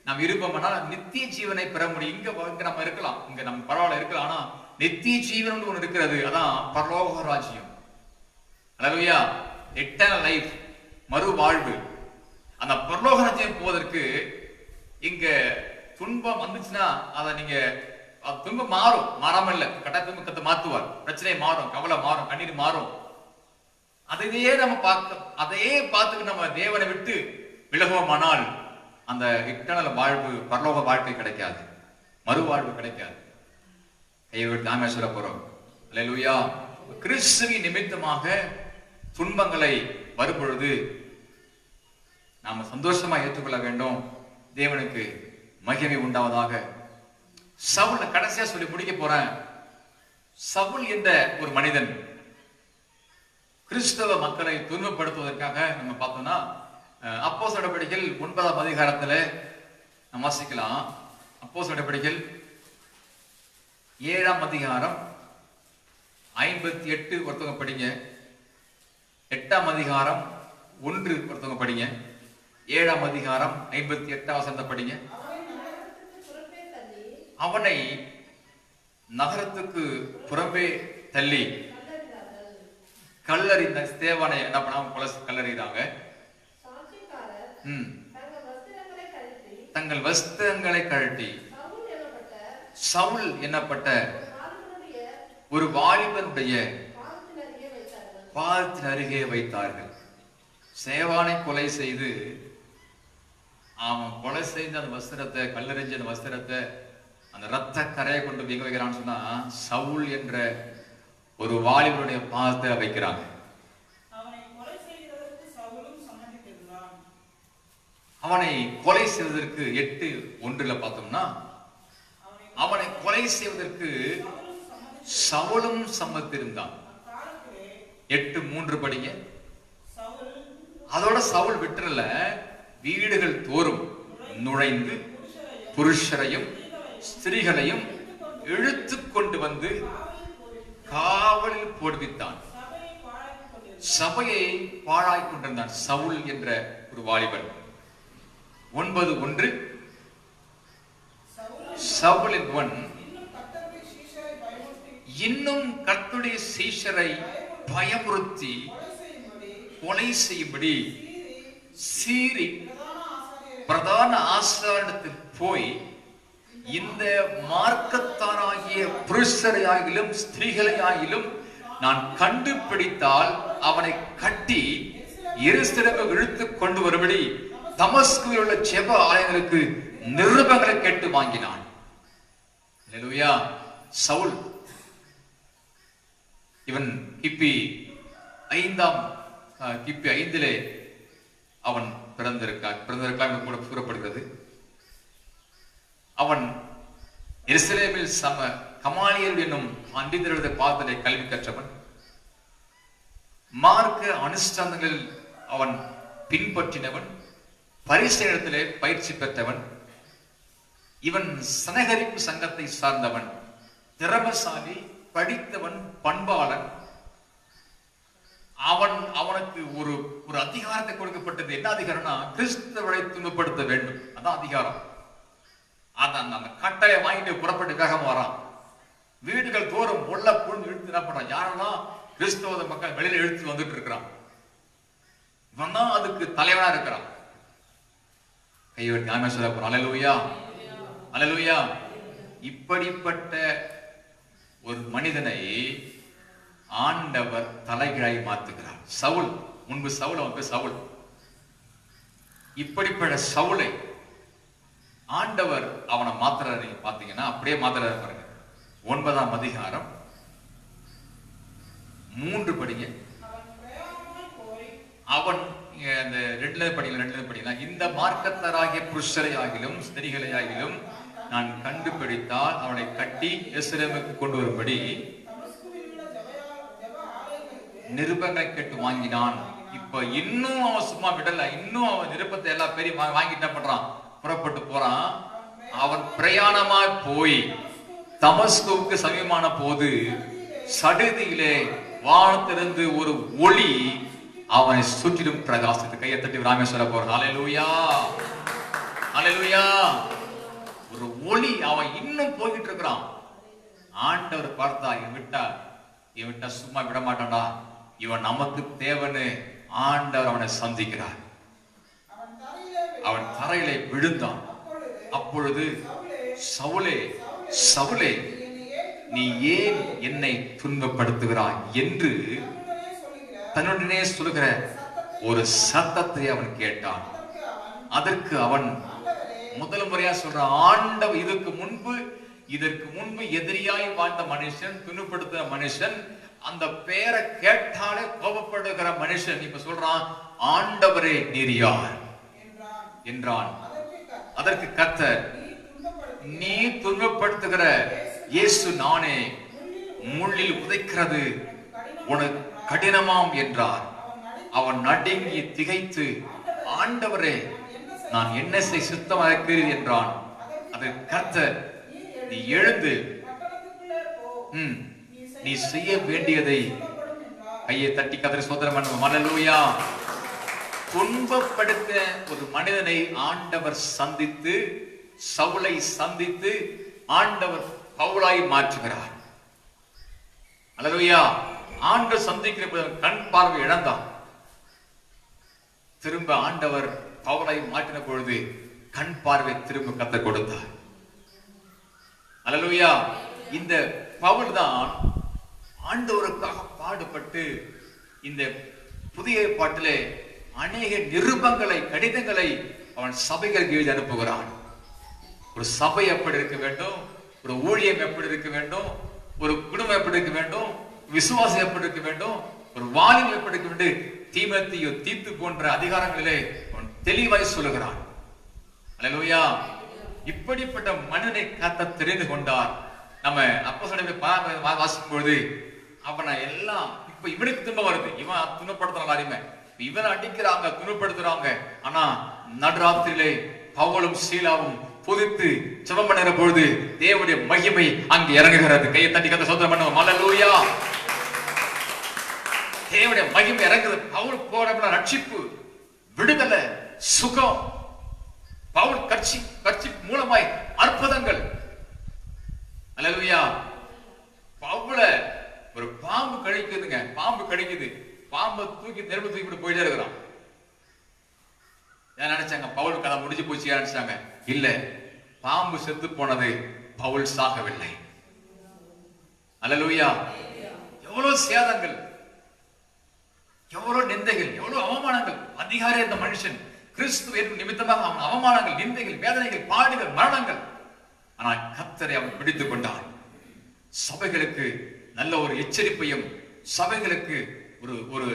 நாம் இருப்போம்னா நித்திய ஜீவனை பெற முடியும். இங்க நம்ம இருக்கலாம், இங்க நம்ம பரவாயில்ல இருக்கலாம். ஆனா நித்திய ஜீவன் ஒன்று இருக்கிறது. அதான் பரலோக ராஜ்யம். அல்லேலூயா. எட்டர்னல் லைஃப், மறுவாழ்வு. அந்த பரலோக ராஜ்யம் போவதற்கு இங்க துன்பம் வந்துச்சுன்னா அதை நீங்க துன்பம் மாறும், மாறாம இல்ல, கட்டாய துன்பத்தை மாத்துவார். பிரச்சனை மாறும், கவலை மாறும், கண்ணீர் மாறும். அதையே நம்ம அதையே பார்த்துட்டு நம்ம தேவனை விட்டு விலகுவோமானால் அந்த இட்டர்னல் வாழ்வு, பரலோக வாழ்க்கை கிடைக்காது, மறுவாழ்வு கிடைக்காது. கையை விட்டு நாம சொல்ல போறோம். அல்லேலூயா. கிறிஸ்துவின் நிமித்தமாக துன்பங்களை வரும்பொழுது நாம சந்தோஷமா ஏற்றுக்கொள்ள வேண்டும். தேவனுக்கு மகிமை உண்டாவதாக. சவுல், கடைசியா சொல்லி முடிக்க போறேன். சவுல் என்ற ஒரு மனிதன் கிறிஸ்தவ மக்களை துன்பப்படுத்துவதற்காக நம்ம பார்த்தோம்னா, அப்போஸ்தலர் நடவடிக்கைகள் 9ஆம் அதிகாரத்துல நம்ம வாசிக்கலாம். அப்போஸ்தலர் நடவடிக்கைகள் 7ஆம் அதிகாரம் 58 ஒருத்தவங்க படிங்க. 8ஆம் அதிகாரம் 1 ஒருத்தவங்க படிங்க. 7ஆம் அதிகாரம் 58ஆம் வசனத்தை படிங்க. அவனை நகரத்துக்கு புறம்பே தள்ளி கல்லறிந்த ஸ்தேவானை என்ன பண்ணாம கல்லறிகிறாங்க. தங்கள் வஸ்திரங்களை கழட்டி சவுல் என்னப்பட்ட ஒரு வாலிபனுடைய பாதத்தின் அருகே வைத்தார்கள். சேவானை கொலை செய்து, அவன் கொலை செய்த அந்த வஸ்திரத்தை, கல்லறிஞ்ச அந்த வஸ்திரத்தை, அந்த ரத்த கரையை கொண்டு எங்க வைக்கிறான்னு சொன்னா, சவுல் என்ற ஒரு வாலிபனுடைய பாதத்தை வைக்கிறாங்க. அவனை கொலை செய்வதற்கு 8:1 பார்த்தோம்னா, அவனை கொலை செய்வதற்கு சவுலும் சம்மதித்திருந்தான். 8:3 படிங்க. அதோட சவுல் விட்டுறல, வீடுகள் தோறும் நுழைந்து புருஷரையும் ஸ்திரீகளையும் இழுத்து கொண்டு வந்து காவலில் போடுவித்தான். சபையை பாழாய் கொண்டிருந்தான் சவுல் என்ற ஒரு வாலிபன். 9:1 சவுல் என்பவன் இன்னும் கர்த்தருடைய சீஷரை பயமுறுத்தி கொலை செய்யும்படி சீறி பிரதான ஆசாரியனிடத்தில் போய், இந்த மார்க்கத்தாராகிய புருஷரையாகிலும் ஸ்திரீகளையாகிலும் நான் கண்டுபிடித்தால் அவனை கட்டி எருசலேமுக்கு இழுத்து கொண்டு வரும்படி தமஸ்குவில் உள்ள ஜெப ஆலயங்களுக்கு நிருபங்களை கேட்டு வாங்கினான். அல்லேலூயா. சவுல் இவன் கிபி 5 அவன் பிறந்திருக்கான் கூட கூறப்படுகிறது. அவன் எருசலேமில் கமாலியல் என்னும் பண்டிதருடைய பாதத்தை கல்வி கற்றவன். மார்க்க அனுஷ்டானங்களில் அவன் பின்பற்றினவன். பரிசேயத்திலே பயிற்சி பெற்றவன். இவன் சனகரிப்பு சங்கத்தை சார்ந்தவன். திறமசாலி, படித்தவன், பண்பாளன். அவனுக்கு ஒரு அதிகாரத்தை கொடுக்கப்பட்டது. என்ன அதிகாரம்னா, கிறிஸ்தவரை துன்பப்படுத்த வேண்டும். அதான் அதிகாரம். அந்த கட்டளை வாங்கிட்டு புறப்பட்டு வேகம் வரான். வீடுகள் தோறும் முள்ள புழுந்து இழுத்து என்ன பண்றான்? யாரெல்லாம் கிறிஸ்தவ மக்கள் வெளியில இழுத்து வந்துட்டு இருக்கிறான், இவன் தான் அதுக்கு தலைவனா இருக்கிறான். கைவெட்டி ஆமென் சொல்ல போறோம். அல்லேலூயா, அல்லேலூயா. இப்படிப்பட்ட ஒரு மனிதனை ஆண்டவர் தலைகீழாய் மாத்துகிறார். சவுல், முன்பு சவுல், அவன் பேர் சவுல். இப்படிப்பட்ட சவுலை ஆண்டவர் அவனை மாத்துறாரு. நீங்க பாத்தீங்கன்னா அப்படியே மாத்துறாரு பாருங்க. 9ஆம் அதிகாரம் 3 படிங்க. அவன் அந்த 2 படிக்கலாம். இந்த மார்க்கத்தாராகிய புருஷரை ஆகிலும் ஸ்திரீகளை ஆகிலும் நான் கண்டுபிடித்தால் அவனை கட்டி எருசலேமுக்கு கொண்டு வரும்படி நிருபங்களை கேட்டு வாங்கினான். இப்ப இன்னும் அவன் சும்மா விடல. இன்னும் அவன் நிருபத்தை எல்லா பேரையும் வாங்கிட்டு பண்றான், புறப்பட்டு போறான். அவன் பிரயாணமா போய் தமஸ்குவுக்கு சமீபமான போது சடுதியிலே வானத்திலிருந்து ஒரு ஒளி அவனை சுற்றிலும் பிரகாசித்து. கையை தட்டி ராமே சொல்ல போறான். அல்லேலூயா, அல்லேலூயா. ஒரு ஒளி. அவன் இன்னும் போய்கிட்டு இருக்கிறான். ஆண்டவர் பார்த்தா, இவன் விட்டா சும்மா விட மாட்டான்டா, இவன் நமக்கு தேவன்னு ஆண்டவர் அவனை சந்திக்கிறார். அவன் தரையிலே விழுந்தான். அப்பொழுது சவுலே, சவுலே, நீ ஏன் என்னை துன்பப்படுத்துகிறாய் என்று தன்னுடனே சொல்லுகிற ஒரு சத்தத்தை அவன் கேட்டான். அதற்கு அவன் முதல் முறையா சொல்றான், ஆண்டவர் இதற்கு முன்பு எதிரியாய் வாழ்ந்த மனுஷன், துன்பப்படுத்துற மனுஷன், அந்த பேரை கேட்டாலே கோபப்படுகிற மனுஷன் இப்ப சொல்றான், ஆண்டவரே நீர் யார் என்றான். அதற்கு கர்த்தர், நீ துன்பப்படுத்துகிற இயேசு நானே, முள்ளில் உதைக்கிறது உனக்கு கடினமாம் என்றார். அவன் நடுங்கி திகைத்து, ஆண்டவரே நான் என்ன செய்ய சுத்தமாக்கிறேன் என்றான். அதற்கு கர்த்தர், நீ எழுந்து நீ செய்ய வேண்டியதை கையை தட்டி கர்த்தரை ஸ்தோத்திரம் பண்ணுவோம். அல்லேலூயா. துன்பப்படுத்த ஒரு மனிதனை ஆண்டவர் சந்தித்து, சவுலை சந்தித்து ஆண்டவர் பவுலாய் மாற்றுகிறார். அல்லேலூயா. ஆண்டவர் சந்திக்கிற கண் பார்வை இழந்தான். திரும்ப ஆண்டவர் பவுலை மாற்றின பொழுது கண் பார்வை திரும்ப கர்த்தர் கொடுத்தார். அல்லேலூயா. இந்த பவுல் தான் ஆண்டவருக்காக பாடுபட்டு இந்த புதிய ஏற்பாட்டிலே அநேக நிருபங்களை, கடிதங்களை அவன் சபைகளுக்கு எழுதி அனுப்புகிறான். ஒரு சபை எப்படி இருக்க வேண்டும், ஒரு ஊழியம் எப்படி இருக்க வேண்டும், ஒரு குடும்பம் எப்படி இருக்க வேண்டும், விசுவாசம் எப்படி இருக்க வேண்டும், ஒரு வாலிபம் எப்படி இருக்க வேண்டும், தீமோத்தேயு, தீத்து போன்ற அதிகாரங்களிலே அவன் தெளிவாய் சொல்லுகிறான். அல்லேலூயா. இப்படிப்பட்ட மனிதனை கர்த்தர் தெரிந்து கொண்டார். நம்ம அப்போஸ்தலனுடைய வாசிக்கும் பொழுது அவனை எல்லாம் இப்ப இவனுக்கு துன்பம் வருது, இவன் துன்பப்படுத்துறான் எல்லாரையுமே, இவனை அடிக்கிறாங்க, துன்பப்படுத்துறாங்க. ஆனா நடுராத்திரியிலே பவுலும் சீலாவும் புதித்து ஜெபம் பண்ணுகிற பொழுது தேவனுடைய மகிமை அங்கு இறங்குகிறது. கையை தட்டி கத்த சோதனை பண்ணுவோம். அல்லேலூயா. தேவனுடைய மகிமை இறங்குது. பவுல் போற ரட்சிப்பு, விடுதலை, சுகம். பவுல் கட்சி மூலமாய் அற்புதங்கள். அல்லேலூயா. பவுல ஒரு பாம்பு கடிக்குதுங்க, பாம்பு கடிக்குது, பாம்பை தூக்கி நெருப்பு தூக்கி போயிட்டே இருக்கிறான். ஏன் நினைச்சாங்க பவுல் கதை முடிஞ்சு போச்சு நினைச்சாங்க? இல்ல, பாம்பு செத்து போனது, பவுல் சாகவில்லை. அல்லேலூயா. எவ்வளவு சேதங்கள், எவ்வளவு நிந்தைகள், எவ்வளவு அவமானங்கள். அதிகாரி இந்த மனுஷன் கிறிஸ்துவ நிமித்தமாக அவன் அவமானங்கள், நிந்தைகள், வேதனைகள், பாடுகள், மரணங்கள். ஆனால் கர்த்தரை அவன் பிடித்துக் கொண்டான். சபைகளுக்கு நல்ல ஒரு எச்சரிப்பையும், சபைகளுக்கு ஒரு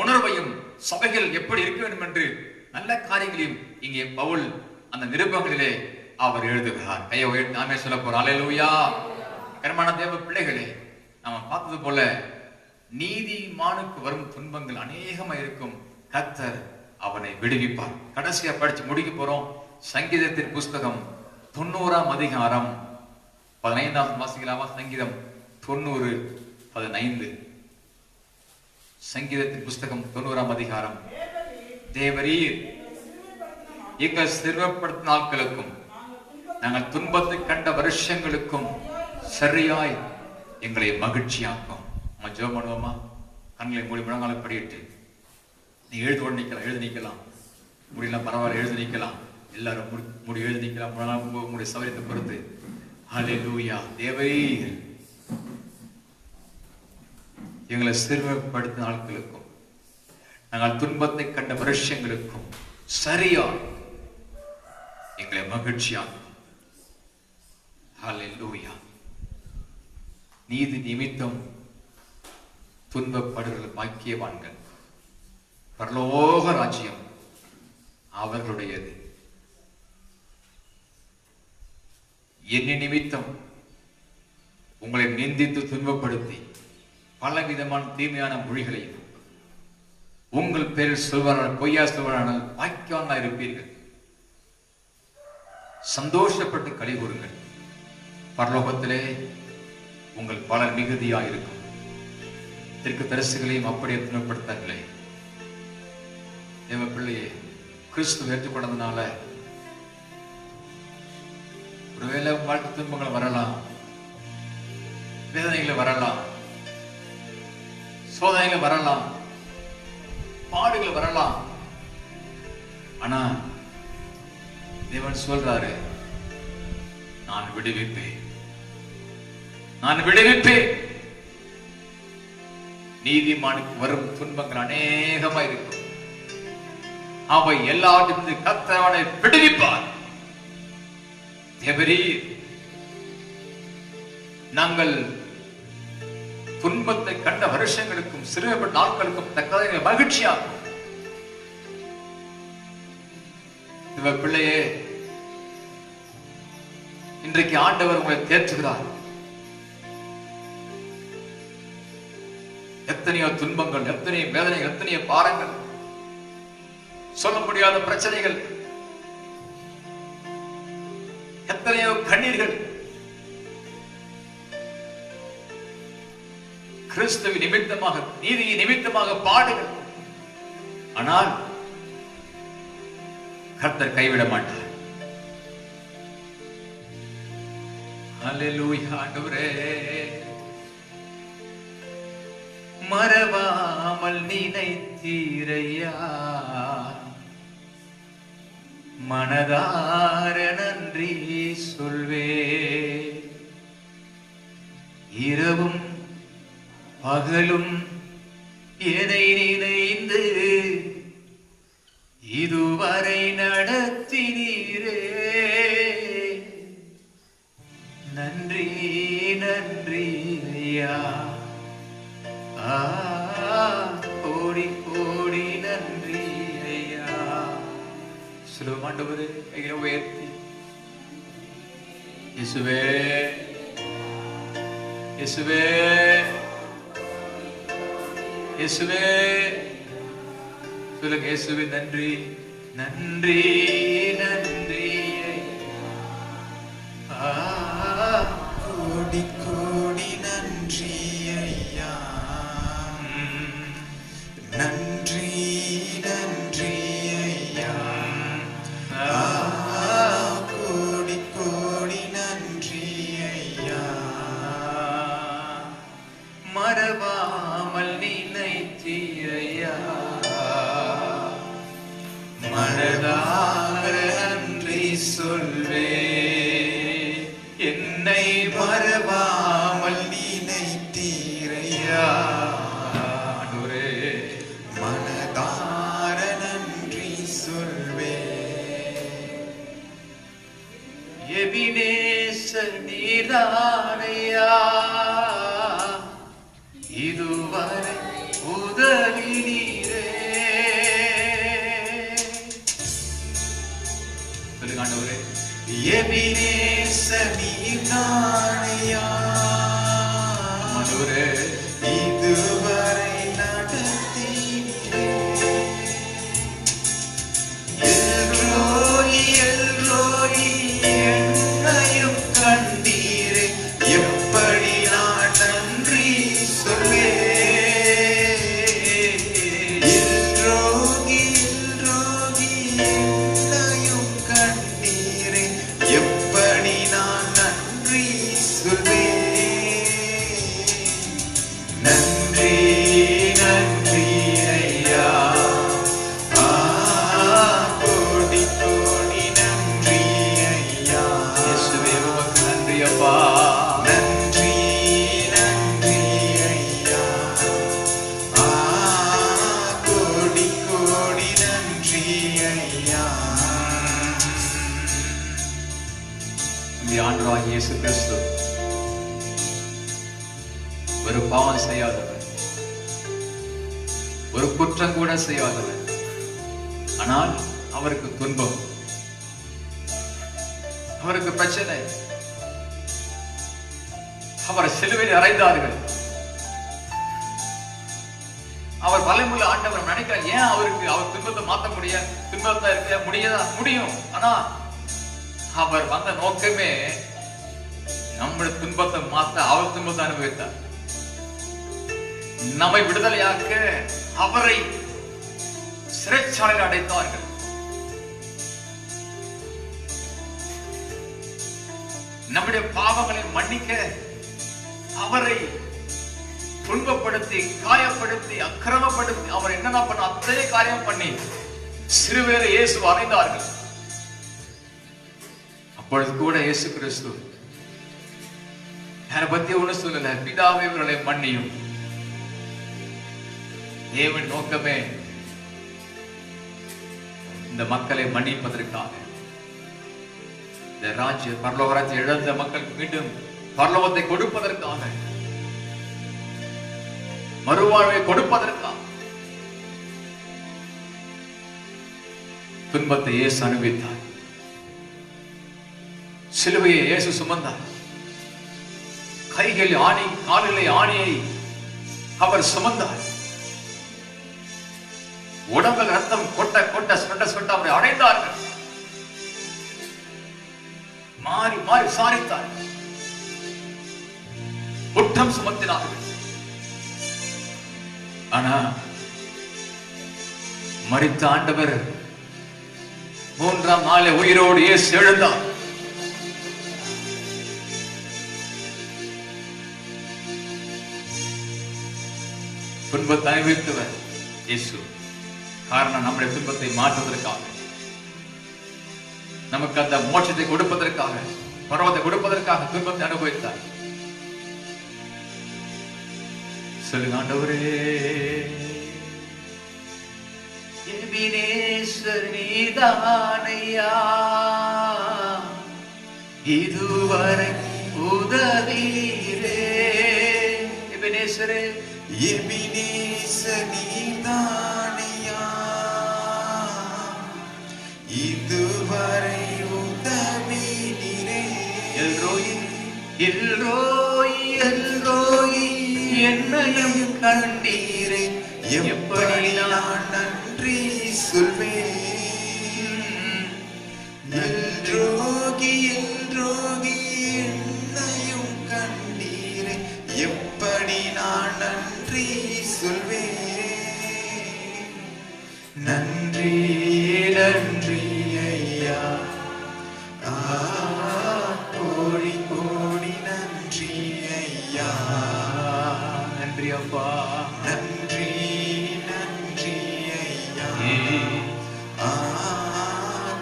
உணர்வையும், சபைகள் எப்படி இருக்க வேண்டும் என்று நல்ல காரியங்களையும் இங்கே பவுல் அந்த நிருபங்களிலே அவர் எழுதுகிறார். கையை உயர்த்தி நாமே சொல்ல போறோம். அல்லேலூயா. கர்மமான தேவ பிள்ளைகளே, நாம பார்த்தது போல நீதிமானுக்கு வரும் துன்பங்கள் அநேகமா இருக்கும். கர்த்தர் அவனை விடுவிப்பார். கடைசியா படிச்சு முடிக்க போறோம். சங்கீதத்தின் புஸ்தகம் 90ஆம் அதிகாரம் 15ஆம் வாசிக்கலாமா? சங்கீதம் 90:15. சங்கீதத்தின் புஸ்தகம் 90ஆம் அதிகாரம். தேவரீர் எங்கள் சிறுமைப்படுத்த நாட்களுக்கும் நாங்கள் துன்பத்தை கண்ட வருஷங்களுக்கும் சரியாய் எங்களை மகிழ்ச்சியாக்கும். நம்ம ஜெபம் பண்ணுவோமா? கண்களை மூடி முழங்கால படியிட்டு நீ எழுதி நிக்கலாம், முடியலாம் பரவாயில்ல, எழுதி நிக்கலாம். எல்லாரும் முடி எழுதி நிக்கலாம். உங்களுடைய சௌகரியத்தை பொறுத்து. அல்லேலூயா. தேவரீர் எங்களை சிறுமைப்படுத்த நாட்களுக்கும் நாங்கள் துன்பத்தை கண்ட வருஷங்களுக்கும் சரியா எங்களை மகிழ்ச்சியாக்கும். ஹல்லேலூயா. நீதி நிமித்தம் துன்பப்படுகிற பாக்கியவான்கள், பரலோக ராஜ்யம் அவர்களுடையது. என்னை நிமித்தம் உங்களை நிந்தித்து துன்பப்படுத்தி பல விதமான தீமையான மொழிகளையும் உங்கள் பேரில் சொல்வார்கள், பொய்யா சொல்வார்கள், பாக்கியவான்களா இருப்பீர்கள். சந்தோஷப்பட்டு களி கூறுங்கள், பரலோகத்திலே உங்கள் பலர் மிகுதியாக இருக்கும். தெற்கு தரிசுகளையும் அப்படியே துன்பப்படுத்தார்களே. தேவ பிள்ளையே, கிறிஸ்து ஏற்றுக்கொண்டதுனால ஒருவேளை வாழ்க்கை துன்பங்கள் வரலாம், வேதனைகள் வரலாம், சோதனைகள் வரலாம், பாடுகள் வரலாம். ஆனா தேவன் சொல்றாரு, நான் விடுவிப்பேன், நான் விடுவிப்பேன். நீதிமானுக்கு வரும் துன்பங்கள் அநேகமா இருக்கும். அவை எல்லாவற்றிலிருந்து கர்த்தர் அவனை விடுவிப்பார். தேவரீர் நாங்கள் துன்பத்தை கண்ட வருஷங்களுக்கும் சிறுமைப்பட்ட நாட்களுக்கும் தக்கதை மகிழ்ச்சியாகும். இவ பிள்ளையே, இன்றைக்கு ஆண்டவர் உங்களை தேற்றுகிறார். எத்தனையோ துன்பங்கள், எத்தனையோ வேதனைகள், எத்தனையோ பாரங்கள், சொல்ல முடியாத பிரச்சனைகள், எத்தனையோ கண்ணீர்கள், கிறிஸ்துவ நிமித்தமாக, நீதியை நிமித்தமாக பாடுகள். ஆனால் கர்த்தர் கைவிட மாட்டார். அல்லேலூயா. ஆண்டவரே, மறவாமல் நினைத்தீரையா, மனதார நன்றி சொல்வே. இரவும் பகலும் எதை நினைந்து இதுவரை நடத்தினீரே. நன்றி நன்றி ஐயா, கோடி கோடி நன்றி ஐயா. சொல்லுவோம் ஆண்டவரே, கையை உயர்த்தி, இயேசுவே, இயேசுவே இயேசுவே சொல்லுங்க. இயேசுவே நன்றி நன்றி நன்றி. கோடி கோடி நன்றி ஐயா, நன்றி நன்றி ஐயா, கோடி கோடி நன்றி ஐயா. மறவாமல் நினைத்தீரையா, மனதார நன்றி சொல்வே, என்னை மறவாமல் நினைத்தீரையா. மனதார நன்றி சொல்வே. எபினேசர் நீதானையா, இதுவரை உதவி நீரே. சொல்லுங்க ஆண்டவரே. எபினேசர் நீதானையா, ஆண்டவரே இதுவரை நடத்தினீரே. எல்ரோயி எல்ரோயி என்னையும் கண்டீரே, எப்படி நான் நன்றி சொல்வேன். எல்ரோகி எல்ரோகி என்னையும் கண்டீரே, எப்படி நான் நன்றி சொல்வேன். நன்றி நன்றி ஐயா, கோடி கோடி நன்றி ஐயா. இயேசுவே உமக்கு நன்றி அப்பா. நன்றி நன்றி ஐயா, கோடி கோடி நன்றி ஐயா. இந்த ஆண்டவராகிய இயேசு கிறிஸ்து ஒரு பாவம் செய்யாதவர், ஒரு குற்றம் கூட செய்யாதவர். ஆனால் அவருக்கு துன்பம், அவருக்கு பிரச்சனை. அவர் சிலுவையில் அறைந்தார்கள். அவர் வல்லமையுள்ள ஆண்டவர் நினைக்கிறார், ஏன் அவருக்கு அவர் துன்பத்தை மாற்ற துன்பத்தை இருக்க முடியும். ஆனா அவர் வந்த நோக்கமே நம்முடைய துன்பத்தை மாற்ற, அவர் துன்பத்தை அனுபவித்தார். நம்மை விடுதலையாக்க அவரை சிறைச்சாலையில் அடைத்தார்கள். நம்முடைய பாவங்களை மன்னிக்க அவரை துன்பப்படுத்தி, காயப்படுத்தி, அக்கிரமப்படுத்தி, அவர் என்னென்ன பண்ண அத்தனை காரியம் பண்ணி சிறுவேளை இயேசு அறைந்தார்கள். அப்பொழுது கூட இயேசு கிறிஸ்து யாரை பத்தி ஒண்ணு சொல்லல, பிதாவே இவர்களை மன்னியும். தேவன் நோக்கமே இந்த மக்களை மன்னிப்பதற்காக, இந்த ராஜ்ய பரலோகத்தை இழந்த மக்களுக்கு மீண்டும் பரலோகத்தை கொடுப்பதற்காக, மறுவாழ்வை கொடுப்பதற்காக துன்பத்தை இயேசு அனுபவித்தார். சிலுவையை இயேசு சுமந்தார். கைகளில் ஆணி, காலிலே ஆணியை அவர் சுமந்தார். உடம்பில் ரத்தம் கொட்ட கொட்ட சொட்ட சொட்ட அவரை அடைந்தார்கள். மாறி மாறி சாரித்தார், குற்றம் சுமத்தினார்கள். ஆனா மரித்த ஆண்டவர் மூன்றாம் நாளே உயிரோடு இயேசு எழுந்தார். துன்பத்தை அனுபவித்தவர் இயேசு. காரணம் நம்முடைய துன்பத்தை மாற்றுவதற்காக, நமக்கு அந்த மோட்சத்தை கொடுப்பதற்காக, பரவத்தை கொடுப்பதற்காக துன்பத்தை அனுபவித்தார். சொல்லுங்க ஆண்டவரே. எபினேசர் நீதானையா, இதுவரை உதவிரே. எபினேசரே, எபினேசர் நீதானையா, இதுவரை உதவினீரே. எல்ரோயி எல்ரோயி எல்ரோயி என்னையும் கண்டீரே எப்படி நான் நன்றி சொல்வேன் எல்ரோகி எல்ரோகி என்னையும் கண்டீரே எப்படி நான் நன்றி சொல்வேன் நன்றி நன்றி ஐயா கோடி கோடி நன்றி ஐயா நன்றி அப்பா நன்றி நன்றி ஐயா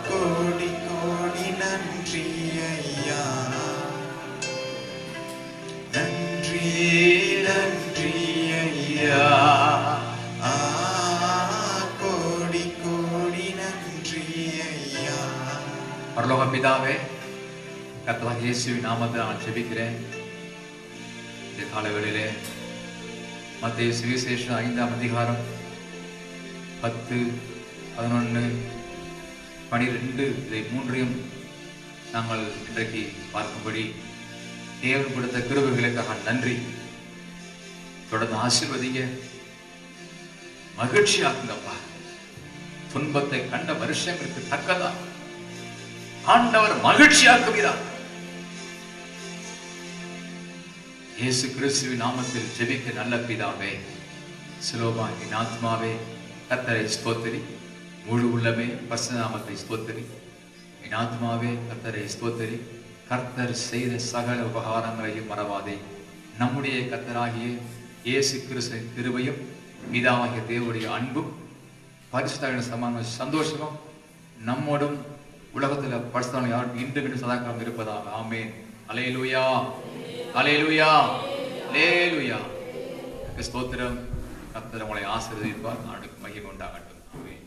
கோடி கோடி நன்றி ஐயா நன்றி நன்றி ஐயா கோடி கோடி நன்றி ஐயா பரலோக பிதாவே, கர்த்தராகிய இயேசுவின் நாமத்தில் நான் ஜெபிக்கிறேன். இந்த காலவேளையிலே மத்தேயு சுவிசேஷம் 5ஆம் அதிகாரம் 10, 11, 12 இதை மூன்றையும் நாங்கள் இன்றைக்கு பார்க்கும்படி தேவன் கொடுத்த கிருபைகளுக்காக நன்றி. தொடர்ந்து ஆசீர்வதிங்க, மகிழ்ச்சியாக்குங்கப்பா. துன்பத்தை கண்ட வருஷங்களுக்கு தக்கதா ஆண்டவர் மகிழ்ச்சியாக்குகிறார். இயேசு கிறிஸ்துவின் நாமத்தில் ஜெபிக்க நல்ல பிதாவே, சிலோபா என் ஆத்மாவே கர்த்தரை ஸ்தோத்திரி, முழு உள்ளமே பரிசுத்த நாமத்தை ஸ்தோத்திரி. என் ஆத்மாவே கர்த்தரை ஸ்தோத்திரி, கர்த்தர் செய்த சகல உபகாரங்களையும் மறவாதே. நம்முடைய கர்த்தராகிய இயேசு கிறிஸ்துவின் கிருபையும் பிதாவாகிய தேவனுடைய அன்பும் பரிசுத்த சமான சந்தோஷமும் நம்மோடும் உலகத்தில் பரிசுத்தவான்கள் யாரும் இன்று சதாக்காலம் இருப்பதாக. ஆமென். அல்லேலூயா, அல்லேலூயா, அல்லேலூயா. ஸ்தோத்திரம். கர்த்தர் உங்களை ஆசீர்வதிப்பார். நாடுக்கு மகிமை உண்டாகட்டும். ஆமென்.